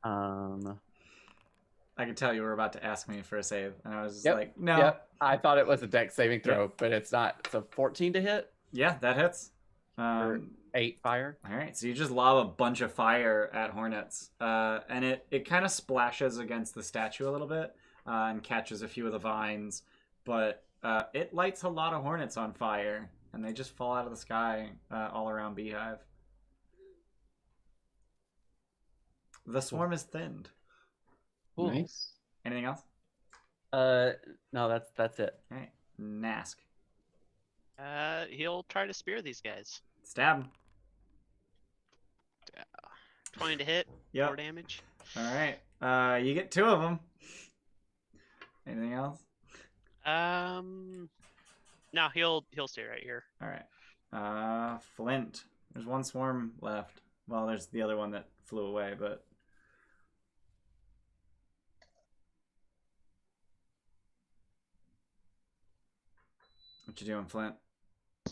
I could tell you were about to ask me for a save, and I was just Yep, like, no. Yep. I thought it was a dex saving throw, but it's not. So 14 to hit. Yeah, that hits. For 8 fire. All right, so you just lob a bunch of fire at hornets, and it kind of splashes against the statue a little bit and catches a few of the vines, but it lights a lot of hornets on fire, and they just fall out of the sky all around Beehive. The swarm is thinned. Cool. Nice. Anything else? No, that's it. All right, Nask. He'll try to spear these guys. Stab. 20 to hit. Yep. 4 damage. All right. You get 2 of them. Anything else? No, he'll stay right here. All right. Flint. There's 1 swarm left. Well, there's the other one that flew away, but what you doing, Flint?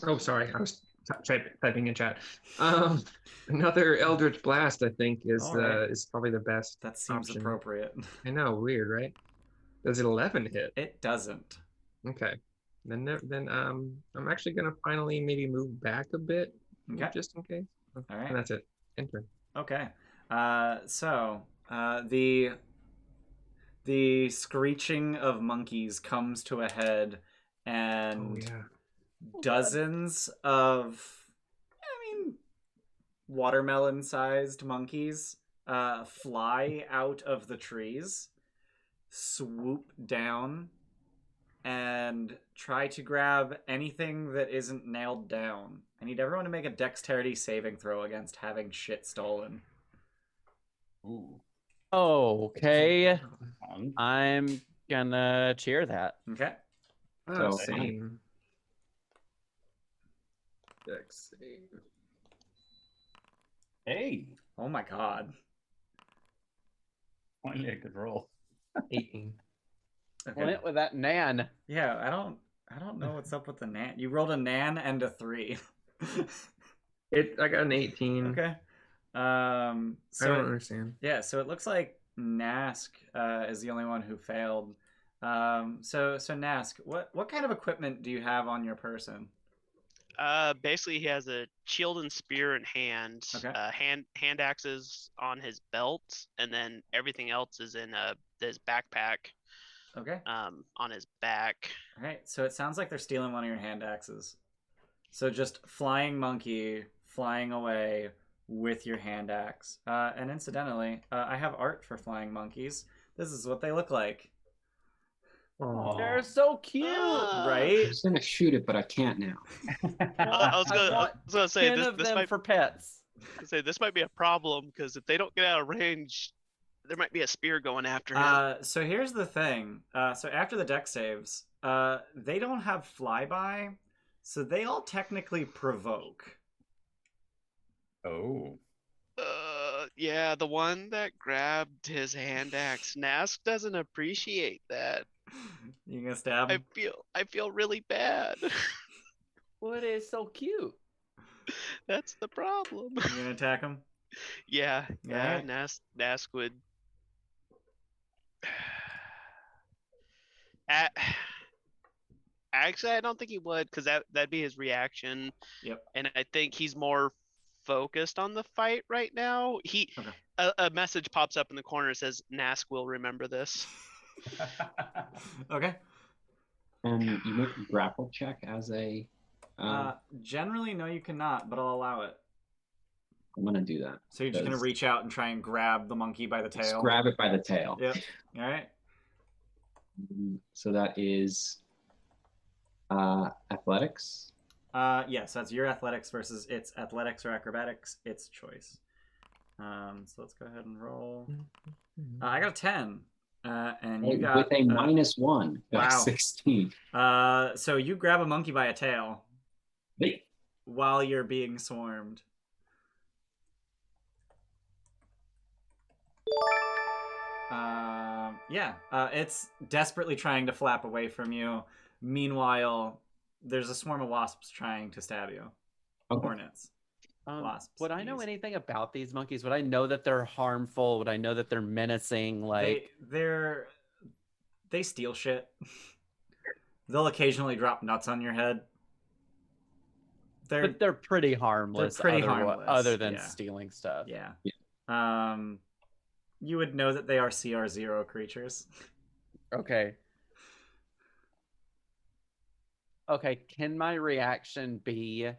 Oh, sorry, I was typing in chat. Another Eldritch Blast, I think, is Alright. is probably the best. That seems option. appropriate. I know, weird, right? Does it 11 hit? It doesn't. Okay. Then I'm actually gonna finally maybe move back a bit, Okay. just in case. All And right. that's it. Enter. Okay. So the screeching of monkeys comes to a head, and Oh yeah. dozens of, watermelon-sized monkeys fly out of the trees, swoop down, and try to grab anything that isn't nailed down. I need everyone to make a dexterity saving throw against having shit stolen. Ooh. Okay. on. I'm gonna cheer that. Okay. Oh, So, same. Dex save. Hey, Oh my god. finally a good roll. 18. Okay. Went with that Nan. Yeah, I don't know what's up with the nan. You rolled a nan and a 3. I got an 18. Okay. I So don't understand. yeah, so it looks like Nask is the only one who failed. So Nask, what kind of equipment do you have on your person? Basically he has a shield and spear in hand. Okay. Hand axes on his belt, and then everything else is in his backpack. Okay. On his back. All right. So it sounds like they're stealing one of your hand axes. So just flying monkey flying away with your hand axe. And incidentally, I have art for flying monkeys. This is what they look like. Oh. They're so cute. I Right? was gonna shoot it, but I can't now. I was gonna say 10 of this them might for pets. this might be a problem, because if they don't get out of range, there might be a spear going after him. So here's the thing. So after the deck saves, they don't have flyby, so they all technically provoke. Oh. Yeah, the one that grabbed his hand axe, Nask doesn't appreciate that. You gonna stab him? I feel really bad. What is so cute? That's the problem. You gonna attack him? Yeah, Alright. Nask would. A- Actually, I don't think he would, because that'd be his reaction. Yep. And I think he's more focused on the fight right now. Okay. A message pops up in the corner that says Nask will remember this. Okay. And you make a grapple check as a. Generally, no, you cannot, but I'll allow it. I'm gonna do that. So you're just gonna Does- reach out and try and grab the monkey by the Just tail. grab it by the tail. Yep. All right. So that is athletics. Yes, that's your athletics versus its athletics or acrobatics. Its choice. So let's go ahead and roll. I got a 10. And you got with a -1. Wow. 16. So you grab a monkey by a tail Hey. while you're being swarmed. It's desperately trying to flap away from you. Meanwhile, there's a swarm of wasps trying to stab you. Okay. Hornets. Wasps. Would I know bees. anything about these monkeys? Would I know that they're harmful? Would I know that they're menacing? Like, they steal shit. They'll occasionally drop nuts on your head. but they're pretty harmless. pretty harmless, other than yeah. stealing stuff. Yeah. You would know that they are CR0 creatures. Okay. Okay. Can my reaction be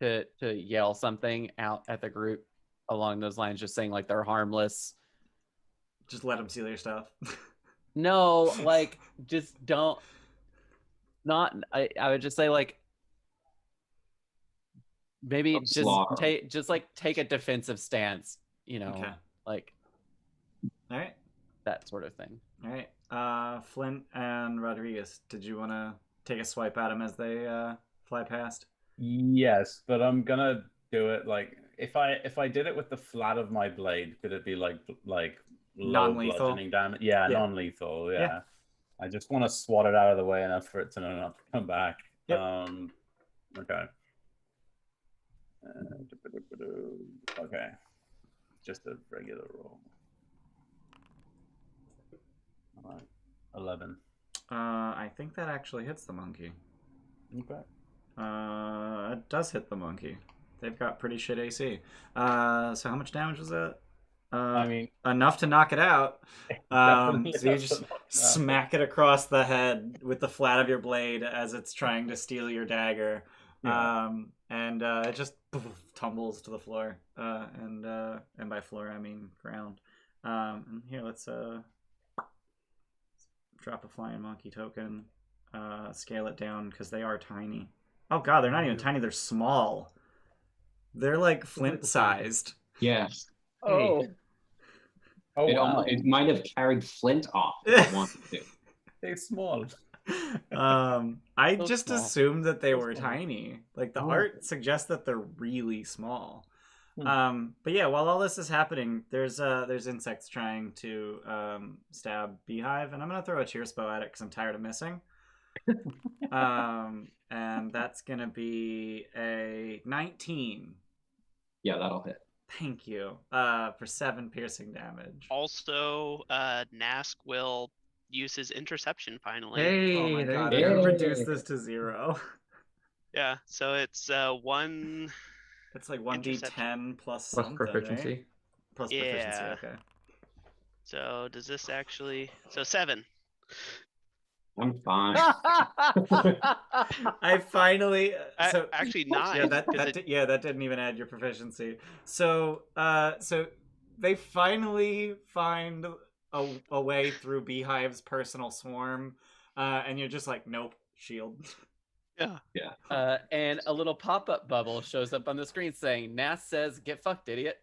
to yell something out at the group along those lines, just saying like they're harmless? Just let them steal your stuff. No, like just don't. Not. I would just say like maybe Don't just slaughter. take a defensive stance. You know, Okay. like All right. that sort of thing. All right. Flint and Rodrigus, did you want to take a swipe at them as they fly past? Yes, but I'm gonna do it like if I did it with the flat of my blade, could it be like low Non-lethal? bludgeoning damage? Yeah, Yeah. non-lethal. Yeah. Yeah. I just want to swat it out of the way enough for it to not come back. Yep. Okay. Okay. Just a regular roll. All right. 11. I think that actually hits the monkey. Okay. It does hit the monkey. They've got pretty shit AC. So how much damage was that? I mean, Enough to knock it out. definitely So you enough just to knock it out. smack it across the head with the flat of your blade as it's trying to steal your dagger. Yeah. And it just tumbles to the floor. And by floor I mean ground. And here let's drop a flying monkey token. Scale it down because they are tiny. Oh god, they're not even tiny, they're small. They're like Flint sized. Yeah. Oh, Oh wow, It might have carried Flint off if it wanted to. they're small. I So just small. assumed that they So were small. tiny. Like the Oh. art suggests that they're really small. Hmm. But yeah, while all this is happening, there's insects trying to stab Beehive, and I'm gonna throw a cheer spell at it because I'm tired of missing. And that's gonna be a 19. Yeah, that'll hit. Thank you. For 7 piercing damage. Also, Nask will use his interception finally. Hey, Oh my there god, you I'm go. gonna reduce this to 0. Yeah, so it's one. It's like 1d10 plus Plus something, proficiency. right? Plus proficiency, Yeah. okay. So does this actually? So 7. I'm fine. I finally so Actually 9. yeah, that 'cause it- that didn't even add your proficiency. So so they finally find a way through Beehive's personal swarm, and you're just like, nope, shield. yeah. And a little pop-up bubble shows up on the screen saying, "Nask says, get fucked, idiot."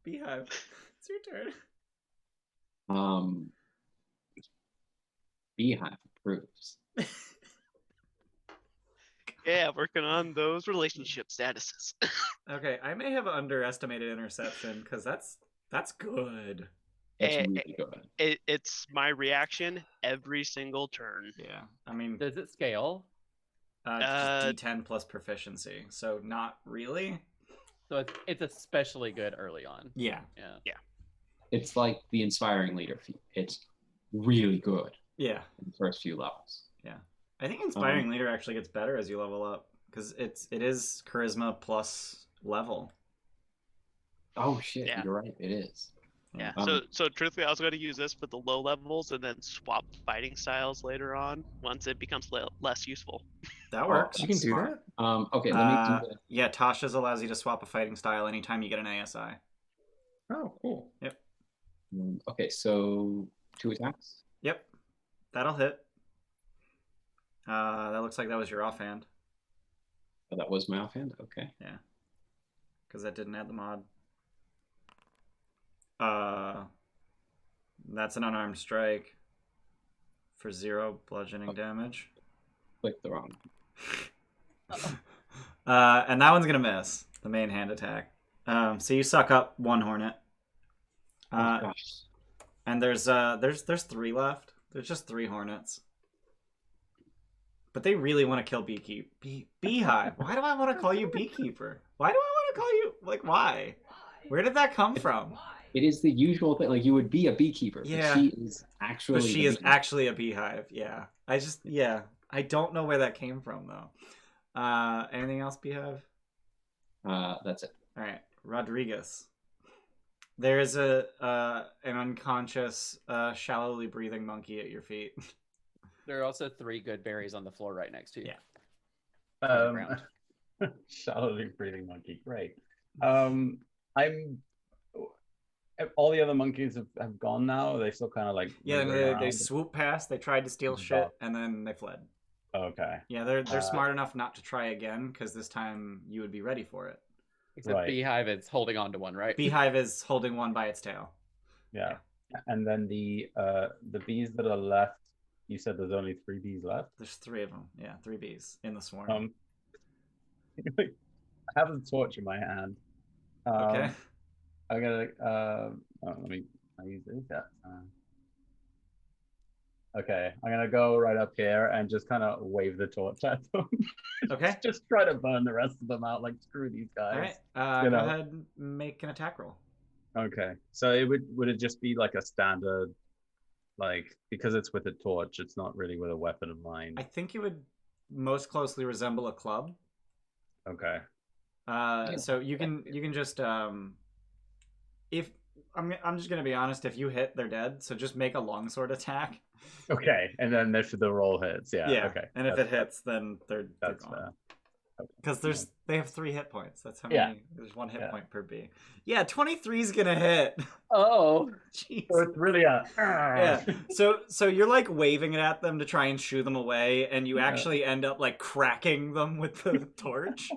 Beehive, it's your turn. Beehive approves. Yeah, working on those relationship statuses. Okay, I may have underestimated interception because that's good. That's Eh, really good. It's my reaction every single turn. Yeah, I mean, Does it scale? just D10 plus proficiency, so not really. So it's especially good early on. Yeah, Yeah. It's like the inspiring leader feat. It's really good yeah. in the first few levels. I think inspiring leader actually gets better as you level up because it is charisma plus level. Oh shit, Yeah. you're right. It is. Yeah. Um, So truthfully, I was going to use this for the low levels and then swap fighting styles later on once it becomes less useful. That works. You can that's do smart. that? Okay, let me do that. Yeah, Tasha's allows you to swap a fighting style anytime you get an ASI. Oh, cool. Okay, so 2 attacks. Yep, that'll hit. That looks like that was your offhand. Oh, that was my offhand. Okay. Because that didn't add the mod. That's an unarmed strike for 0 bludgeoning damage. Clicked the wrong. And that one's gonna miss the main hand attack. So you suck up 1 hornet. Oh gosh. And there's 3 left. There's just 3 hornets. But they really want to kill Beehive. Why do I want to call you Beekeeper? Why do I want to call you why? Where did that come from? It is the usual thing. Like you would be a beekeeper, Yeah. but she is actually. But she the is beekeeper. actually a beehive. Yeah. I don't know where that came from though. Anything else, Beehive? That's it. All right, Rodrigus. There is an unconscious, shallowly breathing monkey at your feet. There are also 3 good berries on the floor right next to you. Yeah. On the ground. Shallowly breathing monkey. Great. I'm. All the other monkeys have gone now. Are they still kind of like. Yeah, moving they around? swooped past. They tried to steal shit, and then they fled. Okay. Yeah, they're smart enough not to try again because this time you would be ready for it. Except Right. Beehive is holding on to one, right? Beehive is holding one by its tail. Yeah. And then the bees that are left. You said there's only 3 bees left. There's 3 of them. Yeah, 3 bees in the swarm. I have a torch in my hand. Okay. I'm gonna let me. I use this. Yeah. Okay, I'm gonna go right up here and just kind of wave the torch at them. Okay. Just try to burn the rest of them out. Like screw these guys. All right. You Go know. ahead and make an attack roll. Okay, so it would it just be like a standard, like because it's with a torch, it's not really with a weapon of mine. I think it would most closely resemble a club. Okay. So you can just if I'm just gonna be honest, if you hit, they're dead. So just make a longsword attack. Okay, and then if the roll hits, yeah. Okay. And if That's- it hits, then they're that's gone. fair. Because they have 3 hit points. That's how Yeah. many. There's 1 hit Yeah. point per bee. Yeah, 23 is gonna hit. Oh, Jeez. So it's really a Yeah. So you're like waving it at them to try and shoo them away, and you Yeah. actually end up like cracking them with the torch.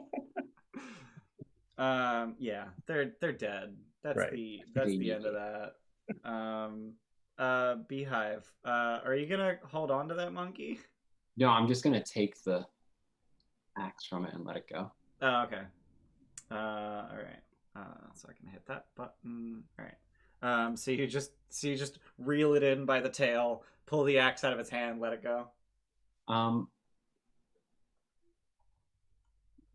Yeah, they're dead. that's Right. the end of that. Beehive, are you gonna hold on to that monkey? No, I'm just gonna take the axe from it and let it go. Oh, okay. All right. So I can hit that button. All right. So you just reel it in by the tail, pull the axe out of its hand, let it go.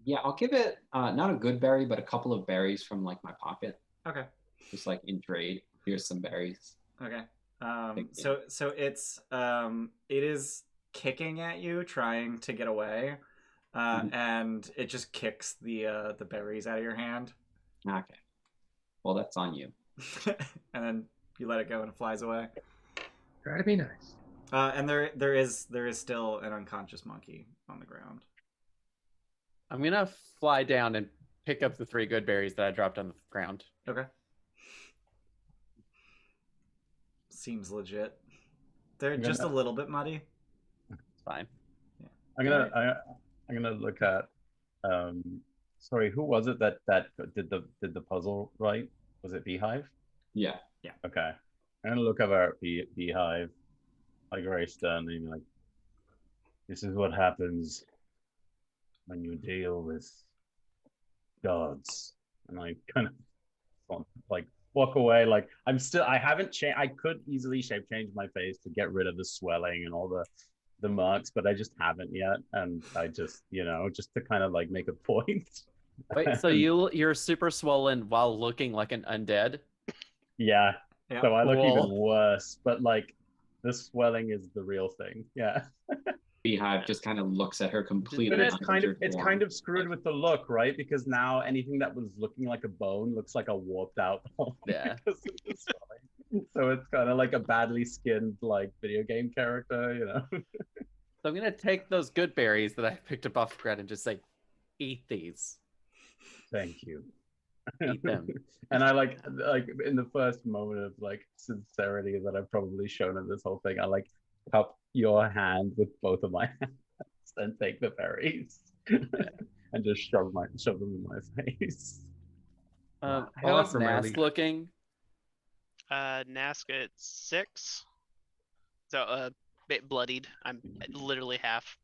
Yeah, I'll give it not a good berry, but a couple of berries from like my pocket, Okay. just like in trade. Here's some berries. Okay. Thank So it's it is kicking at you, trying to get away, and it just kicks the berries out of your hand, Okay. Well, that's on you. and then you let it go and it flies away. Try to be nice. And there is still an unconscious monkey on the ground. I'm gonna fly down and pick up the 3 good berries that I dropped on the ground. Okay. Seems legit. They're just a little bit muddy. It's fine. Yeah. I'm gonna look at sorry, who was it that did the puzzle right? Was it Beehive? Yeah. Okay. I'm gonna look at our Beehive, like very sternly, like, this is what happens when you deal with gods. And I kind of like walk away, like I haven't changed. I could easily shape change my face to get rid of the swelling and all the marks, but I just haven't yet. And I just, just to kind of like make a point. Wait, so you're super swollen while looking like an undead? Yeah. Yeah. So I look even Cool. worse, but like the swelling is the real thing. Yeah. Beehive just kind of looks at her completely. But it's kind uninjured of screwed with the look, right? Because now anything that was looking like a bone looks like a warped out bone. Yeah. Because of the swelling. So it's kind of like a badly skinned like video game character, So I'm gonna take those good berries that I picked up off the ground and just say, eat these. Thank you. Eat them. And I like in the first moment of like sincerity that I've probably shown in this whole thing, I like cup your hand with both of my hands and take the berries and just shove them in my face. I'll How's offer my Nask leaf. looking? Nask at 6. So a bit bloodied. I'm literally half.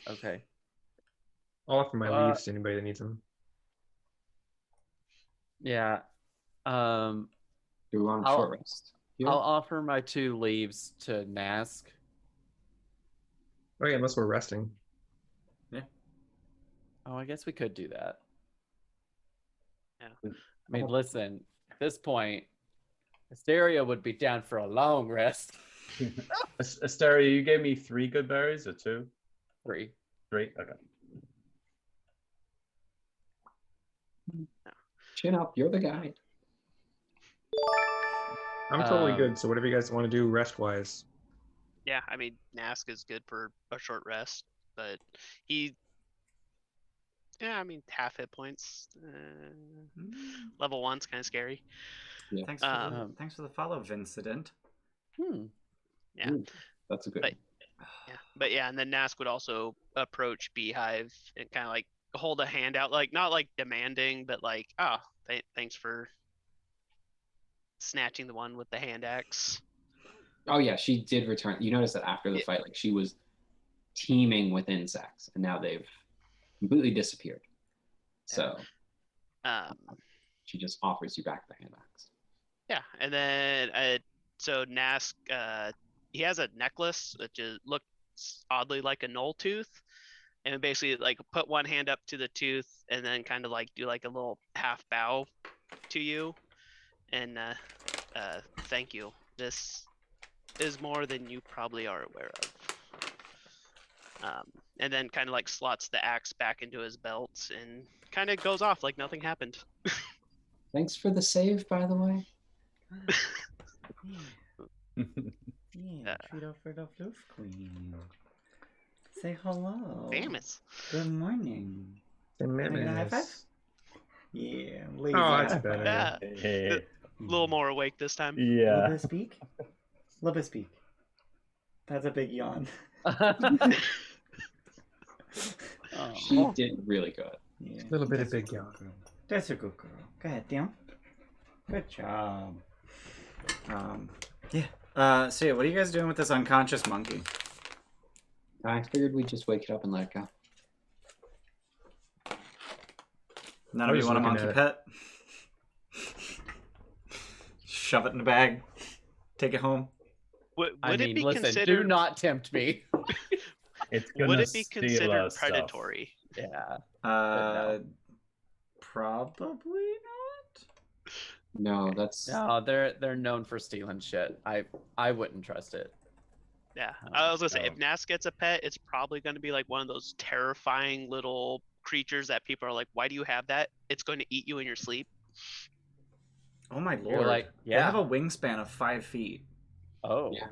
Okay. I'll offer my leaves to anybody that needs them. Yeah. Do we want a I'll- short rest? Here? I'll offer my 2 leaves to Nask. Oh yeah, unless we're resting. Oh, I guess we could do that. Yeah. I mean, listen, at this point, Asteria would be down for a long rest. Asteria, you gave me 3 good berries or 2? 3. 3? Okay. Chin up, you're the guide. I'm totally Um, good. So whatever you guys want to do rest wise. Yeah, I mean, Nask is good for a short rest, but he. Yeah, I mean, half hit points. Level 1's kind of scary. Yeah. Thanks for the follow, Vincent. Yeah. Ooh, that's a good But- one. Yeah, but yeah, and then Nask would also approach Beehive and kind of like hold a hand out, like not like demanding, but like, oh, thanks for snatching the one with the hand axe. Oh yeah, she did return. You notice that after the fight, like she was teeming with insects, and now they've completely disappeared. So she just offers you back the hand axe. Yeah, and then so Nask, he has a necklace that just looks oddly like a knoll tooth, and basically like put one hand up to the tooth and then kind of like do like a little half bow to you, and thank you. This is more than you probably are aware of. And then kind of like slots the axe back into his belt and kind of goes off like nothing happened. Thanks for the save, by the way. Yeah, treat her for the Floof Queen. Say hello. Damn it. Good morning. Can I get a high five? Yeah, lazy that's high better. five. Yeah, Hey. a little more awake this time. Yeah. Libispeak? Libispeak. That's a big yawn. She did really good. Yeah. Little bit of That's a big good yawn. girl. That's a good girl. Go ahead, down. Good job. Yeah. So yeah, what are you guys doing with this unconscious monkey? I figured we'd just wake it up and let it go. None I of was you want a looking monkey at pet? Shove it in a bag. Take it home. Would I it mean, be listen, do considered? not tempt me. It's Would gonna it be steal considered our stuff. predatory? Yeah. Uh, probably not. No, that's No, they're known for stealing shit. I wouldn't trust it. Yeah, Oh, I was gonna say if no. Nask gets a pet, it's probably gonna be like one of those terrifying little creatures that people are like, "Why do you have that? It's going to eat you in your sleep." Oh my You're lord! like, They have yeah. a wingspan of 5 feet. Oh. Yeah.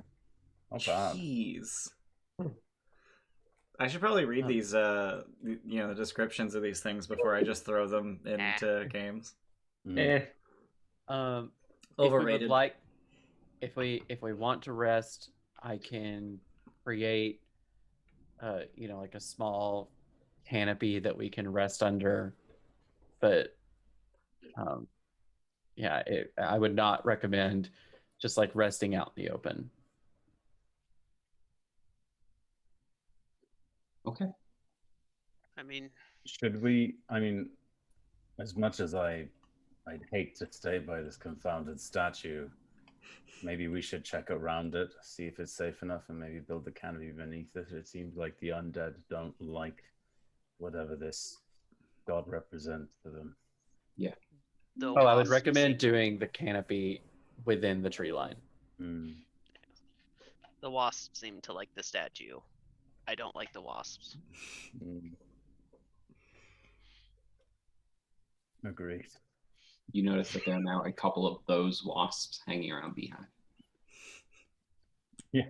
Not bad. Jeez. I should probably read these, the descriptions of these things before I just throw them into games. Mm. If Overrated. we would like, if we want to rest, I can create, like a small canopy that we can rest under. But, yeah, I would not recommend just like resting out in the open. okay. I mean, Should we? I mean, as much as I'd hate to stay by this confounded statue, maybe we should check around it, see if it's safe enough, and maybe build the canopy beneath it. It seems like the undead don't like whatever this god represents to them. the Oh, I would wasps recommend seem- doing the canopy within the tree line. Mm. the wasps seem to like the statue. I don't like the wasps. Mm. Agreed. You notice that there are now a couple of those wasps hanging around Beehive. Yeah.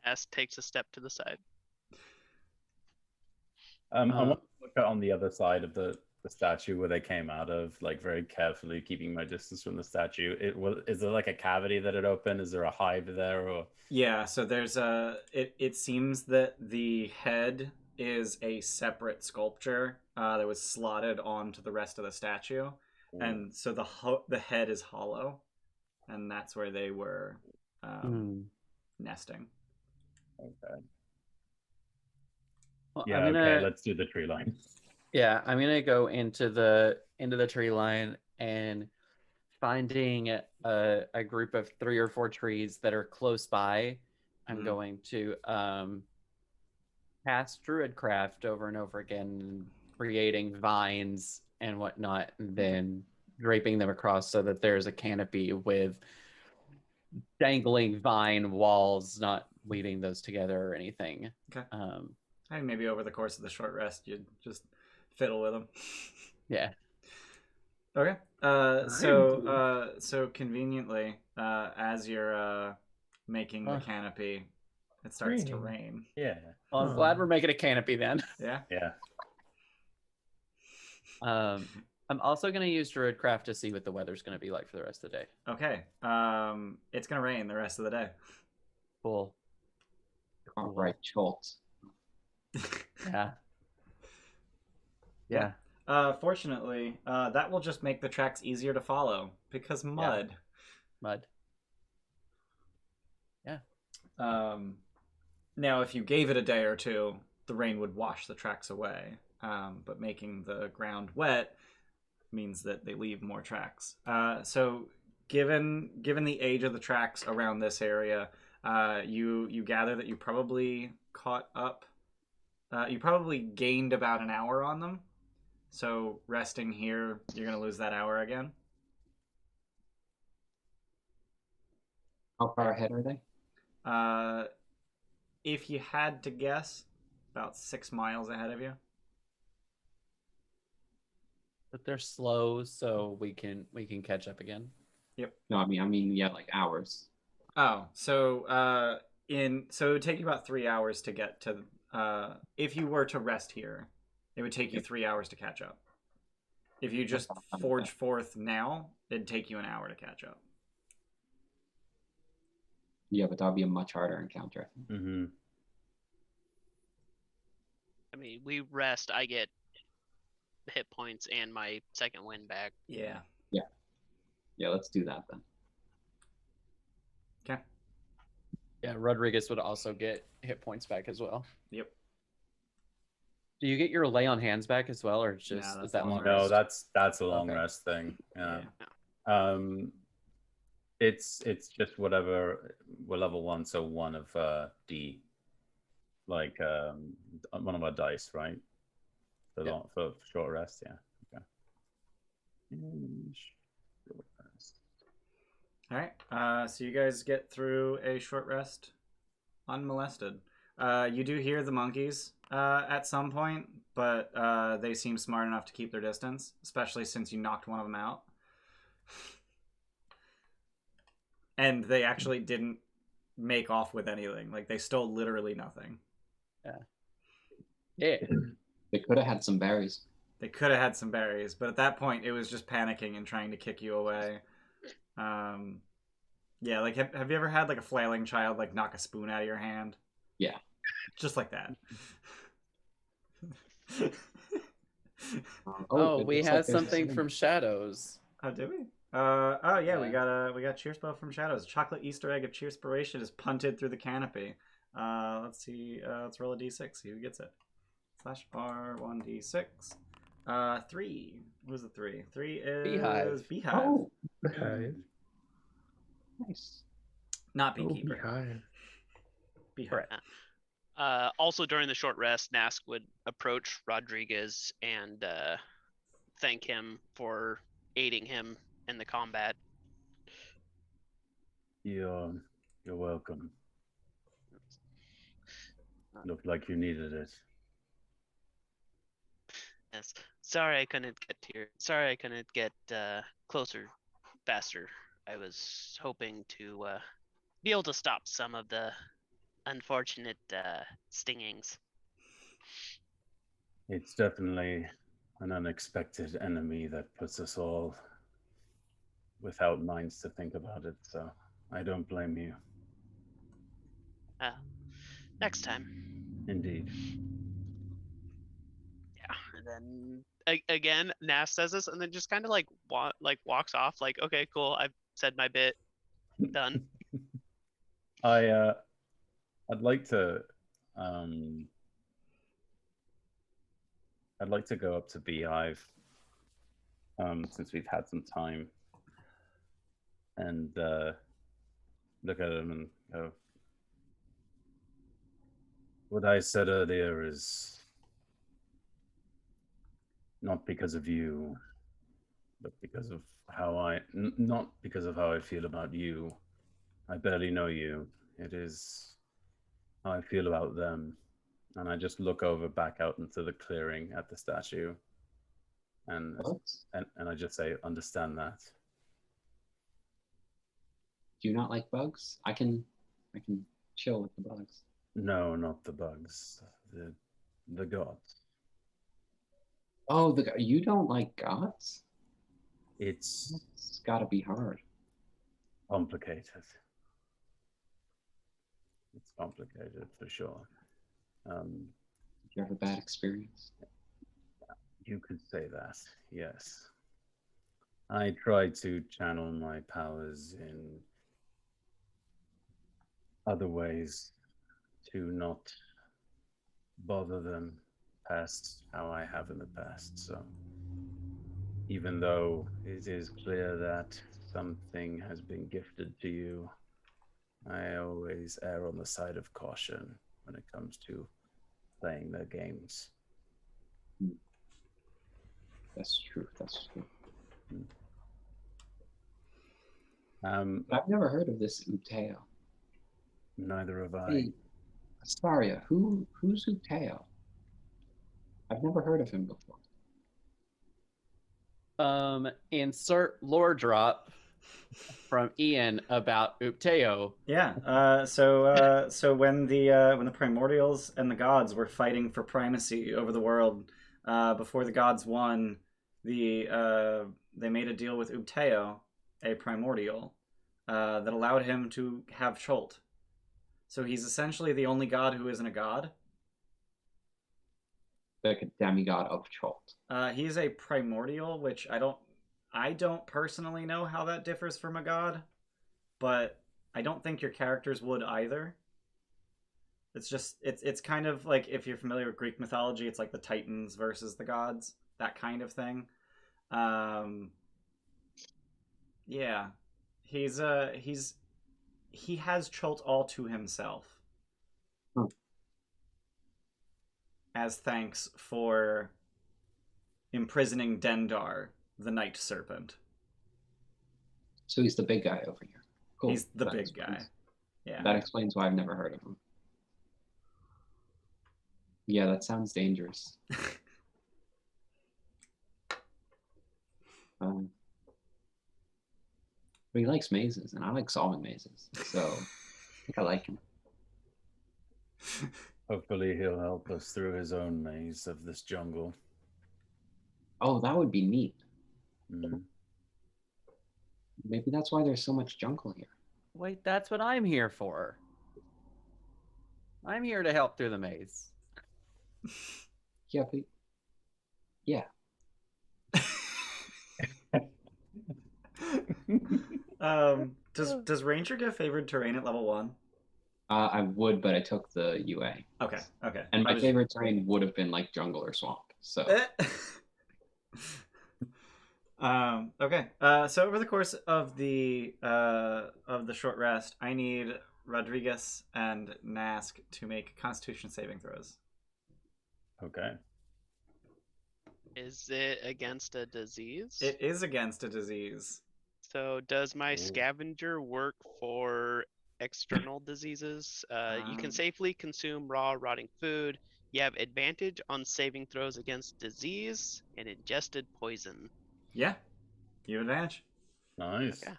Nask takes a step to the side. I want to look on the other side of the statue where they came out of, like very carefully keeping my distance from the statue. Is there like a cavity that it opened? Is there a hive there, or? Yeah, so there's it seems that the head is a separate sculpture that was slotted onto the rest of the statue. And so the head is hollow, and that's where they were nesting. Okay. Well, Yeah. Okay. Let's do the tree line. Yeah, I'm gonna go into the tree line and finding a group of 3 or 4 trees that are close by. I'm going to cast Druidcraft over and over again, creating vines and whatnot, and then draping them across so that there's a canopy with dangling vine walls, not weaving those together or anything. Okay. I think maybe over the course of the short rest, you'd just fiddle with them. Yeah. Okay. So conveniently, as you're making the canopy, it starts to rain. Yeah. Well, I'm glad we're making a canopy then. Yeah. Yeah. I'm also going to use Druidcraft to see what the weather's going to be like for the rest of the day. Okay. It's gonna rain the rest of the day. Cool. All right, Chult. Yeah. Yeah. Fortunately, that will just make the tracks easier to follow because mud. Yeah. Mud. Yeah. Now, if you gave it a day or two, the rain would wash the tracks away. But making the ground wet means that they leave more tracks. So, given the age of the tracks around this area, you gather that you probably caught up. You probably gained about an hour on them. So resting here, you're gonna lose that hour again. How far ahead are they? If you had to guess, about 6 miles ahead of you. But they're slow, so we can catch up again. Yep. No, I mean, yeah, like hours. Oh, so it would take you about 3 hours to get to. If you were to rest here, it would take you 3 hours to catch up. If you just forge forth now, it'd take you an hour to catch up. Yeah, but that would be a much harder encounter. Mm-hmm. I mean, we rest. I get hit points and my second win back. Yeah. Yeah. Yeah, let's do that then. Okay. Yeah, Rodrigus would also get hit points back as well. Yep. Do you get your lay on hands back as well, or it's No, just that's is that long long rest. No, rest? that's a long Okay. rest thing. Yeah. Yeah. It's just whatever we're level 1, so 1 of D, like one of our dice, right? For short rest, yeah. Okay. Short rest. All right. So you guys get through a short rest unmolested. You do hear the monkeys at some point, but they seem smart enough to keep their distance, especially since you knocked one of them out. And they actually didn't make off with anything. Like, they stole literally nothing. Yeah. They could have had some berries. They could have had some berries, but at that point, it was just panicking and trying to kick you away. Yeah, like, have you ever had, like, a flailing child, like, knock a spoon out of your hand? Yeah. Just like that. Oh, it we looks had like there's something some- from Shadows. Oh, did we? Oh yeah, we Yeah. got Cheerspell from Shadows. Chocolate Easter egg of Cheerspiration is punted through the canopy. Let's see. Let's roll a d6. See who gets it. /R1d6. 3. Who's the 3? 3 is Beehive. Oh, Beehive. nice. Not Oh, Beekeeper. Beehive. Beehive. Also, during the short rest, Nask would approach Rodriguez and thank him for aiding him in the combat. You're welcome. Looked like you needed it. Yes. Sorry I couldn't get closer faster. I was hoping to be able to stop some of the unfortunate stingings. It's definitely an unexpected enemy that puts us all without minds to think about it, so I don't blame you. Next time. Indeed. Yeah. And then again, Nask says this, and then just kind of like walks off. Like, okay, cool. I've said my bit. Done. I'd like to go up to Beehive since we've had some time and look at him and go, what I said earlier is not because of you, but because of not because of how I feel about you. I barely know you. It is how I feel about them. And I just look over back out into the clearing at the statue. And I just say, understand that. Do you not like bugs? I can chill with the bugs. No, not the bugs. The gods. Oh, you don't like gods? It's It's gotta be hard. complicated. It's complicated for sure. Did you have a bad experience? You could say that, yes. I tried to channel my powers in other ways to not bother them past how I have in the past. So even though it is clear that something has been gifted to you, I always err on the side of caution when it comes to playing their games. That's true. That's true. But I've never heard of this Uteo. neither have I. Hey, Asteria, who's Uteo? I've never heard of him before. Insert lore drop from Ian about Upteo. Yeah. So when the primordials and the gods were fighting for primacy over the world, before the gods won, they made a deal with Upteo, a primordial, that allowed him to have Chult. So he's essentially the only god who isn't a god. Like a demigod of Chult. He's a primordial, which I don't I don't personally know how that differs from a god, but I don't think your characters would either. It's just it's kind of like, if you're familiar with Greek mythology, it's like the Titans versus the gods, that kind of thing. Yeah, he has Chult all to himself as thanks for imprisoning Dendar, the Night Serpent. So he's the big guy over here. Cool. He's the That big explains- guy. Yeah. That explains why I've never heard of him. Yeah, that sounds dangerous. But he likes mazes, and I like solving mazes, so I think I like him. Hopefully he'll help us through his own maze of this jungle. Oh, that would be neat. Mm. Maybe that's why there's so much jungle here. Wait, that's what I'm here for. I'm here to help through the maze. Yeah, but yeah. Does Ranger get favored terrain at level 1? I would, but I took the UA. Okay. And my favorite terrain would have been like jungle or swamp. So. Okay. So over the course of the short rest, I need Rodrigus and Nask to make Constitution saving throws. Okay. Is it against a disease? It is against a disease. So does my Ooh. scavenger work for external diseases? You can Um, safely consume raw, rotting food. You have advantage on saving throws against disease and ingested poison. Yeah. You have advantage. Nice. Okay.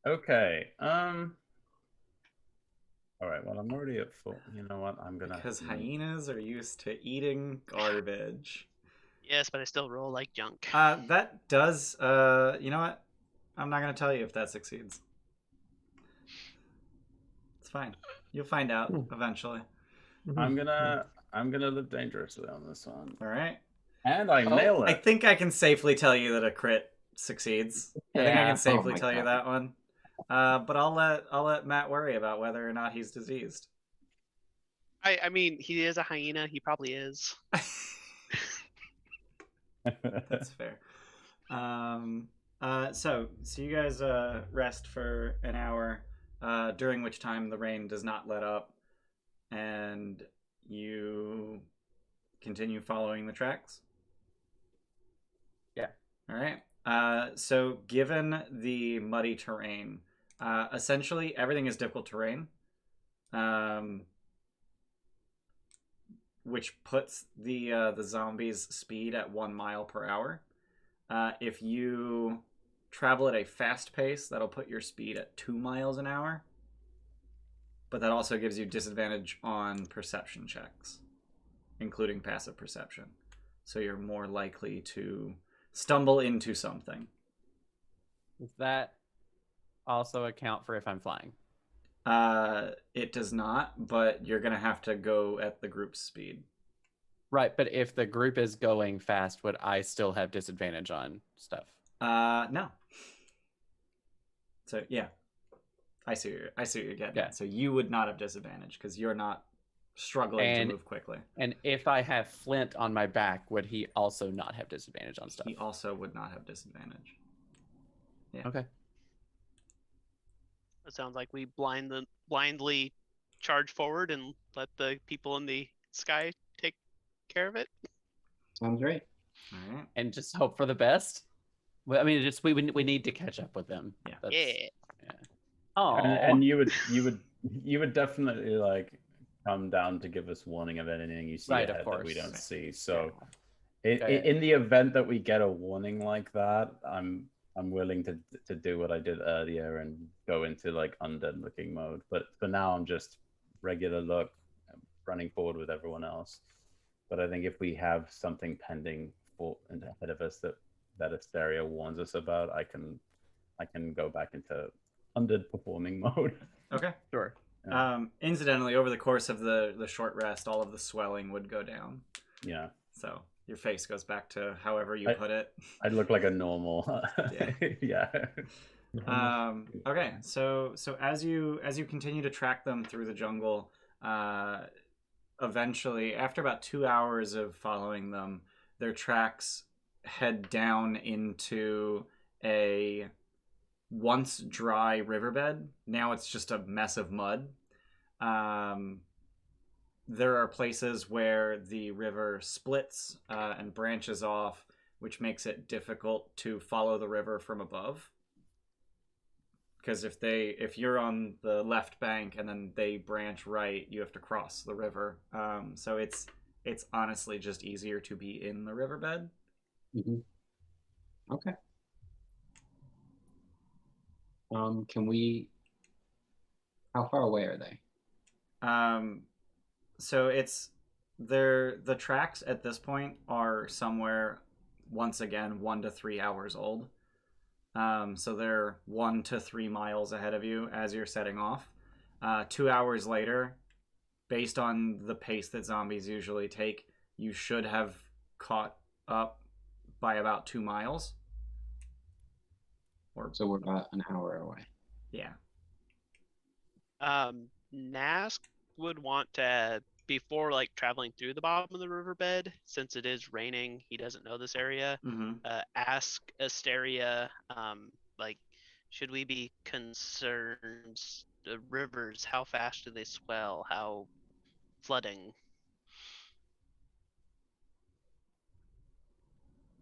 Okay. All right. Well, I'm already at full. You know what? I'm gonna. Because hyenas are used to eating garbage. Yes, but I still roll like junk. That does. You know what? I'm not gonna tell you if that succeeds. It's fine. You'll find out eventually. I'm gonna live dangerously on this one. All right. And I nail it. I think I can safely tell you that a crit succeeds. I think I Yeah. can safely Oh my tell you God. that one. But I'll let Matt worry about whether or not he's diseased. I mean, he is a hyena. He probably is. That's fair. So you guys rest for an hour, during which time the rain does not let up, and you continue following the tracks. Yeah. All right. So given the muddy terrain, essentially everything is difficult terrain, which puts the zombies' speed at 1 mile per hour. If you travel at a fast pace, that'll put your speed at 2 miles an hour. But that also gives you disadvantage on perception checks, including passive perception. So you're more likely to stumble into something. Does that also account for if I'm flying? It does not, but you're going to have to go at the group's speed. Right, but if the group is going fast, would I still have disadvantage on stuff? No. So, yeah. I see what you're getting Yeah. at. So you would not have disadvantage because you're not struggling to move quickly. And if I have Flint on my back, would he also not have disadvantage on stuff? He also would not have disadvantage. Yeah. Okay. It sounds like we blindly charge forward and let the people in the sky take care of it. Sounds great. All right. And just hope for the best. Well, I mean, just we need to catch up with them. Yeah. Yeah. Oh. And you would definitely like come down to give us warning of anything you see Right, of ahead that we course. don't see. So, Okay. in the event that we get a warning like that, I'm willing to do what I did earlier and go into like undead looking mode. But for now, I'm just regular look, running forward with everyone else. But I think if we have something pending ahead of us that Asteria warns us about, I can go back into undead performing mode. Okay. Sure. Incidentally, over the course of the short rest, all of the swelling would go down. Yeah. So Your face goes back to however you put it. I look like a normal. Yeah. Yeah. Okay, so as you continue to track them through the jungle, eventually, after about 2 hours of following them, their tracks head down into a once dry riverbed. Now it's just a mess of mud. There are places where the river splits and branches off, which makes it difficult to follow the river from above. Because if you're on the left bank and then they branch right, you have to cross the river. So it's honestly just easier to be in the riverbed. Mm-hmm. Okay. Can we? How far away are they? So the tracks at this point are somewhere, once again, 1 to 3 hours old. So they're 1 to 3 miles ahead of you as you're setting off. 2 hours later, based on the pace that zombies usually take, you should have caught up by about 2 miles. So we're about an hour away. Yeah. Nask would want to, before like traveling through the bottom of the riverbed, since it is raining, he doesn't know this area. Mm-hmm. Ask Asteria, like, should we be concerned? The rivers, how fast do they swell? How flooding?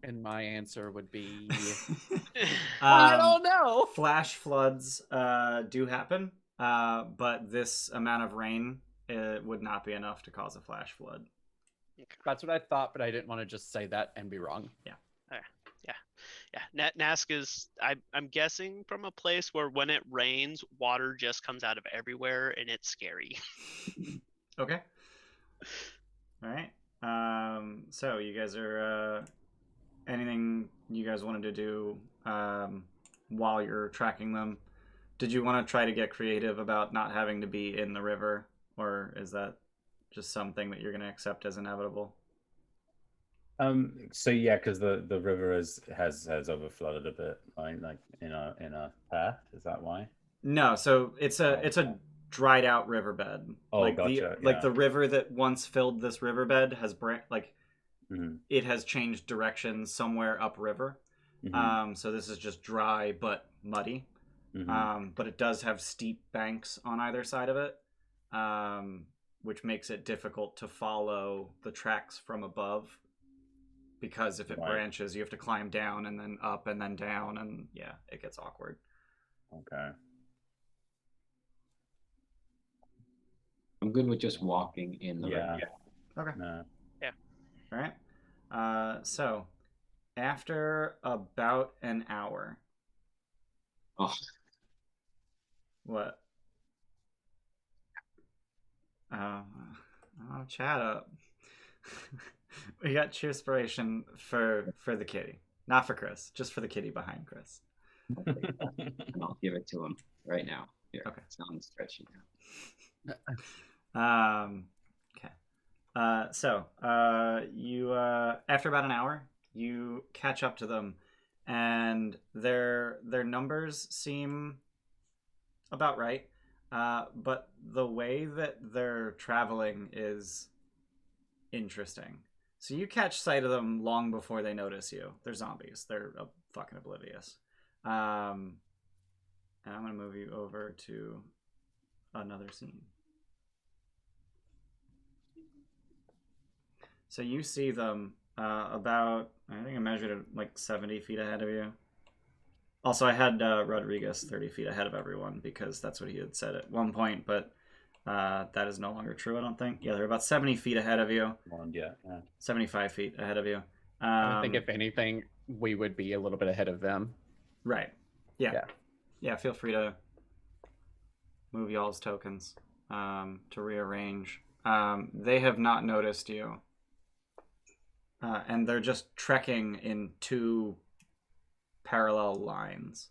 And my answer would be, I I don't know. Flash floods do happen, but this amount of rain would not be enough to cause a flash flood. That's what I thought, but I didn't want to just say that and be wrong. Yeah. Nask is, I'm guessing, from a place where when it rains, water just comes out of everywhere and it's scary. Okay. All right. So you guys are anything you guys wanted to do while you're tracking them? Did you want to try to get creative about not having to be in the river, or is that just something that you're going to accept as inevitable? So yeah, because the river has overflooded a bit, right? Like in a path. Is that why? No, so it's a dried out riverbed. Oh, like gotcha. Like the river that once filled this riverbed has Mm-hmm. it has changed directions somewhere upriver. Mm-hmm. So this is just dry but muddy. Mm-hmm. But it does have steep banks on either side of it, which makes it difficult to follow the tracks from above. Because if it branches, you have to climb down and then up and then down, and yeah, it gets awkward. Okay. I'm good with just walking in the river. Okay. No. Yeah. All right. So after about an hour. Oh. What? Chat up. We got cheerspiration for the kitty, not for Chris, just for the kitty behind Chris. And I'll give it to him right now. Here, Okay. It's on the spreadsheet now. Okay. So you after about an hour, you catch up to them, and their numbers seem about right. But the way that they're traveling is interesting. So you catch sight of them long before they notice you. They're zombies. They're fucking oblivious. And I'm going to move you over to another scene. So you see them about, I think I measured it like 70 feet ahead of you. Also, I had Rodrigus 30 feet ahead of everyone because that's what he had said at one point, but that is no longer true, I don't think. Yeah, they're about 70 feet ahead of you. 75 feet ahead of you. I would think, if anything, we would be a little bit ahead of them. Right. Yeah, feel free to move y'all's tokens to rearrange. They have not noticed you. And they're just trekking in two parallel lines.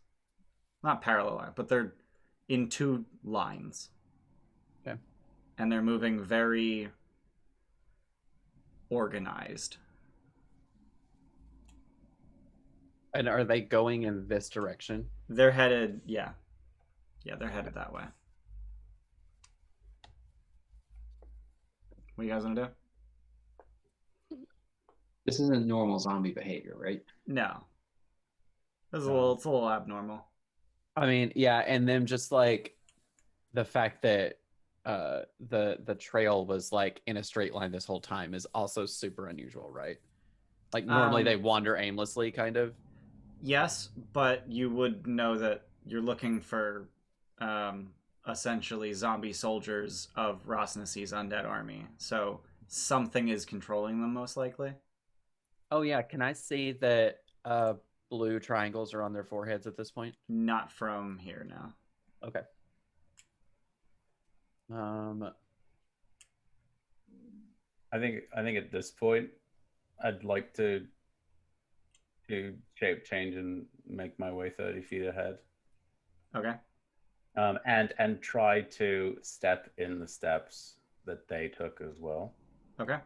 Not parallel lines, but they're in two lines. Okay. And they're moving very organized. And are they going in this direction? They're headed, yeah, they're headed that way. What you guys want to do? This isn't normal zombie behavior, right? No, it's No. a little abnormal. I mean, yeah, and then just like the fact that the trail was like in a straight line this whole time is also super unusual, right? Like normally they wander aimlessly, kind of. Yes, but you would know that you're looking for essentially zombie soldiers of Rosnacy's undead army. So something is controlling them, most likely. Oh yeah, can I see that blue triangles are on their foreheads at this point? Not from here now. Okay. I think at this point, I'd like to shape change and make my way 30 feet ahead. Okay. And try to step in the steps that they took as well. Okay.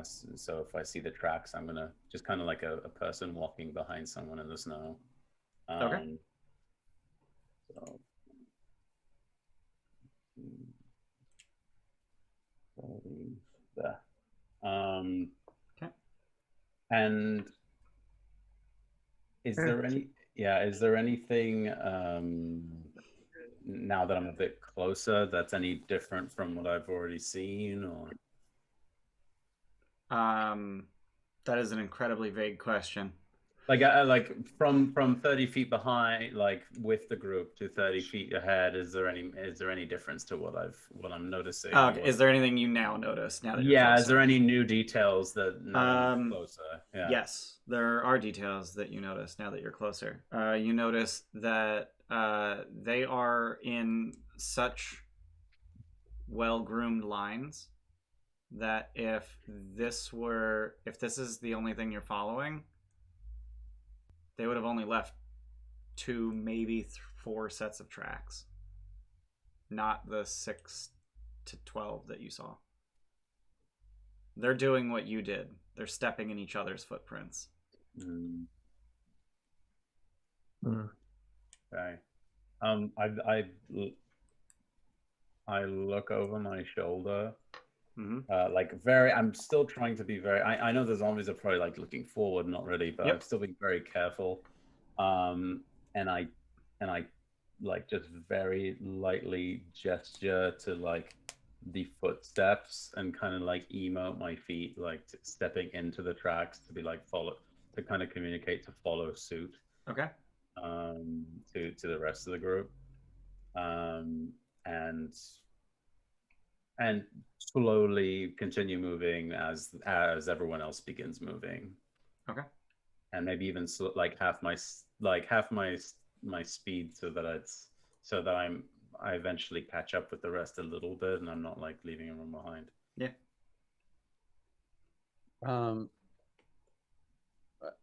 So if I see the tracks, I'm gonna just kind of like a person walking behind someone in the snow. Okay. So. There. Okay. And is there anything now that I'm a bit closer that's any different from what I've already seen, or that is an incredibly vague question. like from 30 feet behind, like with the group, to 30 feet ahead, is there any difference to what I'm noticing? Okay. Is there anything you now notice now that you're Yeah, closer? is there any new details that now that I'm closer? Yeah. Yes, there are details that you notice now that you're closer. You notice that they are in such well-groomed lines that if this is the only thing you're following, they would have only left 2, maybe 4 sets of tracks, not the 6 to 12 that you saw. They're doing what you did. They're stepping in each other's footprints. Okay. I look over my shoulder. I'm still trying to be very. I know the zombies are probably like looking forward, not really, but I'm still being very careful. And I like just very lightly gesture to like the footsteps and kind of like emote my feet, like stepping into the tracks to be like follow, to kind of communicate to follow suit. Okay. To the rest of the group, and slowly continue moving as everyone else begins moving. Okay. And maybe even like half my speed so that I eventually catch up with the rest a little bit, and I'm not like leaving everyone behind. Yeah.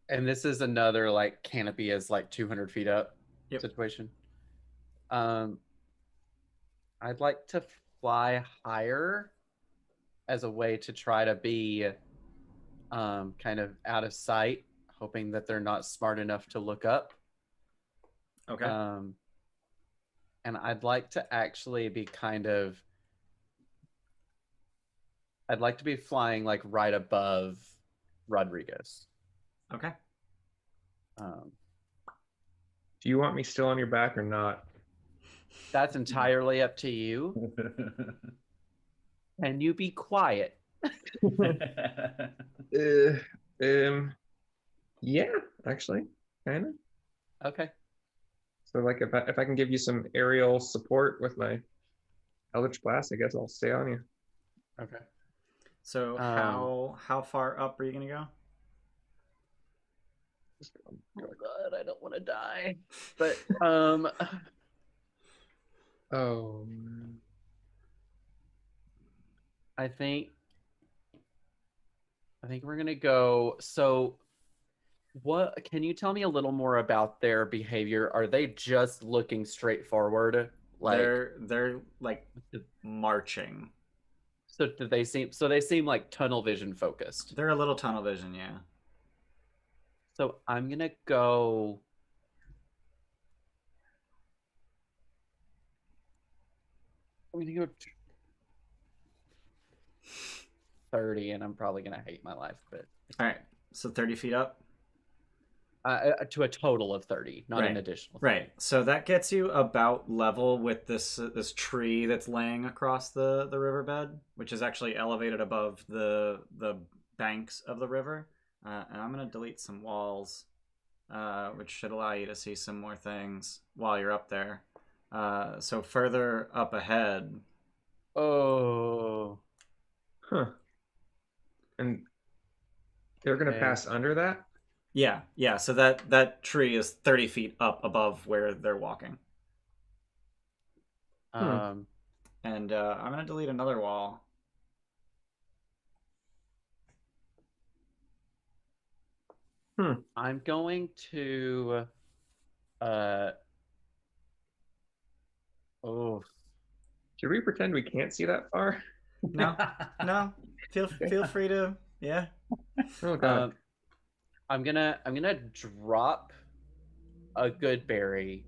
And this is another like canopy is like 200 feet up situation. I'd like to fly higher as a way to try to be kind of out of sight, hoping that they're not smart enough to look up. Okay. And I'd like to actually be I'd like to be flying like right above Rodrigus. Okay. Do you want me still on your back or not? That's entirely up to you. Can you be quiet? Yeah, actually, kind of. Okay. So, like, if I can give you some aerial support with my Eldritch Blast, I guess I'll stay on you. Okay. So how far up are you gonna go? Oh God, I don't want to die. But Oh. I think we're gonna go. So, what can you tell me a little more about their behavior? Are they just looking straight forward? Like they're like marching. So do they seem? So they seem like tunnel vision focused. They're a little tunnel vision, yeah. So I'm gonna go. I'm gonna go 30, and I'm probably gonna hate my life, but All right. So 30 feet up. to a total of 30, not an Right. additional 30. Right. So that gets you about level with this tree that's laying across the riverbed, which is actually elevated above the banks of the river. And I'm gonna delete some walls, which should allow you to see some more things while you're up there. So further up ahead. Oh, Huh. And they're gonna Okay. pass under that? Yeah. So that tree is 30 feet up above where they're walking. um, And I'm gonna delete another wall. I'm going to. Oh, Should we pretend we can't see that far? No, no. Feel free to. Yeah. Oh god. I'm gonna drop a good berry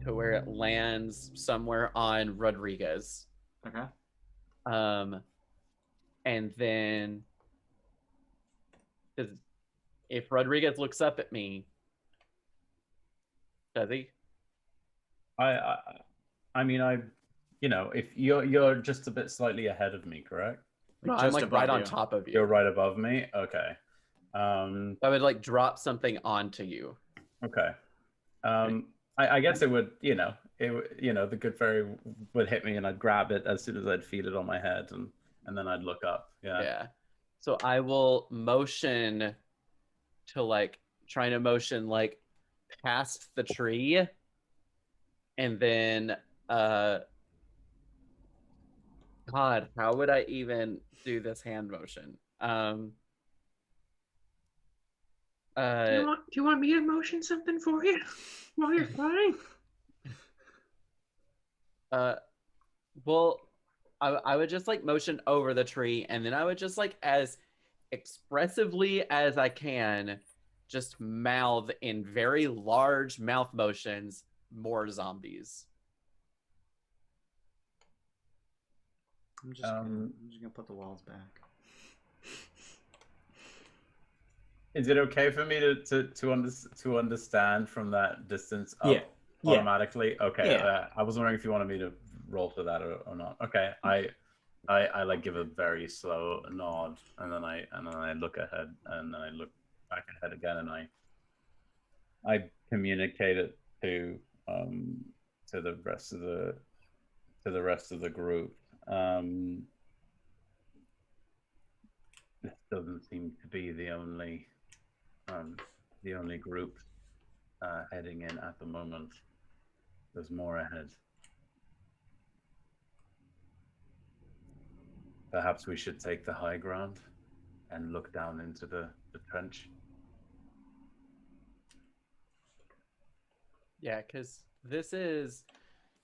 to where it lands somewhere on Rodrigus. Okay. And then 'cause if Rodriguez looks up at me, does he? I mean, if you're just a bit slightly ahead of me, correct? No, I'm Just like above right on you. top of you. You're right above me. Okay. I would like drop something onto you. Okay. I guess it would, the good fairy would hit me and I'd grab it as soon as I'd feel it on my head and then I'd look up. Yeah. Yeah. So I will motion to like trying to motion like past the tree and then God, how would I even do this hand motion? Do you want me to motion something for you while you're flying? Well, I would just like motion over the tree and then I would just like as expressively as I can just mouth in very large mouth motions more zombies. I'm just gonna put the walls back. Is it okay for me to understand from that distance up Yeah. automatically? Okay. Yeah. I was wondering if you wanted me to roll for that or not. Okay. I like give a very slow nod and then I look ahead and then I look back ahead again and I communicate it to the rest of the group. This doesn't seem to be the only group heading in at the moment. There's more ahead. Perhaps we should take the high ground and look down into the trench. Yeah, because this is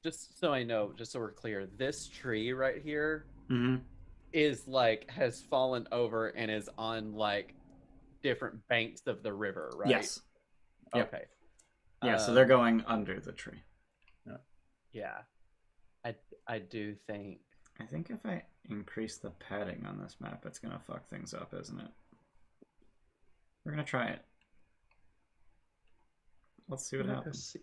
just so I know, just so we're clear, this tree right here is like has fallen over and is on like different banks of the river, right? Yes. Yep. Okay. Yeah. So they're going under the tree. Yeah. I do think. I think if I increase the padding on this map, it's gonna fuck things up, isn't it? We're gonna try it. Let's see what happens.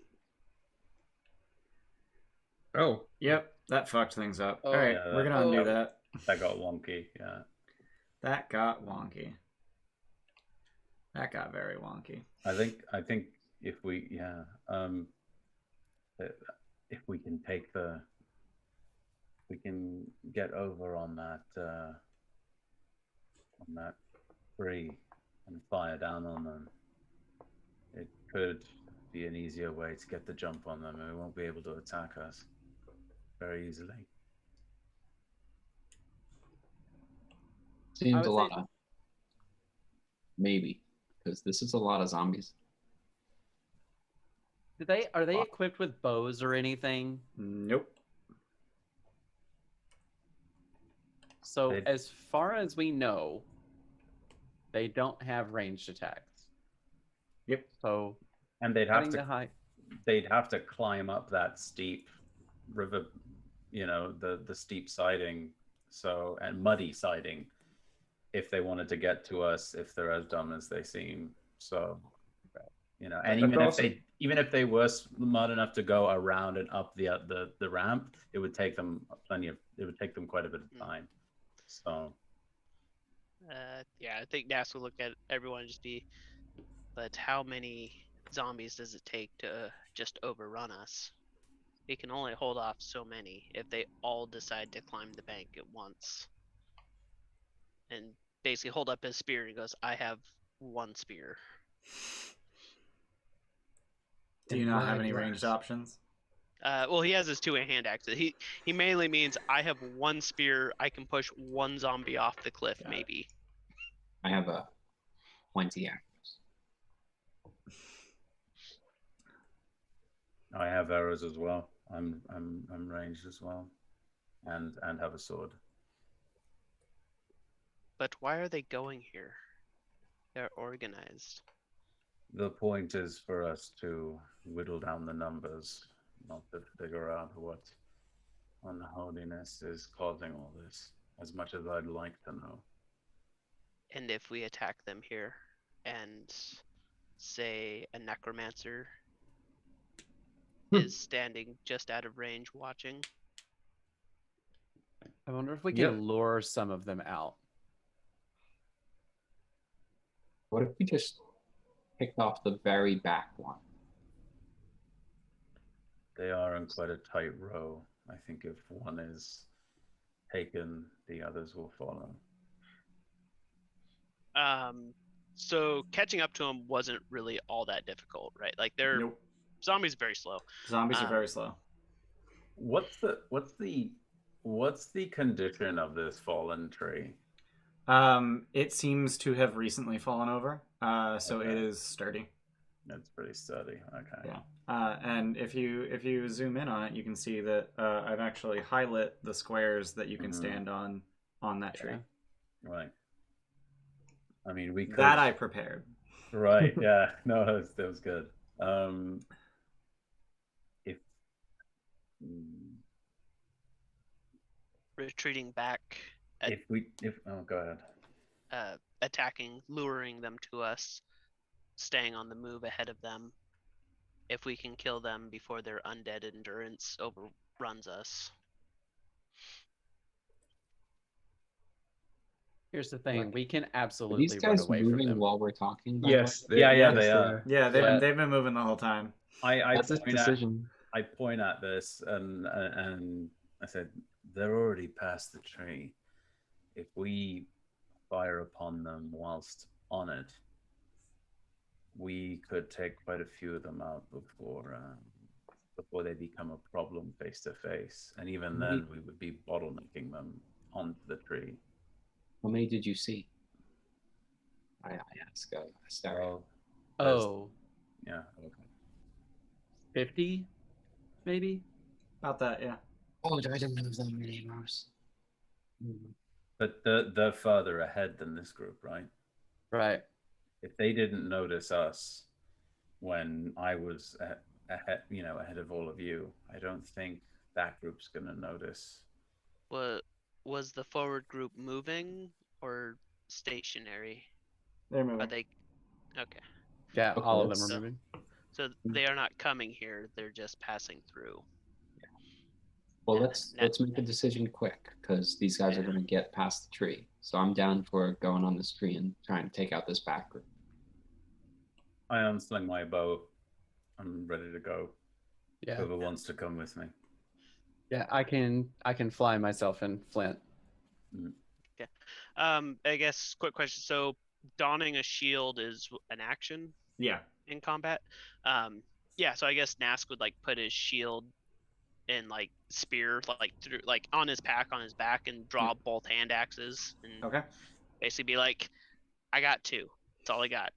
Oh. Yep, that fucked things up. Oh, All right, yeah, we're gonna undo that- that. That got wonky. Yeah. That got wonky. That got very wonky. I think if we if we can we can get over on that tree and fire down on them, it could be an easier way to get the jump on them and we won't be able to attack us very easily. Seems would a say- lot. Maybe because this is a lot of zombies. Are they equipped with bows or anything? Nope. So as far as we know, they don't have ranged attacks. Yep. So And they'd having to hide. have to climb up that steep river, the steep siding, and muddy siding, if they wanted to get to us, if they're as dumb as they seem. So, and even if they were smart enough to go around and up the ramp, it would take them quite a bit of time. So. Yeah, I think Nask will look at everyone and just be, but how many zombies does it take to just overrun us? We can only hold off so many if they all decide to climb the bank at once. And basically hold up his spear and goes, I have one spear. Do you not have any ranged options? Well, he has his two-hand axe. He mainly means I have one spear. I can push one zombie off the cliff, maybe. I have a 20 arrows. I have arrows as well. I'm ranged as well, and have a sword. But why are they going here? They're organized. The point is for us to whittle down the numbers, not to figure out what unholiness is causing all this, as much as I'd like to know. And if we attack them here, and say a necromancer is standing just out of range watching. I wonder if we can lure some of them out. What if we just picked off the very back one? They are in quite a tight row. I think if one is taken, the others will follow. So catching up to them wasn't really all that difficult, right? Like zombies are very slow. Zombies are very slow. What's the condition of this fallen tree? It seems to have recently fallen over. So it is sturdy. It's pretty sturdy. Okay. Yeah. And if you zoom in on it, you can see that I've actually highlit the squares that you can stand on that tree. Right. I mean, we could... That I prepared. Right. Yeah. No, that was good. If retreating back. Go ahead. Attacking, luring them to us, staying on the move ahead of them. If we can kill them before their undead endurance overruns us. Here's the thing: we can Are absolutely these guys run away moving from them. while we're talking? by Yes. the way? They are. Yeah, they've been moving the whole time. That's his decision. I point at this and I said, they're already past the tree. If we fire upon them whilst on it, we could take quite a few of them out before they become a problem face to face. And even then, we would be bottlenecking them onto the tree. How many did you see? I asked Asteria. Yeah. Okay. 50, maybe. About that, yeah. Oh, I didn't know that many arrows. But they're further ahead than this group, right? Right. If they didn't notice us when I was ahead of all of you, I don't think that group's gonna notice. Was the forward group moving or stationary? They're moving. Are they? Okay. Yeah, Okay, all of them are moving. So they are not coming here; they're just passing through. Well, let's make a decision quick, because these guys are going to get past the tree. So I'm down for going on this tree and trying to take out this back group. I unsling my bow. I'm ready to go. Yeah. Whoever wants to come with me. Yeah, I can fly myself in Flint. Okay. I guess quick question. So donning a shield is an action Yeah. in combat. Yeah. So I guess Nask would like put his shield and like spear through on his pack on his back and draw both hand axes and basically be like, I got two. That's all I got.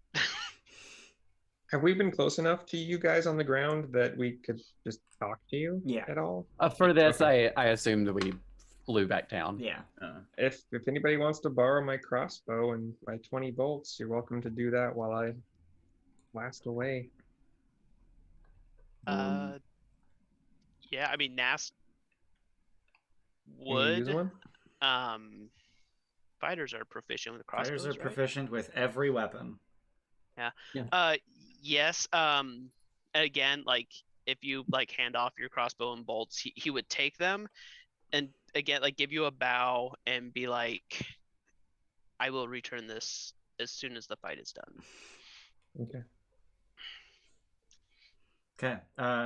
Have we been close enough to you guys on the ground that we could just talk to you at all? For this, I assumed we flew back down. Yeah. If anybody wants to borrow my crossbow and my 20 bolts, you're welcome to do that while blast away. Yeah, I mean Nask Can you use would. one? Fighters are proficient with crossbows. Fighters are right? proficient with every weapon. Yes. Again, like if you like hand off your crossbow and bolts, he would take them, and again like give you a bow and be like, "I will return this as soon as the fight is done." Okay. Okay,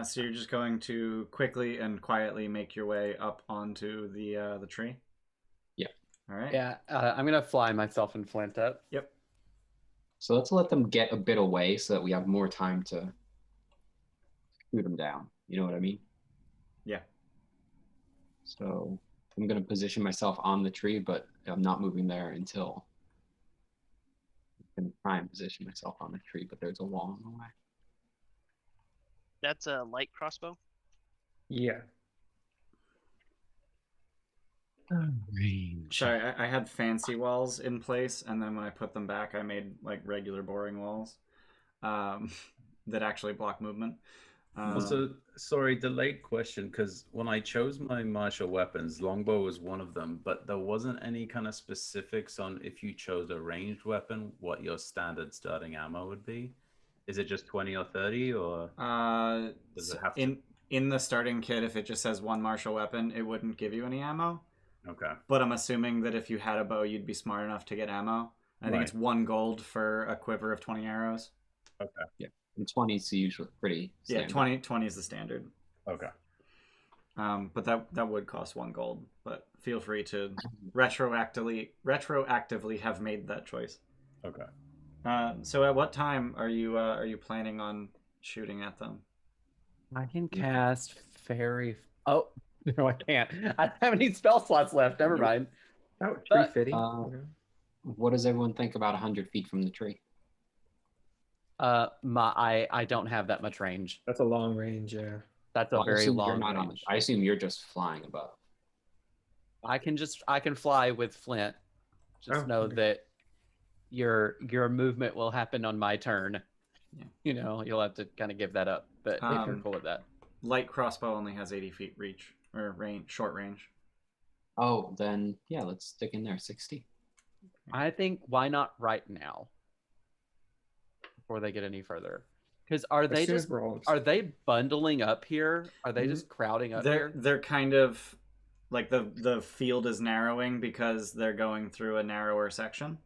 so you're just going to quickly and quietly make your way up onto the tree. Yeah. All right. Yeah, I'm gonna fly myself and Flint up. Yep. So let's let them get a bit away so that we have more time to shoot them down. You know what I mean? Yeah. So I'm going to position myself on the tree, but I'm not moving there until I can try and position myself on the tree, but there's a wall in the way. That's a light crossbow. Yeah. Range. Sorry, I had fancy walls in place, and then when I put them back, I made like regular boring walls that actually block movement. Also, sorry, delayed question, because when I chose my martial weapons, longbow was one of them, but there wasn't any kind of specifics on if you chose a ranged weapon, what your standard starting ammo would be. Is it just 20 or 30, or does it have to? In the starting kit, if it just says one martial weapon, it wouldn't give you any ammo. Okay. But I'm assuming that if you had a bow, you'd be smart enough to get ammo. I think it's 1 gold for a quiver of 20 arrows. Okay. Yeah. And 20 is usually pretty standard. Yeah, 20 is the standard. Okay. But that would cost 1 gold. But feel free to retroactively have made that choice. Okay. So at what time are you planning on shooting at them? I can cast fairy. Oh no, I can't. I don't have any spell slots left. Never mind. Oh, tree But, fitting. What does everyone think about 100 feet from the tree? I don't have that much range. That's a long range, yeah. That's a Well, I very assume you're long not on- range. I assume you're just flying above. I can fly with Flint. Just Oh, know okay. that your movement will happen on my turn. Yeah. You know, you'll have to kind of give that up. But if you're cool with that. Light crossbow only has 80 feet reach, or short range. Oh, then yeah, let's stick in there 60. I think why not right now? Before they get any further. Because are they just are they bundling up here? Are they just crowding up here? They're kind of like the field is narrowing because they're going through a narrower section.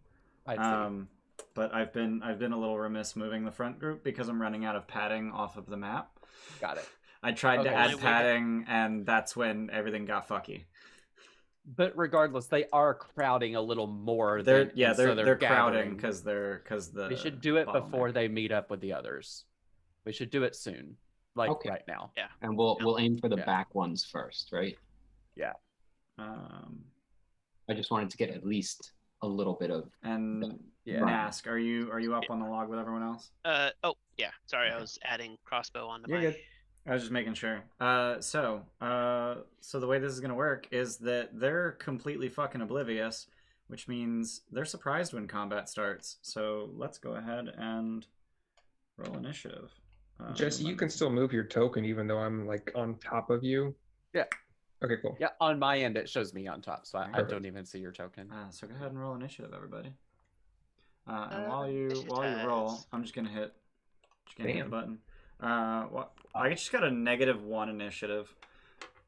I see. But I've been a little remiss moving the front group because I'm running out of padding off of the map. Got it. I tried to Okay. add padding, and that's when everything got fucky. But regardless, they are crowding a little more. They're gathering. crowding because the. We should do it bottleneck. before they meet up with the others. We should do it soon, like Okay. right now. Yeah. And we'll aim for the Yeah. back ones first, right? Yeah. I just wanted to get at least a little bit of. And Yeah. Nask, are you up on the log with everyone else? Oh yeah. Sorry, I was adding crossbow onto You're my. good. I was just making sure. So the way this is gonna work is that they're completely fucking oblivious, which means they're surprised when combat starts. So let's go ahead and roll initiative. Jesse, you can still move your token even though I'm like on top of you. Yeah. Okay, cool. Yeah, on my end it shows me on top, so I Perfect. don't even see your token. So go ahead and roll initiative, everybody. And Initiative. while you roll, I'm just gonna hit the Damn. button. I just got a -1 initiative,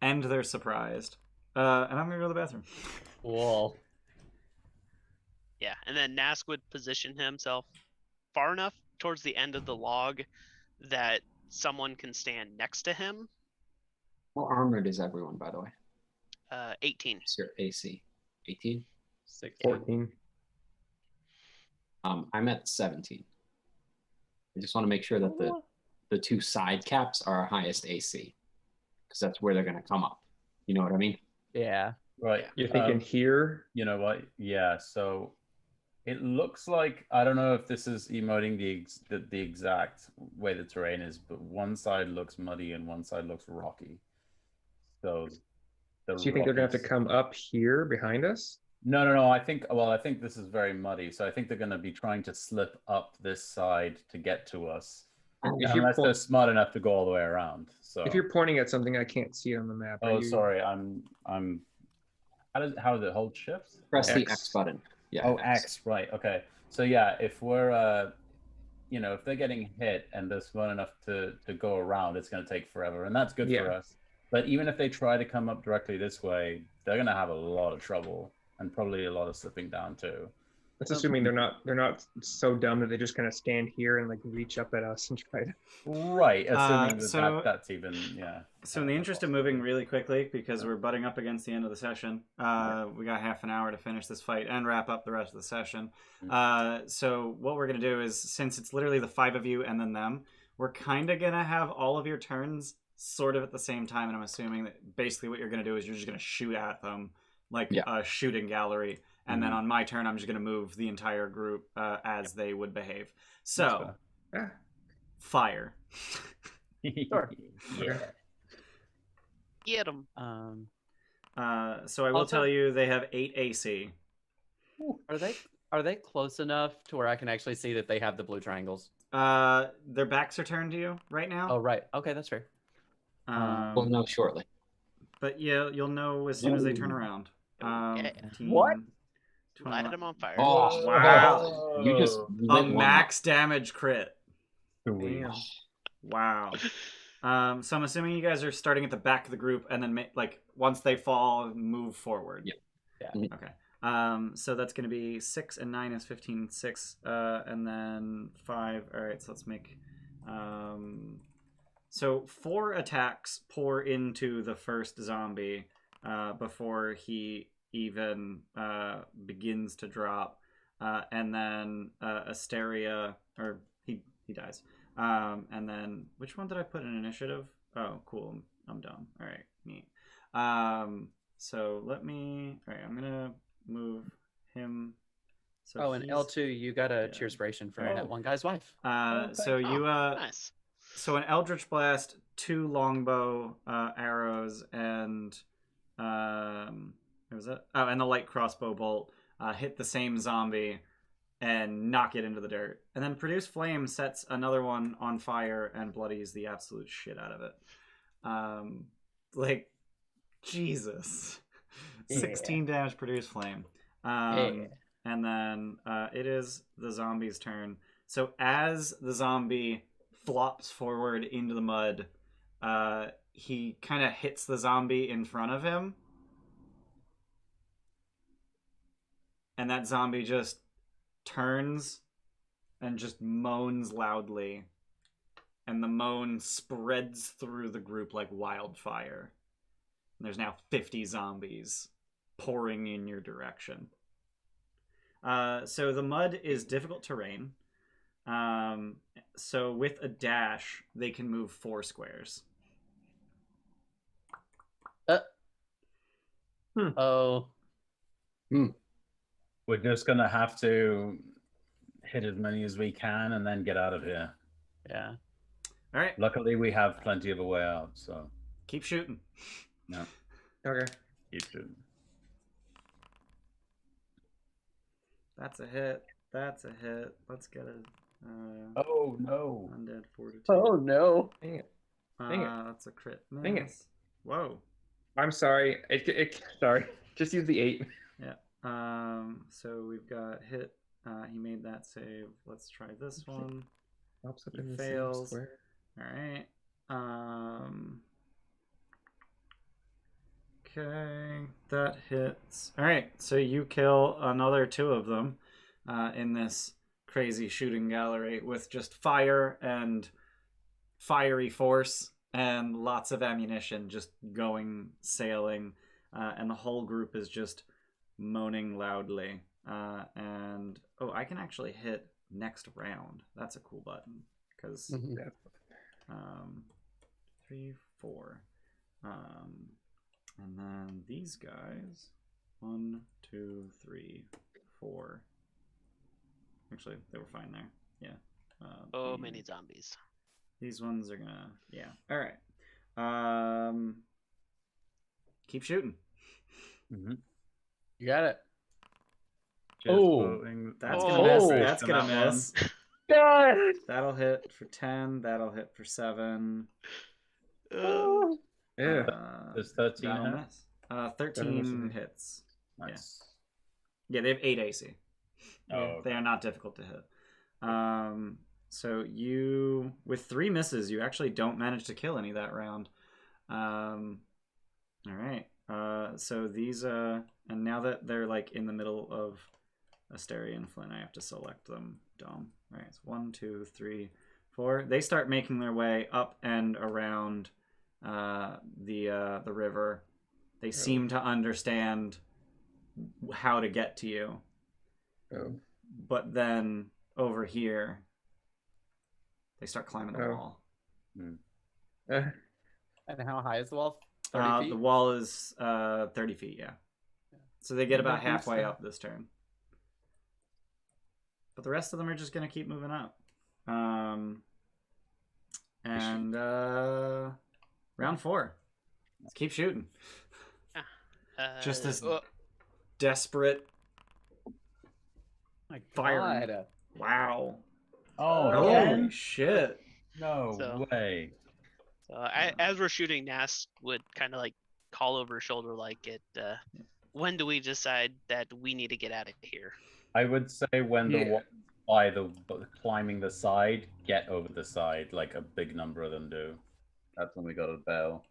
and they're surprised. And I'm gonna go to the bathroom. Cool. Yeah, and then Nask would position himself far enough towards the end of the log that someone can stand next to him. How armored is everyone, by the way? 18. It's your AC. 18? 16. 14. I'm at 17. I just want to make sure that the 2 side caps are our highest AC, because that's where they're going to come up. You know what I mean? Yeah. Right. You're thinking here? You know what? Yeah. So it looks like, I don't know if this is emoting the exact way the terrain is, but one side looks muddy and one side looks rocky. So So you think they're gonna have to come up here behind us? No. I think this is very muddy, so I think they're going to be trying to slip up this side to get to us, If you're unless they're smart enough to go all the way around. So. if you're pointing at something, I can't see it on the map. Are Oh, you... sorry. I'm. How does it hold shift? Press the X. X button. Yeah. Oh, X. Right. Okay. So yeah, if we're if they're getting hit and they're smart enough to go around, it's going to take forever, and that's good for us. But even if they try to come up directly this way, they're going to have a lot of trouble and probably a lot of slipping down too. That's assuming they're not so dumb that they just kind of stand here and like reach up at us and try to. Right. Assuming so- that's even So in the interest of moving really quickly, because we're butting up against the end of the session, we got half an hour to finish this fight and wrap up the rest of the session. So what we're going to do is, since it's literally the 5 of you and then them, we're kind of going to have all of your turns sort of at the same time, and I'm assuming that basically what you're going to do is you're just going to shoot at them like a shooting gallery, and then on my turn I'm just going to move the entire group as they would behave. So, fire. Sure. Yeah. Get them. So I will tell you they have 8 AC. Are they close enough to where I can actually see that they have the blue triangles? Their backs are turned to you right now. Oh, right. Okay, that's fair. We'll know shortly. But yeah, you'll know as soon as they turn around. 15, What? 21. Light them on fire. Oh, Wow. You just A lit one max damage crit. Damn. Wow. So I'm assuming you guys are starting at the back of the group, and then once they fall, move forward. Yeah. Okay. So that's going to be 6 and 9 is 15, 6, and then 5. All right. So let's make. So 4 attacks pour into the first zombie before he even begins to drop, and then Asteria, or he dies. And then which one did I put in initiative? Oh, cool. I'm done. All right, neat. So let me. All right, I'm gonna move him. So and he's- L2, you got a cheerspiration for that one guy's wife. So you Nice. So an Eldritch Blast, 2 longbow arrows, and what was it? Oh, and the light crossbow bolt hit the same zombie and knock it into the dirt. And then Produce Flame sets another one on fire and bloodies the absolute shit out of it. Jesus. 16 damage Produce Flame. And then it is the zombie's turn. So as the zombie flops forward into the mud, he kind of hits the zombie in front of him, and that zombie just turns and just moans loudly, and the moan spreads through the group like wildfire. And there's now 50 zombies pouring in your direction. So the mud is difficult terrain. So with a dash, they can move 4 squares. Oh. We're just gonna have to hit as many as we can and then get out of here. Yeah. All right, Luckily, we have plenty of a way out, so keep shooting. no, Okay. keep shooting. That's a hit. That's a hit. Let's get it. Oh no! Undead Fortitude. Oh no. Dang it. dang it. That's a crit miss. Dang it. Whoa. I'm sorry. Sorry. Just use the 8. Yeah. So we've got hit. He made that save. Let's try this one. Pops up He in the fails. same square. All right. Okay, that hits. All right, so you kill another 2 of them in this crazy shooting gallery with just fire and fiery force and lots of ammunition just going sailing, and the whole group is just moaning loudly. And I can actually hit next round. That's a cool button because 3, 4. And then these guys, 1, 2, 3, 4. Actually, they were fine there. Yeah. Many zombies. These ones are gonna. Yeah. All right. Keep shooting. Mm-hmm. You got it. Just Oh. voting That's Oh. gonna miss. Oh. That's on gonna that one. miss. God. That'll hit for 10. That'll hit for 7. Yeah. Does 13 That'll hit? miss. 13 hits. Nice. Yeah, they have 8 AC. Oh, They are not difficult to hit. So you, with 3 misses, you actually don't manage to kill any that round. All right. So these, and now that they're like in the middle of Asteria and Flint, I have to select them. Dom. All right. It's 1, 2, 3, 4. They start making their way up and around the river. They seem to understand how to get to you. Oh. But then over here, they start climbing the Oh. wall. And how high is the wall? 30 feet? The wall is 30 feet, yeah. So they get about halfway up this turn. But the rest of them are just going to keep moving up. And round 4. Let's keep shooting. Just this desperate My firing. God. Wow. Oh, Holy again? shit. No So- way. So as we're shooting, Nask would kind of like call over his shoulder, like, when do we decide that we need to get out of here? I would say when the Yeah. one by the climbing the side, get over the side, like a big number of them do. That's when we got a bell,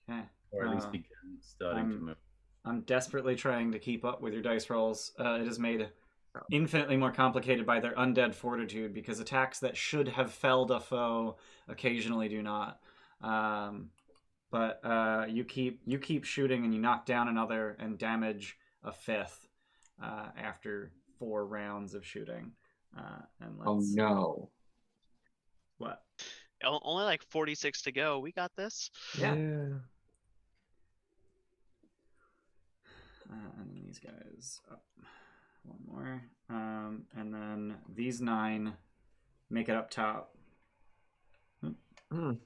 Okay. or at least begin starting to move. I'm desperately trying to keep up with your dice rolls. It is made infinitely more complicated by their undead fortitude, because attacks that should have felled a foe occasionally do not. But you keep shooting, and you knock down another and damage a 5th after 4 rounds of shooting. And let's, Oh no. What? Only like 46 to go. We got this. Yeah. Yeah. And then these guys up 1 more. And then these 9 make it up top. Mm.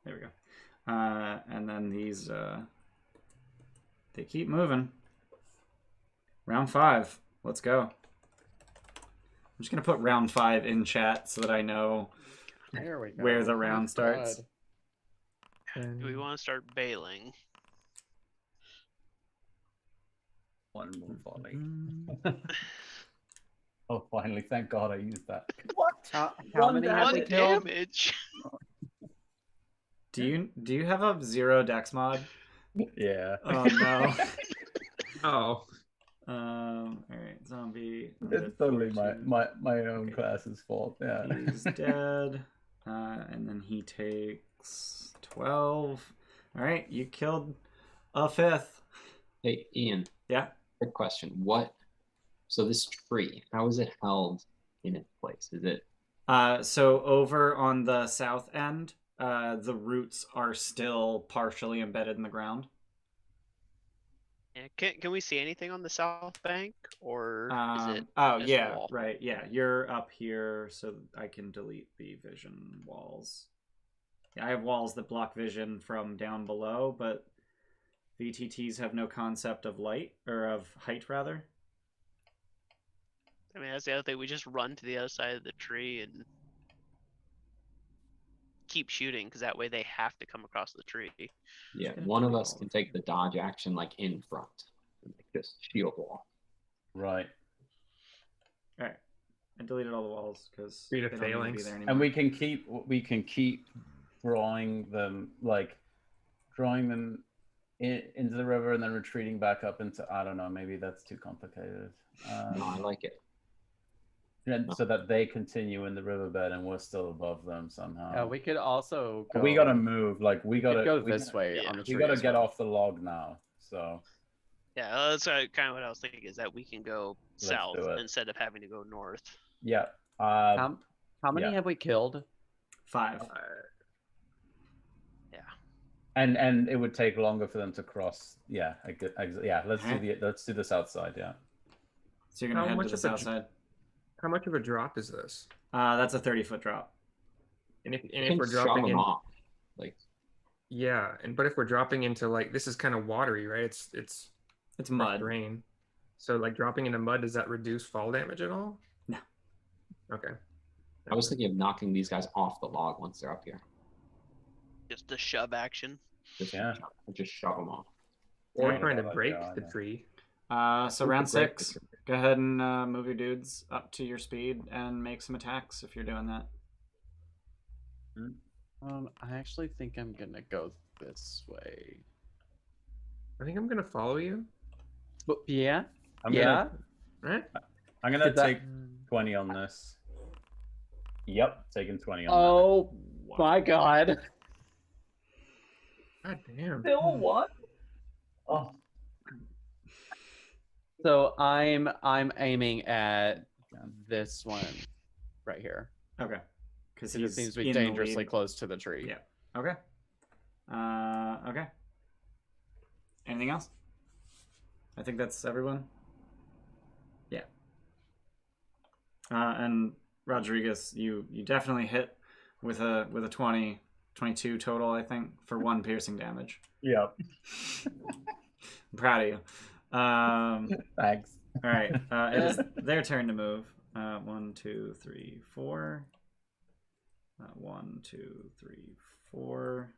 There we go. And then these, they keep moving. Round 5. Let's go. I'm just going to put round 5 in chat so that I know There we go. where the round Oh, starts. God. Do we want to start bailing? One more volley. Oh, finally! Thank God I used that. How One many have we One killed? damage. Do you have a 0 dex mod? Yeah. Oh no. Oh. All right, zombie. It's totally my own class's fault. Yeah. He's dead. And then he takes 12. All right, you killed a 5th. Hey, Ian, Yeah. quick question. So this tree, how is it held in its place? Is it So over on the south end, the roots are still partially embedded in the ground. Yeah, can we see anything on the south bank, or is it? Oh just a yeah, wall? right. Yeah, you're up here, so I can delete the vision walls. Yeah, I have walls that block vision from down below, but VTTs have no concept of light, or of height rather. I mean, that's the other thing. We just run to the other side of the tree and keep shooting, because that way they have to come across the tree. yeah, gonna one of delete us all can of take the dodge action like in front. Like just shield wall. Right. All right, I deleted all the walls because Read they a don't need to be phalanx. there anymore. And we can keep drawing them into the river and then retreating back up into, I don't know, maybe that's too complicated. No, I like it. So that they continue in the riverbed and we're still above them somehow. Yeah, we could also go. We gotta move. Like we we could gotta go we this gotta- way yeah. on the We tree. gotta as get well. off the log now. So Yeah, that's kind of what I was thinking, is that we can go Let's south do it. instead of having to go north. yeah. How many yeah. have we killed? 5. And it would take longer for them to cross. Yeah. Yeah. Let's Alright. do the south side. Yeah. So you're gonna How head much to the of a south side. How much of a drop is this? That's a 30-foot drop. And if You if can we're shove dropping them in, off. Like yeah, but if we're dropping into like this is kind of watery, right? It's It's mud. rain. So like dropping into mud, does that reduce fall damage at all? No. Okay. I was thinking of knocking these guys off the log once they're up here. Just a shove action. Just, Yeah. just shove them off. Or Alright. trying to Like, break yeah, I the know. tree. So We round could break 6. the tree. Go ahead and move your dudes up to your speed and make some attacks if you're doing that. I actually think I'm gonna go this way. I think I'm gonna follow you. But yeah, I'm yeah. gonna Right? I'm gonna Did that- take 20 on this. Yep, taking 20 on Oh my god. God damn. Still what? Oh. So I'm aiming at this one right here. Okay. Because It he's seems to be in the dangerously lead. close to the tree. Yeah. Okay. Okay. Anything else? I think that's everyone. Yeah. And Rodrigus, you definitely hit with a 20, 22 total, I think, for 1 piercing damage. Yep. I'm proud of you. Thanks. All right. It is their turn to move. 1, 2, 3, 4. 1, 2, 3, 4.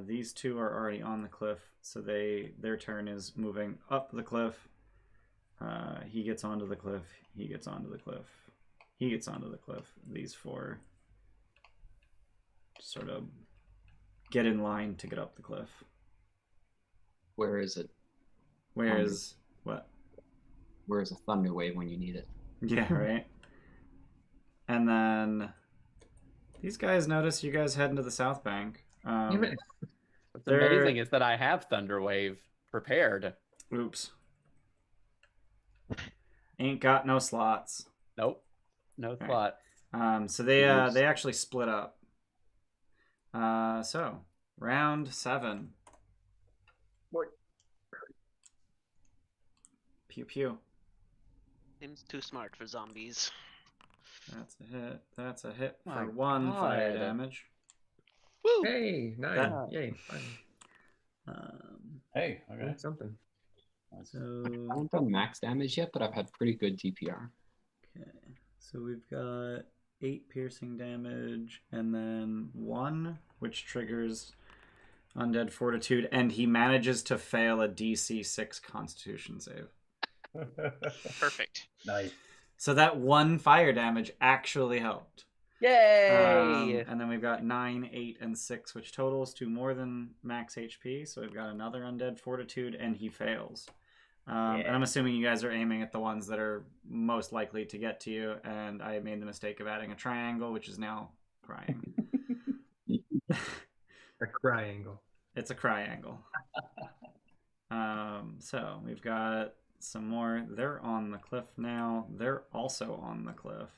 These two are already on the cliff, so their turn is moving up the cliff. He gets onto the cliff. He gets onto the cliff. He gets onto the cliff. These 4 sort of get in line to get up the cliff. Where is it? Where is what? Where is a thunder wave when you need it? Yeah, right. And then these guys notice you guys heading to the south bank. Damn it. What's They're- amazing is that I have Thunderwave prepared. Oops. Ain't got no slots. Nope. No Right. thought. So they Oops. they actually split up. So round 7. What? Pew pew. Seems too smart for zombies. That's a hit. That's a hit My for 1 fire God. damage. Woo! Hey, 9. That- Yay. Fine. Hey, okay. Doing something. I So haven't done max damage yet, but I've had pretty good DPR. okay. So we've got 8 piercing damage and then 1, which triggers Undead Fortitude, and he manages to fail a DC 6 Constitution save. Perfect. Nice. So that 1 fire damage actually helped. Yay! And then we've got 9, 8, and 6, which totals to more than max HP. So we've got another Undead Fortitude, and he fails. And I'm assuming you guys are aiming at the ones that are most likely to get to you. And I made the mistake of adding a triangle, which is now crying. A triangle. It's a cry-angle. So we've got some more. They're on the cliff now. They're also on the cliff.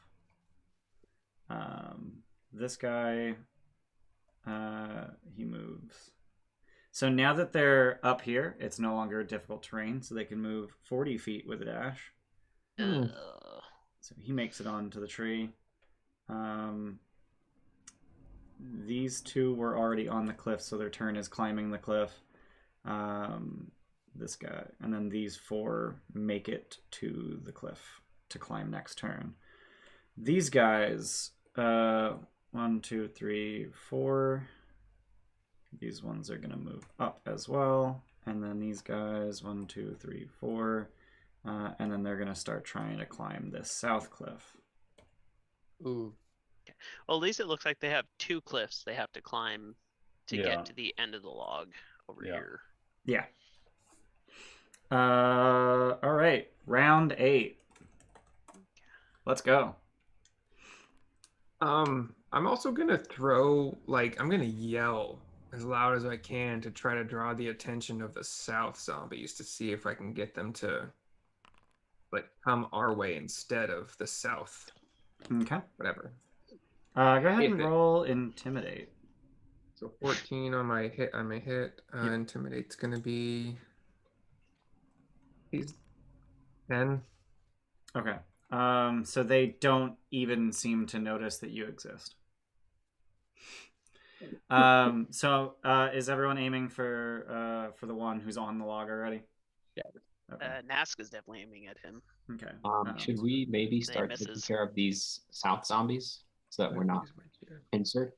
This guy, he moves. So now that they're up here, it's no longer difficult terrain, so they can move 40 feet with a dash. So he makes it onto the tree. These 2 were already on the cliff, so their turn is climbing the cliff. This guy, and then these 4 make it to the cliff to climb next turn. These guys, 1, 2, 3, 4. These ones are gonna move up as well, and then these guys, 1, 2, 3, 4, and then they're gonna start trying to climb this south cliff. Ooh. Well, at least it looks like they have 2 cliffs they have to climb to Yeah. get to the end of the log over Yeah. here. Yeah. All right, round 8. Let's go. I'm also gonna throw, like, I'm gonna yell as loud as I can to try to draw the attention of the south zombies to see if I can get them to, like, come our way instead of the south. Okay. Whatever. Go ahead and If it- roll intimidate. So 14 on my hit. Intimidate's gonna be. He's 10. Okay. So they don't even seem to notice that you exist. So is everyone aiming for the one who's on the log already? Okay. Nask is definitely aiming at him. Okay. Should we maybe start taking misses. care of these south zombies so that we're not insert?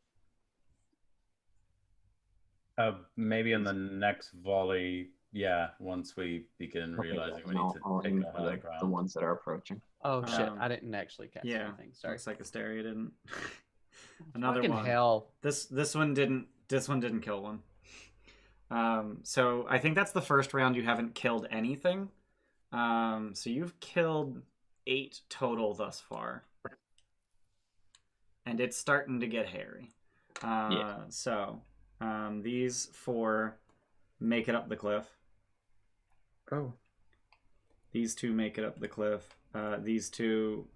Maybe in the next volley, yeah, once we begin realizing we need to I'll take aim a for high the ground. ones that are approaching. Oh shit! Um, I didn't actually catch Yeah. anything. Sorry. Looks like Asteria didn't. Another Fucking one. hell. This one didn't kill one. So I think that's the first round you haven't killed anything. So you've killed 8 total thus far. And it's starting to get hairy. So these 4 make it up the cliff. Oh. These 2 make it up the cliff. These 2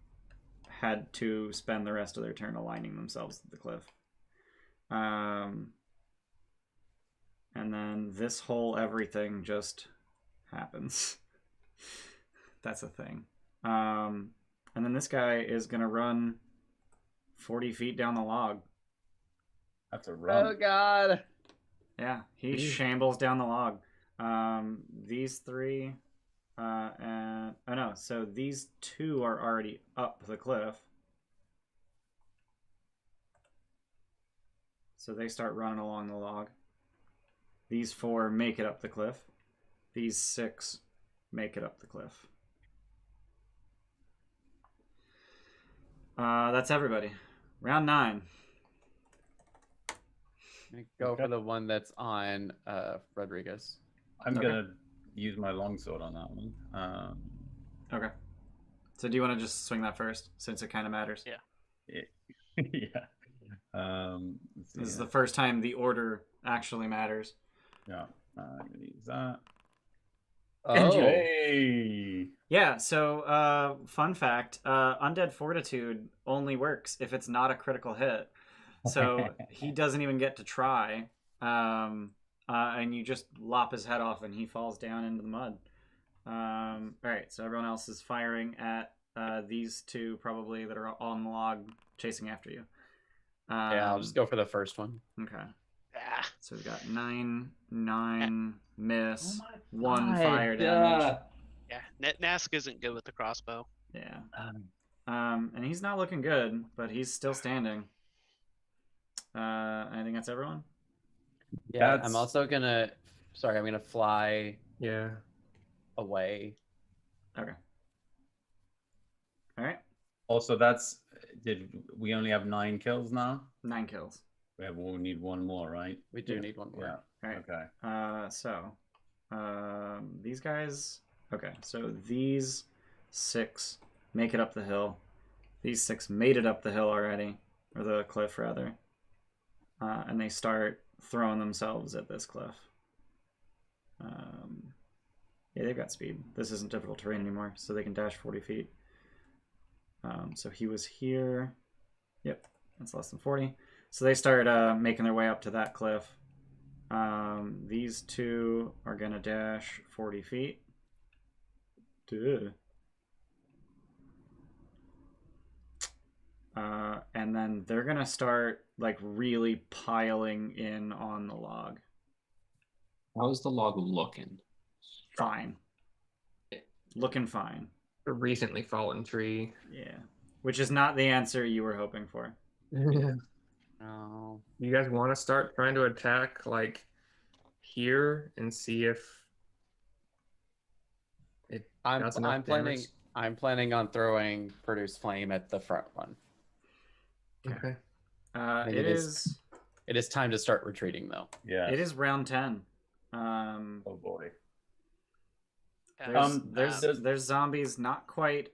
had to spend the rest of their turn aligning themselves to the cliff. And then this whole everything just happens. That's a thing. And then this guy is going to run 40 feet down the log. That's a run. Oh god. Yeah, he shambles down the log. These 3... and oh no, so these 2 are already up the cliff. So they start running along the log. These 4 make it up the cliff. These 6 make it up the cliff. That's everybody. Round 9. I'm gonna go for the one that's on Rodrigus. I'm Okay. gonna use my longsword on that one. Okay. So do you want to just swing that first, since it kind of matters? Yeah. Yeah. This is the first time the order actually matters. Yeah. I'm gonna use that. Oh. Hey. Yeah, so fun fact, Undead Fortitude only works if it's not a critical hit. So he doesn't even get to try. And you just lop his head off and he falls down into the mud. Alright, so everyone else is firing at these 2 probably that are on the log chasing after you. Yeah, I'll just go for the first one. Okay. Ah, So we've got 9, miss, Oh 1 my fire God. damage. yeah. Nask isn't good with the crossbow. Yeah. And he's not looking good, but he's still standing. I think that's everyone. Yeah, That's- I'm also gonna. Sorry, I'm gonna fly Yeah. away. Okay. All right. Also, did we only have 9 kills now? 9 kills. We need 1 more, right? We do need one more. Yeah. All right. Okay. So these guys. Okay. So these 6 make it up the hill. These 6 made it up the hill already, or the cliff rather. And they start throwing themselves at this cliff. Yeah, they've got speed. This isn't difficult terrain anymore, so they can dash 40 feet. So he was here. Yep, that's less than 40. So they start making their way up to that cliff. These 2 are going to dash 40 feet. Duh. And then they're going to start like really piling in on the log. How's the log looking? Fine. Looking fine. A recently fallen tree. Yeah. Which is not the answer you were hoping for. Oh. You guys want to start trying to attack like here and see if it does enough damage? I'm planning on throwing produce flame at the front one. Okay. think It it is. It is time to start retreating though. Yeah. It is round 10. Oh boy. There's zombies not quite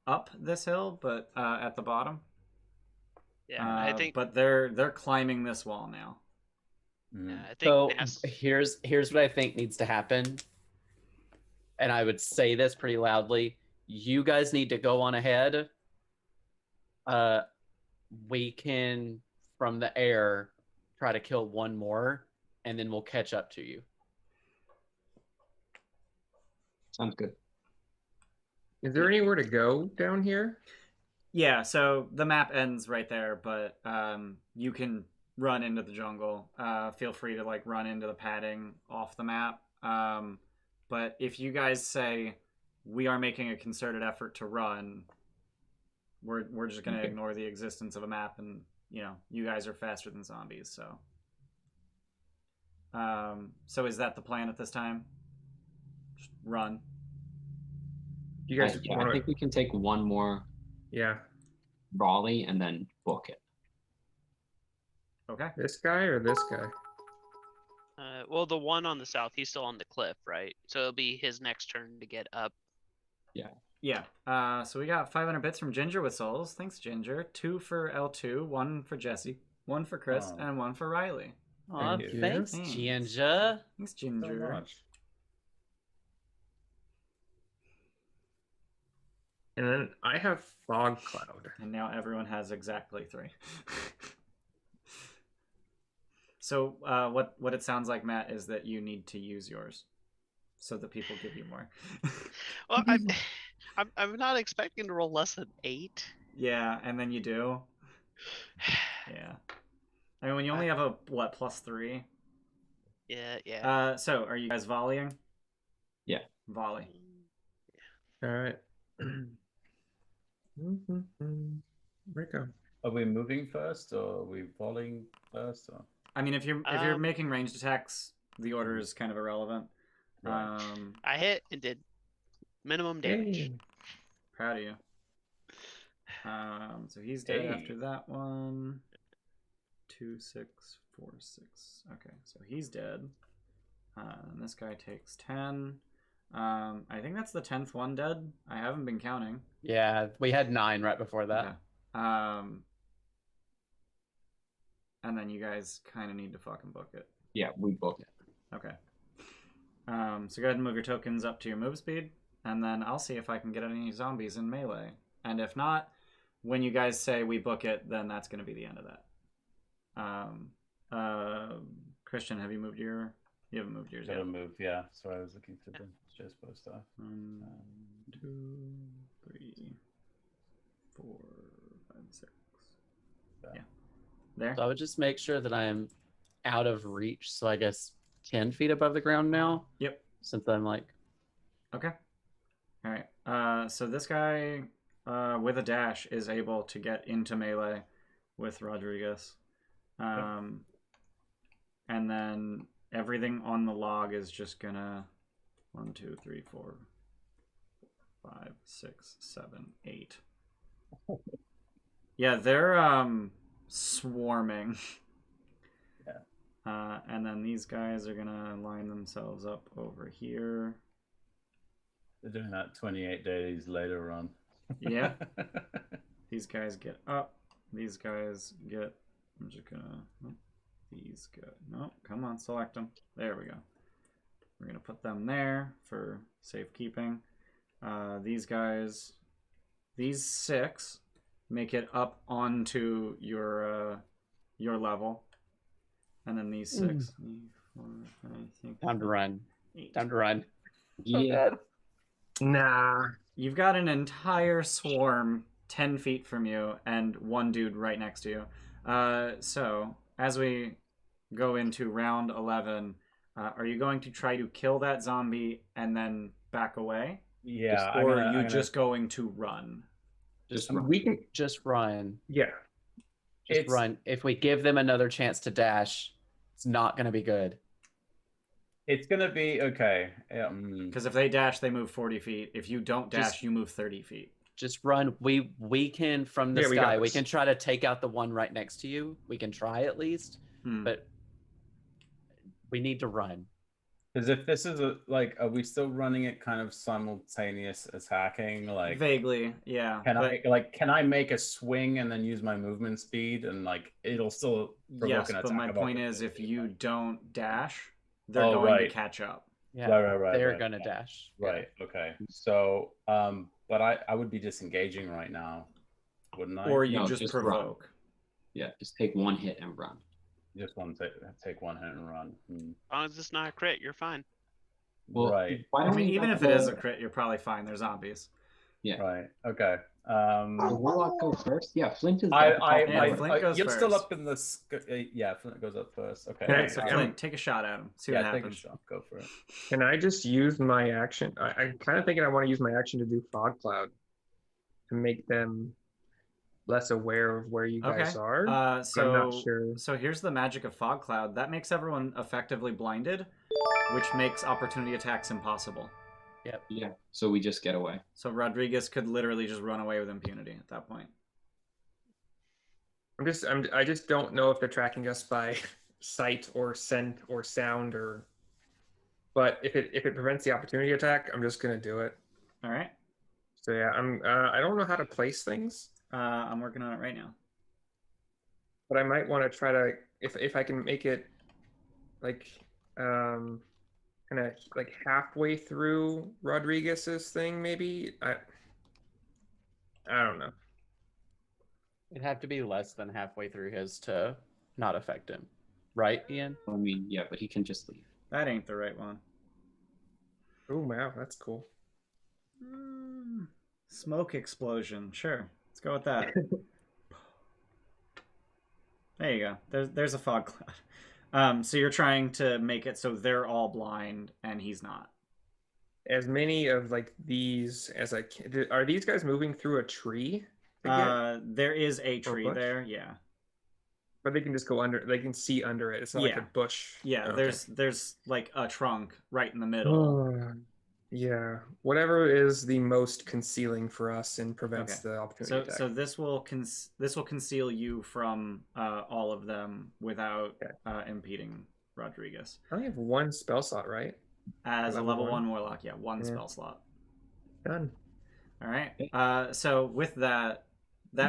up this hill, but at the bottom. Yeah, I think. But they're climbing this wall now. Yeah, I think So Nask. here's what I think needs to happen. And I would say this pretty loudly. You guys need to go on ahead. We can from the air try to kill 1 more, and then we'll catch up to you. Sounds good. Is there anywhere to go down here? Yeah, so the map ends right there, but you can run into the jungle. Feel free to like run into the padding off the map. But if you guys say we are making a concerted effort to run, we're just going to ignore the existence of a map, and you guys are faster than zombies, so. So is that the plan at this time? Just run. You guys Yeah, want I think we can take one more Yeah. volley and then book it. Okay. This guy or this guy? Well, the one on the south, he's still on the cliff, right? So it'll be his next turn to get up. Yeah. So we got 500 bits from Ginger with souls. Thanks, Ginger. 2 for L2, 1 for Jesse, 1 for Chris, Oh. and 1 for Riley. Aw, Thank you. thanks, Thanks. Ginger. Thanks, So Ginger. much. And then I have fog cloud. And now everyone has exactly 3. So what it sounds like, Matt, is that you need to use yours so that people give you more. Well, I'm not expecting to roll less than 8. Yeah, and then you do. Yeah. I mean, when you only have a, +3? Yeah. So are you guys volleying? Yeah. Volley. All right. Where it go? Are we moving first, or are we volleying first? Or? I mean, if you're making ranged attacks, the order is kind of irrelevant. Right. I hit and did minimum damage. Hey. Proud of you. So he's dead Hey. after that one. 2, 6, 4, 6. Okay, so he's dead. And this guy takes 10. I think that's the 10th one dead. I haven't been counting. Yeah, we had 9 right before that. Okay. And then you guys kind of need to fucking book it. Yeah, we book it. Okay. So go ahead and move your tokens up to your move speed, and then I'll see if I can get any zombies in melee. And if not, when you guys say we book it, then that's going to be the end of that. Christian, have you moved your? You haven't moved yours yet. Gotta move, yeah. Sorry, I was looking for the Jespo stuff. 1, 2, 3, 4, 5, 6. Yeah. There. So I would just make sure that I am out of reach. So I guess 10 feet above the ground now. Yep. Since I'm like, Okay. All right. So this guy with a dash is able to get into melee with Rodrigus. And then everything on the log is just gonna 1, 2, 3, 4, 5, 6, 7, 8. Yeah, they're swarming. Yeah. And then these guys are gonna line themselves up over here. They're doing that 28 days later run. Yeah. These guys get up. These guys get. I'm just gonna. These go. No, come on, select them. There we go. We're gonna put them there for safekeeping. These guys, these 6, make it up onto your level, and then these 6. 3, 4, 5, 6. time to run. 8. Time to run. Yeah. Nah. You've got an entire swarm 10 feet from you and one dude right next to you. So, as we go into round 11, are you going to try to kill that zombie and then back away? Yeah. Or are you just going to run? Just run. We can. just run. Yeah. Just run. If we give them another chance to dash, it's not going to be good. It's gonna be okay. Because if they dash, they move 40 feet. If you don't dash, Just- you move 30 feet. Just run. We can from the Yeah, we got sky. We this. can try to take out the one right next to you. We can try at least, but we need to run. Because if this is are we still running it kind of simultaneous attacking? Like, Vaguely, yeah. can I make a swing and then use my movement speed and it'll still provoke Yes, an attack? but my of point is, if opportunity, you right? don't dash, they're Oh, going to right. catch up. Yeah, Right, they're right, gonna yeah. dash. Yeah. Right. Okay. So, but I would be disengaging right now, wouldn't I? Or you No, just just provoke. Yeah, just take one hit and run. Just want to take one hit and run. As long as it's not a crit, you're fine. Well, Right. Why I don't mean, we even go if it is a for- crit, you're probably fine. They're zombies. Yeah. Right. Okay. The Warlock go first? Yeah, Flint is Flint goes you're still first. up in the yeah, Flint goes up first. Okay. Yeah, So Yeah. Flint, take a shot at him. See what yeah, take a happens. shot. Go for it. Can I just use my action? I'm kind of thinking I want to use my action to do fog cloud to make them less aware of where you guys are. I'm not sure. So here's the magic of fog cloud. That makes everyone effectively blinded, which makes opportunity attacks impossible. Yeah, so we just get away. So Rodrigus could literally just run away with impunity at that point. I just don't know if they're tracking us by sight or scent or sound or. But if it prevents the opportunity attack, I'm just gonna do it. All right. So yeah, I don't know how to place things. I'm working on it right now. But I might want to try to if I can make it like kind of like halfway through Rodriguez's thing, maybe. I don't know. It'd have to be less than halfway through his to not affect him, right, Ian? I mean, yeah, but he can just leave. That ain't the right one. Oh wow, that's cool. Smoke explosion. Sure, let's go with that. There you go. There's a fog cloud. So you're trying to make it so they're all blind and he's not. As many of like these as I can. Are these guys moving through a tree? There is a tree bush? there, yeah. But they can just go under. They can see under it. It's not like a bush. Yeah, Okay. there's like a trunk right in the middle. Yeah, whatever is the most concealing for us and prevents the opportunity attack. So this will conceal you from all of them without impeding Rodriguez. I only have one spell slot, right? As a Level level one? 1 warlock, one spell slot. Done. All right. So with that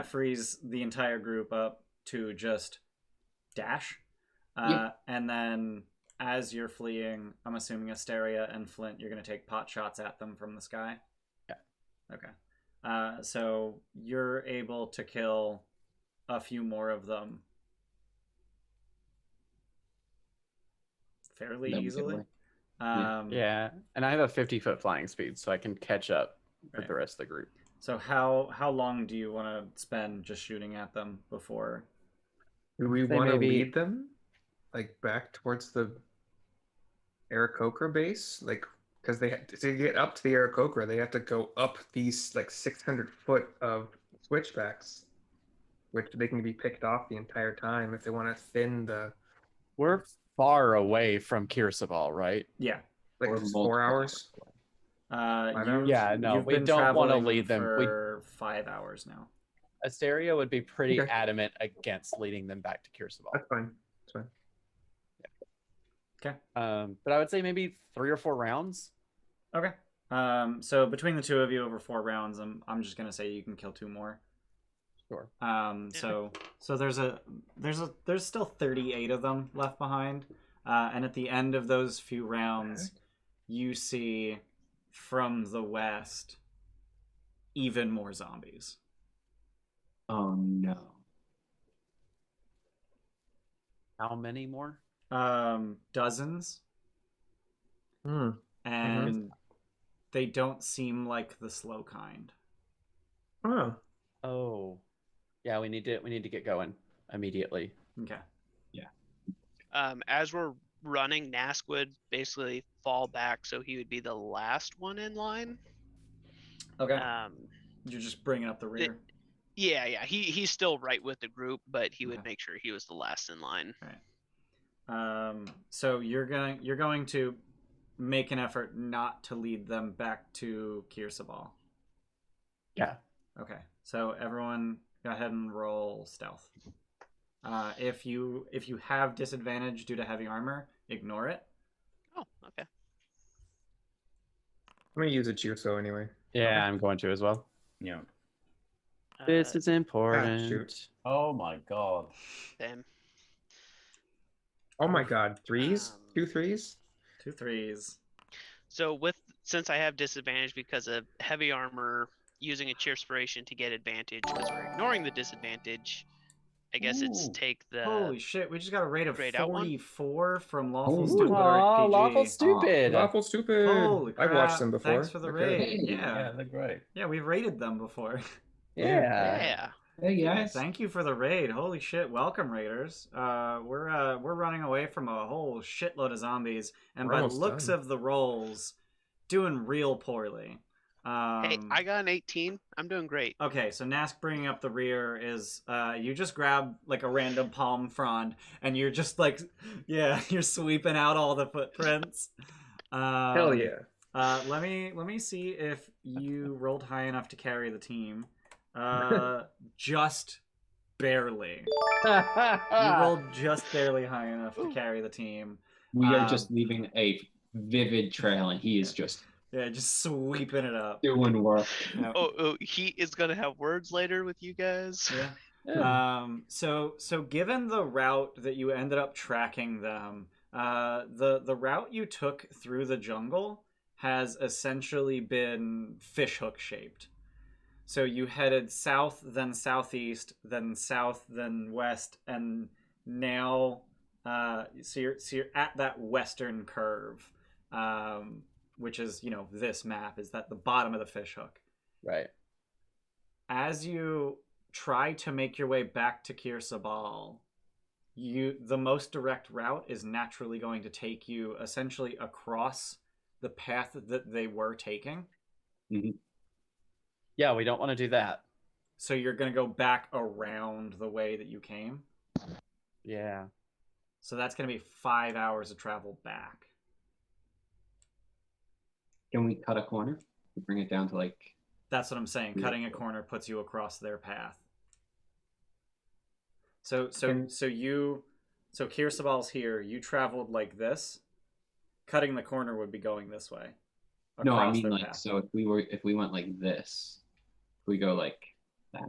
frees the entire group up to just dash. And then as you're fleeing, I'm assuming Asteria and Flint, you're going to take pot shots at them from the sky? Yeah. Okay. So you're able to kill a few more of them fairly Then we get easily. away. Yeah, and I have a 50-foot flying speed, so I can catch up with Right. the rest of the group. So how long do you want to spend just shooting at them before? Do we Say want to maybe- lead them, like back towards the Aarakocra base, like because to get up to the Aarakocra, they have to go up these like 600 foot of switchbacks, which they can be picked off the entire time if they want to thin the We're far away from Kirsabal, right? Yeah. like Or just multiple 4 hours. You've- Yeah, no, you've we been don't want to traveling lead them. for 5 hours now. Asteria would be pretty Okay. adamant against leading them back to Kirsabal. That's fine. That's fine. Okay. But I would say maybe 3 or 4 rounds. Okay. So between the two of you over 4 rounds, I'm just gonna say you can kill 2 more. Sure. So there's still 38 of them left behind, and at the end of those few rounds, you see from the west even more zombies. Oh no. How many more? Dozens, Hmm. and they don't seem like the slow kind. Oh. Oh, yeah. We need to get going immediately. Okay. As we're running, Nask would basically fall back, so he would be the last one in line. Okay. You're just bringing up the rear. Yeah. He's still right with the group, but he would Okay. make sure he was the last in line. So you're going to make an effort not to lead them back to Kirsabal. Yeah. Okay. So everyone, go ahead and roll stealth. If you have disadvantage due to heavy armor, ignore it. Oh, okay. I'm gonna use a Juso anyway. Yeah, I'm going to as well. Yeah. This is important. shoot. Oh my god. Them. Oh my God! Threes? Um, 2 threes? 2 threes. So since I have disadvantage because of heavy armor, using a cheerspiration to get advantage because we're ignoring the disadvantage. I guess it's Ooh. take the Holy shit! We just got a rate of grayed out one? 44 from Lawful Ooh. Stupid Aw, RPG. lawful stupid. Lawful stupid. Holy crap! I've watched them before. Thanks for the They're good. raid. Hey. Yeah, Yeah, they're great. yeah, we've rated them before. Yeah. Hey guys. Thank you for the raid. Holy shit! Welcome, raiders. We're running away from a whole shitload of zombies, and We're by the almost looks done. of the rolls, doing real poorly. Hey, I got an 18. I'm doing great. Okay, so Nask bringing up the rear is you just grab like a random palm frond, and you're just like, yeah, you're sweeping out all the footprints. Hell yeah. Let me see if you rolled high enough to carry the team. Just barely. You rolled just barely high enough to carry the team. We are just leaving a vivid trail, and he is just just sweeping it up. doing work. Yep. Oh, he is gonna have words later with you guys. Yeah. So given the route that you ended up tracking them, the route you took through the jungle has essentially been fishhook shaped. So you headed south, then southeast, then south, then west, and now so you're at that western curve, which is this map is that the bottom of the fishhook. Right. As you try to make your way back to Kir Sabal, the most direct route is naturally going to take you essentially across the path that they were taking. Mm-hmm. Yeah, we don't want to do that. So you're going to go back around the way that you came. Yeah. So that's going to be 5 hours of travel back. Can we cut a corner to bring it down to like? That's what I'm saying. Cutting a corner puts you across their path. So Kir Sabal's here. You traveled like this. Cutting the corner would be going this way. No, I mean their like path. so if we went like this, we go like that.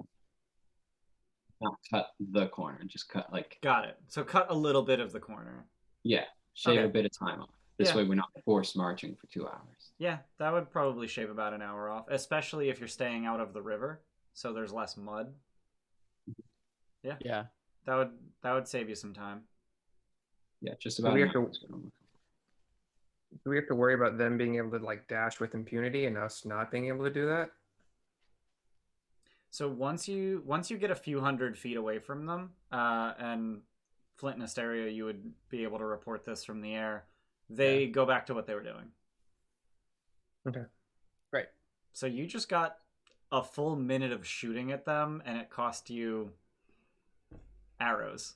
Not cut the corner, just cut like. Got it. So cut a little bit of the corner. Yeah, shave Okay. a bit of time off. This Yeah. way, we're not forced marching for 2 hours. Yeah, that would probably shave about an hour off, especially if you're staying out of the river, so there's less mud. Yeah. Yeah. That would save you some time. Yeah, just So about. we an have to- hour is gonna work. Do we have to worry about them being able to like dash with impunity and us not being able to do that? So once you get a few hundred feet away from them, and Flint and Asteria, you would be able to report this from the air. They go back to what they were doing. Okay. Great. So you just got a full minute of shooting at them, and it cost you arrows.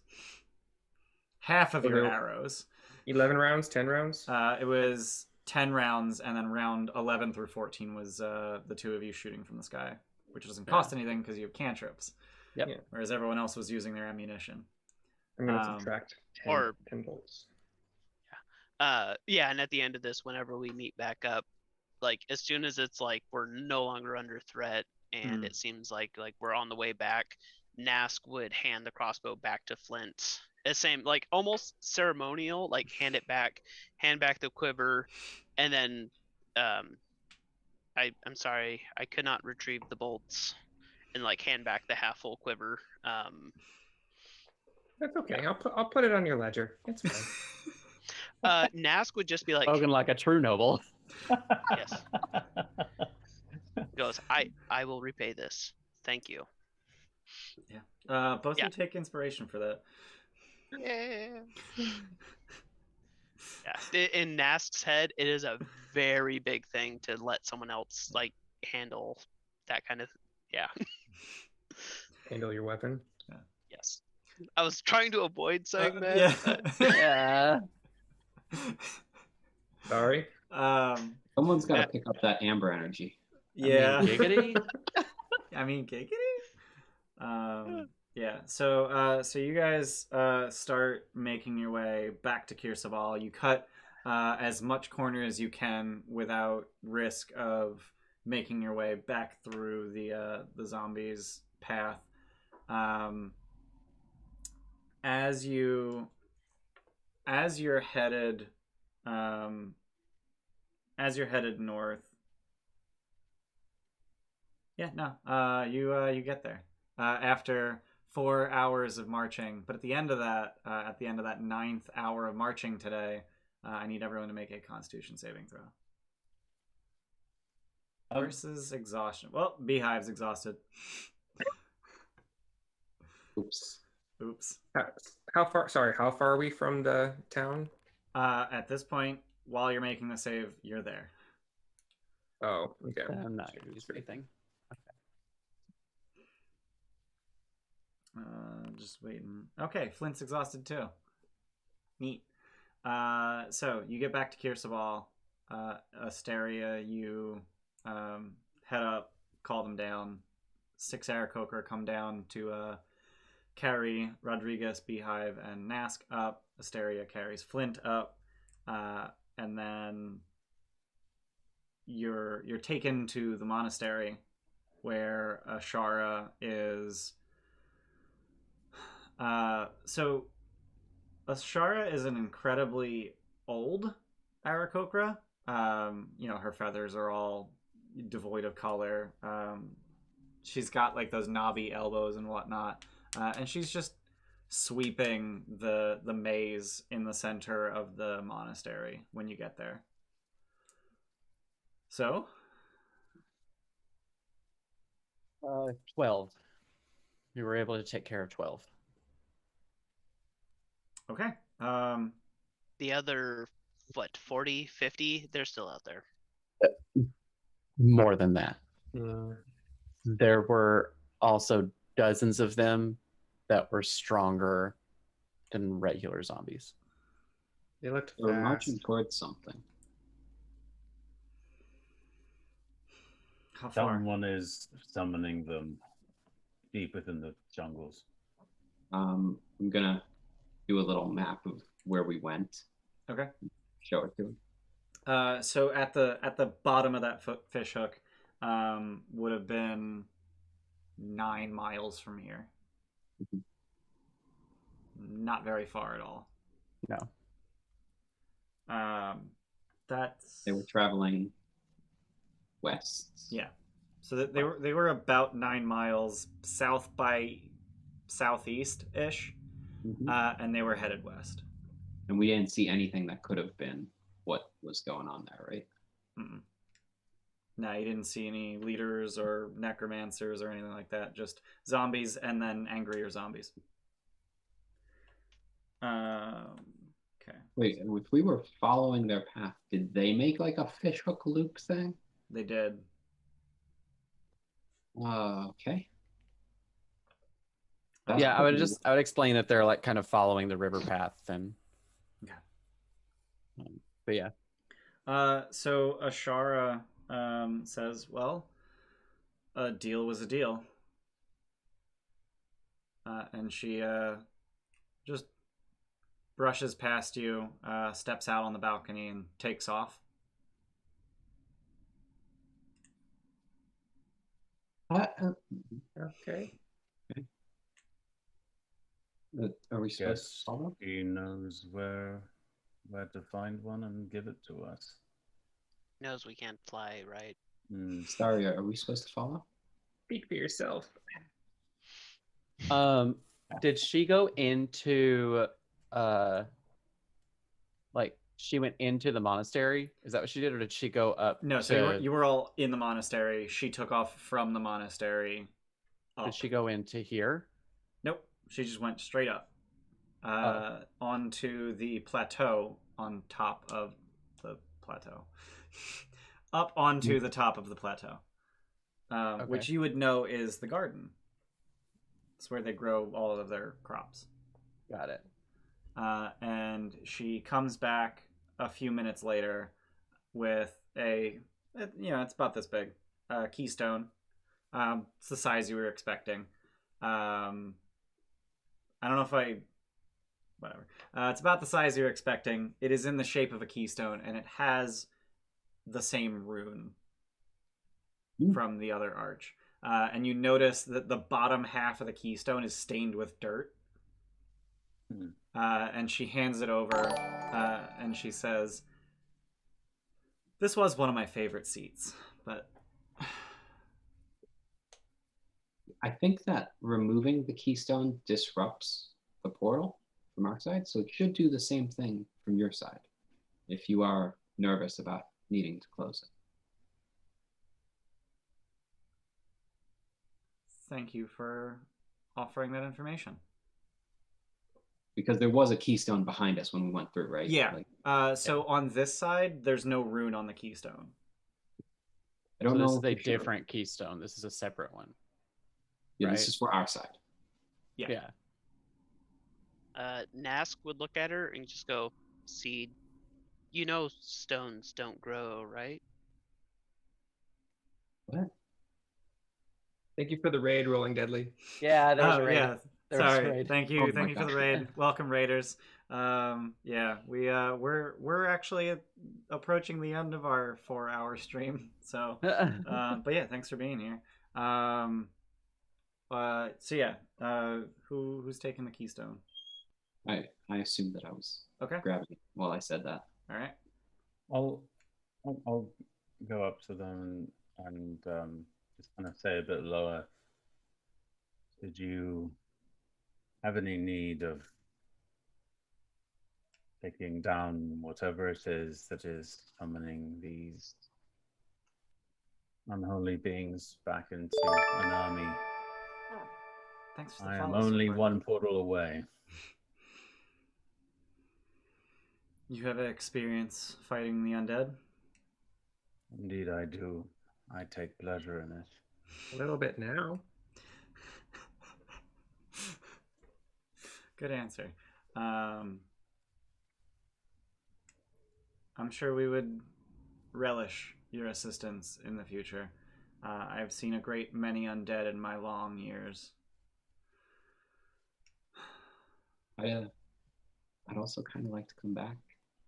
Half of your Okay. arrows. 11 rounds, 10 rounds? It was 10 rounds, and then round 11 through 14 was the two of you shooting from the sky, which doesn't cost anything because you have cantrips. Yep. Yeah. Whereas everyone else was using their ammunition. I'm going to subtract 10 bolts. Yeah, and at the end of this, whenever we meet back up, like as soon as it's like we're no longer under threat and it seems like we're on the way back, Nask would hand the crossbow back to Flint. The same, like almost ceremonial, like hand back the quiver, and then I'm sorry, I could not retrieve the bolts, and like hand back the half full quiver. That's okay. I'll put it on your ledger. It's fine. Nask would just be like, Spoken like a true noble. yes. Goes, I will repay this. Thank you. Yeah. Both of you take inspiration for that. Yeah. Yeah. In Nask's head, it is a very big thing to let someone else like handle that kind of. Yeah. Handle your weapon. Yes. I was trying to avoid saying that. Yeah. but- Yeah. Sorry. Someone's got to pick up that amber energy. Yeah. I mean, giggity. I mean, giggity. Yeah. So you guys start making your way back to Kir Sabal. You cut as much corner as you can without risk of making your way back through the zombies' path. As you're headed north. Yeah, no. You get there after 4 hours of marching. But at the end of that 9th hour of marching today, I need everyone to make a Constitution saving throw. Versus exhaustion. Well, Beehive's exhausted. Oops. Oops. How far? Sorry, how far are we from the town? At this point, while you're making the save, you're there. Oh, okay. I'm not going to use anything. Just waiting. Okay, Flint's exhausted too. Neat. So you get back to Kirsabal. Asteria, you head up, call them down. 6 Aarakocra come down to carry Rodrigus, Beehive, and Nask up. Asteria carries Flint up, and then you're taken to the monastery, where Ashara is. So Ashara is an incredibly old Aarakocra. Her feathers are all devoid of color. She's got like those knobby elbows and whatnot, and she's just sweeping the maze in the center of the monastery when you get there. So, 12. We were able to take care of 12. okay. The other, 40, 50, they're still out there. More than that. Yeah. There were also dozens of them that were stronger than regular zombies. They looked We're fast. marching towards something. How far? Someone is summoning them deep within the jungles. I'm gonna do a little map of where we went. Okay. Show it to him. So at the bottom of that fish hook, would have been 9 miles from here. Mhm. Not very far at all. No. That's They were traveling west. yeah. So that they were about 9 miles south by southeast ish, Mhm. and they were headed west. And we didn't see anything that could have been what was going on there, right? Mm-mm. No, you didn't see any leaders or necromancers or anything like that. Just zombies and then angrier zombies. Okay. Wait, if we were following their path, did they make like a fishhook loop thing? They did. Okay. Yeah, I would explain that they're like kind of following the river path and. Okay. But yeah. So Ashara says, well, a deal was a deal. And she just brushes past you, steps out on the balcony, and takes off. Okay. Are we supposed Guess to follow? he knows where to find one and give it to us. Knows we can't fly, right? Asteria, are we supposed to follow? Speak for yourself. Did she go into like she went into the monastery? Is that what she did, or did she go up? No, so you were all in the monastery. She took off from the monastery. Up. Did she go into here? Nope. She just went straight up. Onto the plateau on top of the plateau. Up onto the top of the plateau. Which you would know is the garden. It's where they grow all of their crops. Got it. And she comes back a few minutes later with it's about this big, keystone. It's the size you were expecting. I don't know if whatever. It's about the size you're expecting. It is in the shape of a keystone, and it has the same rune from the other arch. And you notice that the bottom half of the keystone is stained with dirt. And she hands it over, and she says, "This was one of my favorite seats, but..." I think that removing the keystone disrupts the portal from our side, so it should do the same thing from your side if you are nervous about needing to close it. Thank you for offering that information. Because there was a keystone behind us when we went through, right? Yeah. Like, So on this side, there's no rune on the keystone. I don't So know. this is a for sure. different keystone. This is a separate one. Yeah, right? this is for our side. Yeah. Nask would look at her and just go, "Seed, you know stones don't grow, right?" What? Thank you for the raid, Rolling Deadly. Yeah, there was Oh a raid. yeah. There was a Sorry. raid. Thank you. Oh my Thank you for the gosh. raid. Welcome, raiders. Yeah, we're actually approaching the end of our 4-hour stream. So, but yeah, thanks for being here. So yeah, who's taking the keystone? I assumed that I was Okay. grabbing it while I said that. All right. I'll go up to them and just kind of say a bit lower. Did you have any need of taking down whatever it is that is summoning these unholy beings back into an army? Thanks for the I am follow only support. one portal away. You have experience fighting the undead? Indeed, I do. I take pleasure in it. A little bit now. Good answer. I'm sure we would relish your assistance in the future. I've seen a great many undead in my long years. I'd also kind of like to come back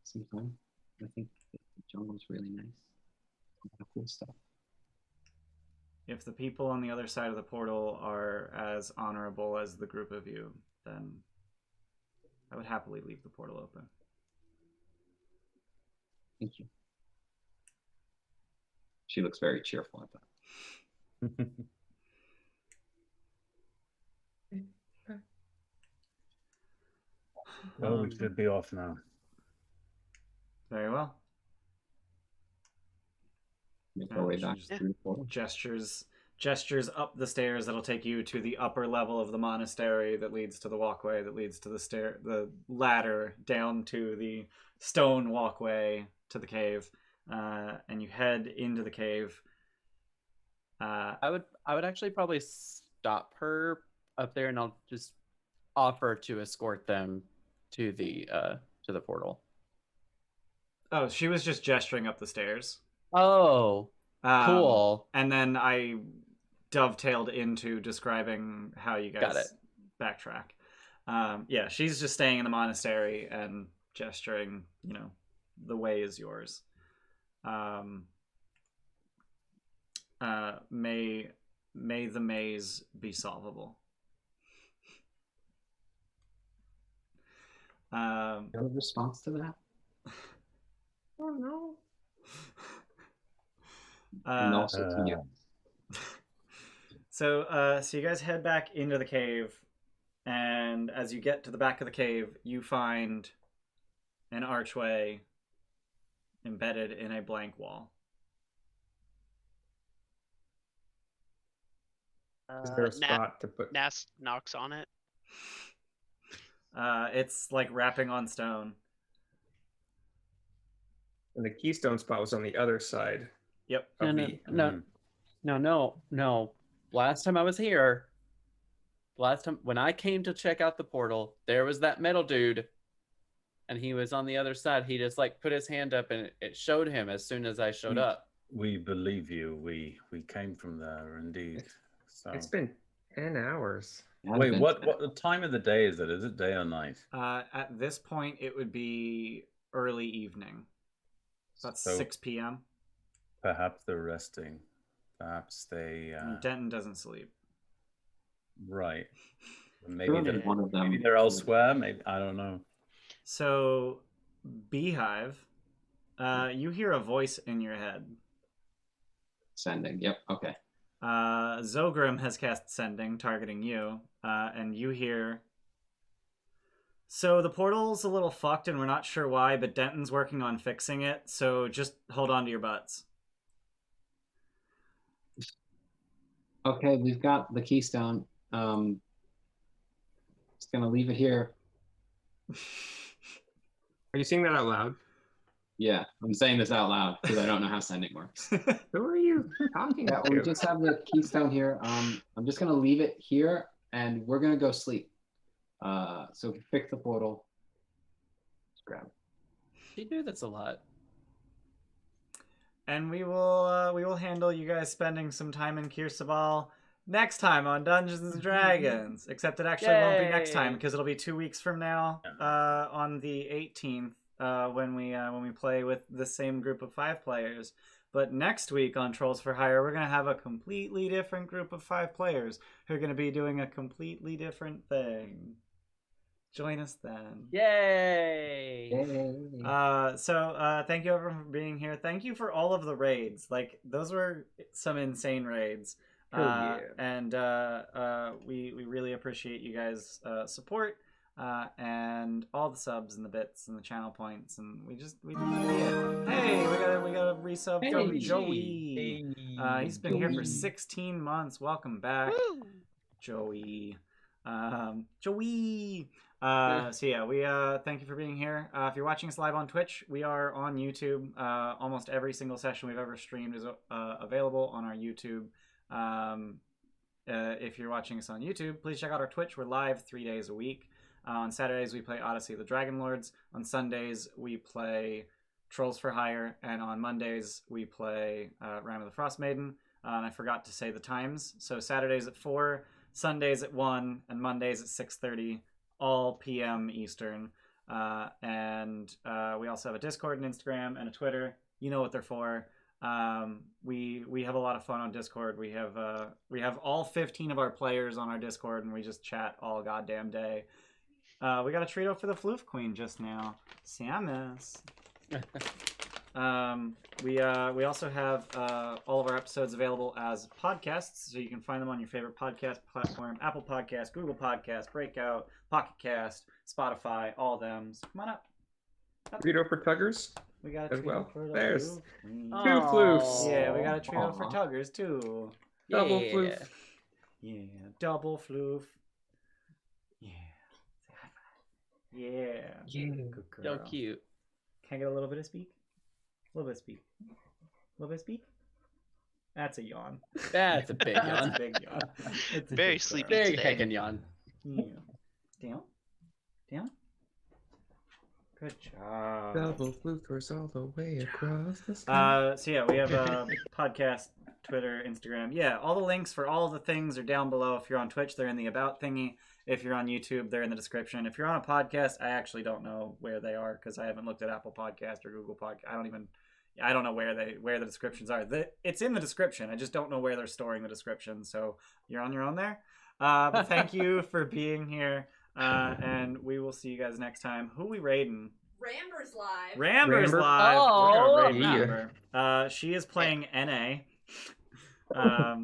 sometime. I think the jungle's really nice. A lot of cool stuff. If the people on the other side of the portal are as honorable as the group of you, then I would happily leave the portal open. Thank you. She looks very cheerful at that. Well, we should be off now. Very well. Make our way back Just through the portal. gestures up the stairs that'll take you to the upper level of the monastery that leads to the walkway that leads to the ladder down to the stone walkway to the cave, and you head into the cave. I would actually probably stop her up there, and I'll just offer to escort them to the portal. Oh, she was just gesturing up the stairs. Oh, cool. And then I dovetailed into describing how you guys Got it. backtrack. Yeah, she's just staying in the monastery and gesturing, the way is yours. May the maze be solvable. No response to that? Oh no. And also to you. So you guys head back into the cave, and as you get to the back of the cave, you find an archway embedded in a blank wall. Is there a spot to put? Nask knocks on it. It's like rapping on stone. And the keystone spot was on the other side. Yep. No. Last time I was here, when I came to check out the portal, there was that metal dude, and he was on the other side. He just put his hand up, and it showed him as soon as I showed up. We believe you. We came from there, indeed. So. It's been 10 hours. Wait, what time of the day is it? Is it day or night? At this point, it would be early evening. That's 6 p.m. Perhaps they're resting. Perhaps they. Denton doesn't sleep. Right. Maybe one of them. Maybe they're elsewhere. Maybe I don't know. So, Beehive, you hear a voice in your head. Sending. Yep. Okay. Zogrim has cast Sending, targeting you, and you hear... So the portal's a little fucked and we're not sure why, but Denton's working on fixing it, so just hold on to your butts. Okay, we've got the keystone. gonna leave it here. Are you saying that out loud? Yeah, I'm saying this out loud because I don't know how sending works. Who are you talking Yeah, we to? just have the keystone here. I'm just gonna leave it here, and we're gonna go sleep. So if you fix the portal, just grab it. You do this a lot. And we will handle you guys spending some time in Kirsabal next time on Dungeons and Dragons. Except it actually won't be next time Yay. because it'll be 2 weeks from now, on the 18th, when we play with the same group of 5 players. But next week on Trolls for Hire, we're gonna have a completely different group of 5 players who are gonna be doing a completely different thing. Join us then. Yay! So thank you everyone for being here. Thank you for all of the raids. Like, those were some insane raids. Yeah. And we really appreciate you guys' support, and all the subs and the bits and the channel points, and we hey, we got a resub from Hey. Joey. He's been here for 16 months. Welcome back, Woo! Joey. Joey. So yeah, we thank you for being here. If you're watching us live on Twitch, we are on YouTube. Almost every single session we've ever streamed is available on our YouTube. If you're watching us on YouTube, please check out our Twitch. We're live 3 days a week. On Saturdays we play Odyssey of the Dragon Lords. On Sundays we play Trolls for Hire, and on Mondays we play Ram of the Frost Maiden. And I forgot to say the times. So Saturdays at 4, Sundays at 1, and Mondays at 6:30. All PM Eastern. And we also have a Discord and Instagram and a Twitter. You know what they're for. We have a lot of fun on Discord. We have all 15 of our players on our Discord, and we just chat all goddamn day. We got a Trito for the Floof Queen just now. Samus. We also have all of our episodes available as podcasts, so you can find them on your favorite podcast platform: Apple Podcast, Google Podcast, Breakout, Pocket Cast, Spotify, all of them. So come on up. Trito for Tuggers We got a as Trito well. for the There's Floof Queen. 2 floofs. Yeah, we got a Trito for Aw. Tuggers too. Double Yeah. floof. Yeah, double floof. Yeah. Say high five. Yeah. Yeah. Good girl. So cute. Can I get a little bit of speak? A little bit of speak. A little bit of speak? That's a yawn. That's a big That's yawn. a big yawn. It's a Very big sleepy girl. Big today. heckin' yawn. Yeah. Down? Down? Good job. Double floofers all the way across the sky. So yeah, we have a podcast, Twitter, Instagram. Yeah, all the links for all the things are down below. If you're on Twitch, they're in the About thingy. If you're on YouTube, they're in the description. If you're on a podcast, I actually don't know where they are because I haven't looked at Apple Podcast or Google Podcast. I don't know where the descriptions are. It's in the description. I just don't know where they're storing the description. So you're on your own there. But thank you for being here. And we will see you guys next time. Who we raiding? Ramber's live. Ramber's Ramber? live. Oh, We're gonna raid yeah. Ramber. She is playing NA.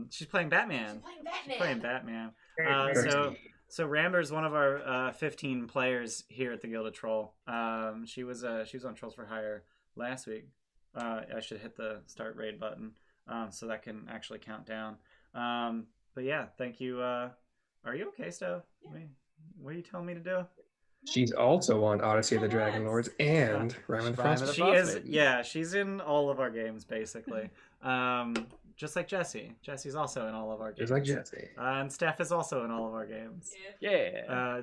She's playing Batman. She's playing Batman. Batman. So Ramber's one of our 15 players here at the Gilded Troll. She was on Trolls for Hire last week. I should hit the start raid button so that can actually count down. But yeah, thank you. Are you okay, Steph? Yeah. What are you telling me to do? She's also on Odyssey of the Dragon Lords and Ram of the Ram of Frost. the She Frost is. Maiden. Yeah, she's in all of our games basically. Just like Jesse. Jesse's also in all of our games. Just like Jesse. And Steph is also in all of our games. Yeah.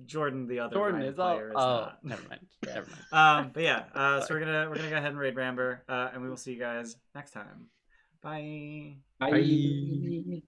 Jordan, the other Jordan Ryan is all. player, is Oh, not. never mind. Never mind. But yeah, so we're gonna go ahead and raid Ramber, and we will see you guys next time. Bye. Bye. Bye.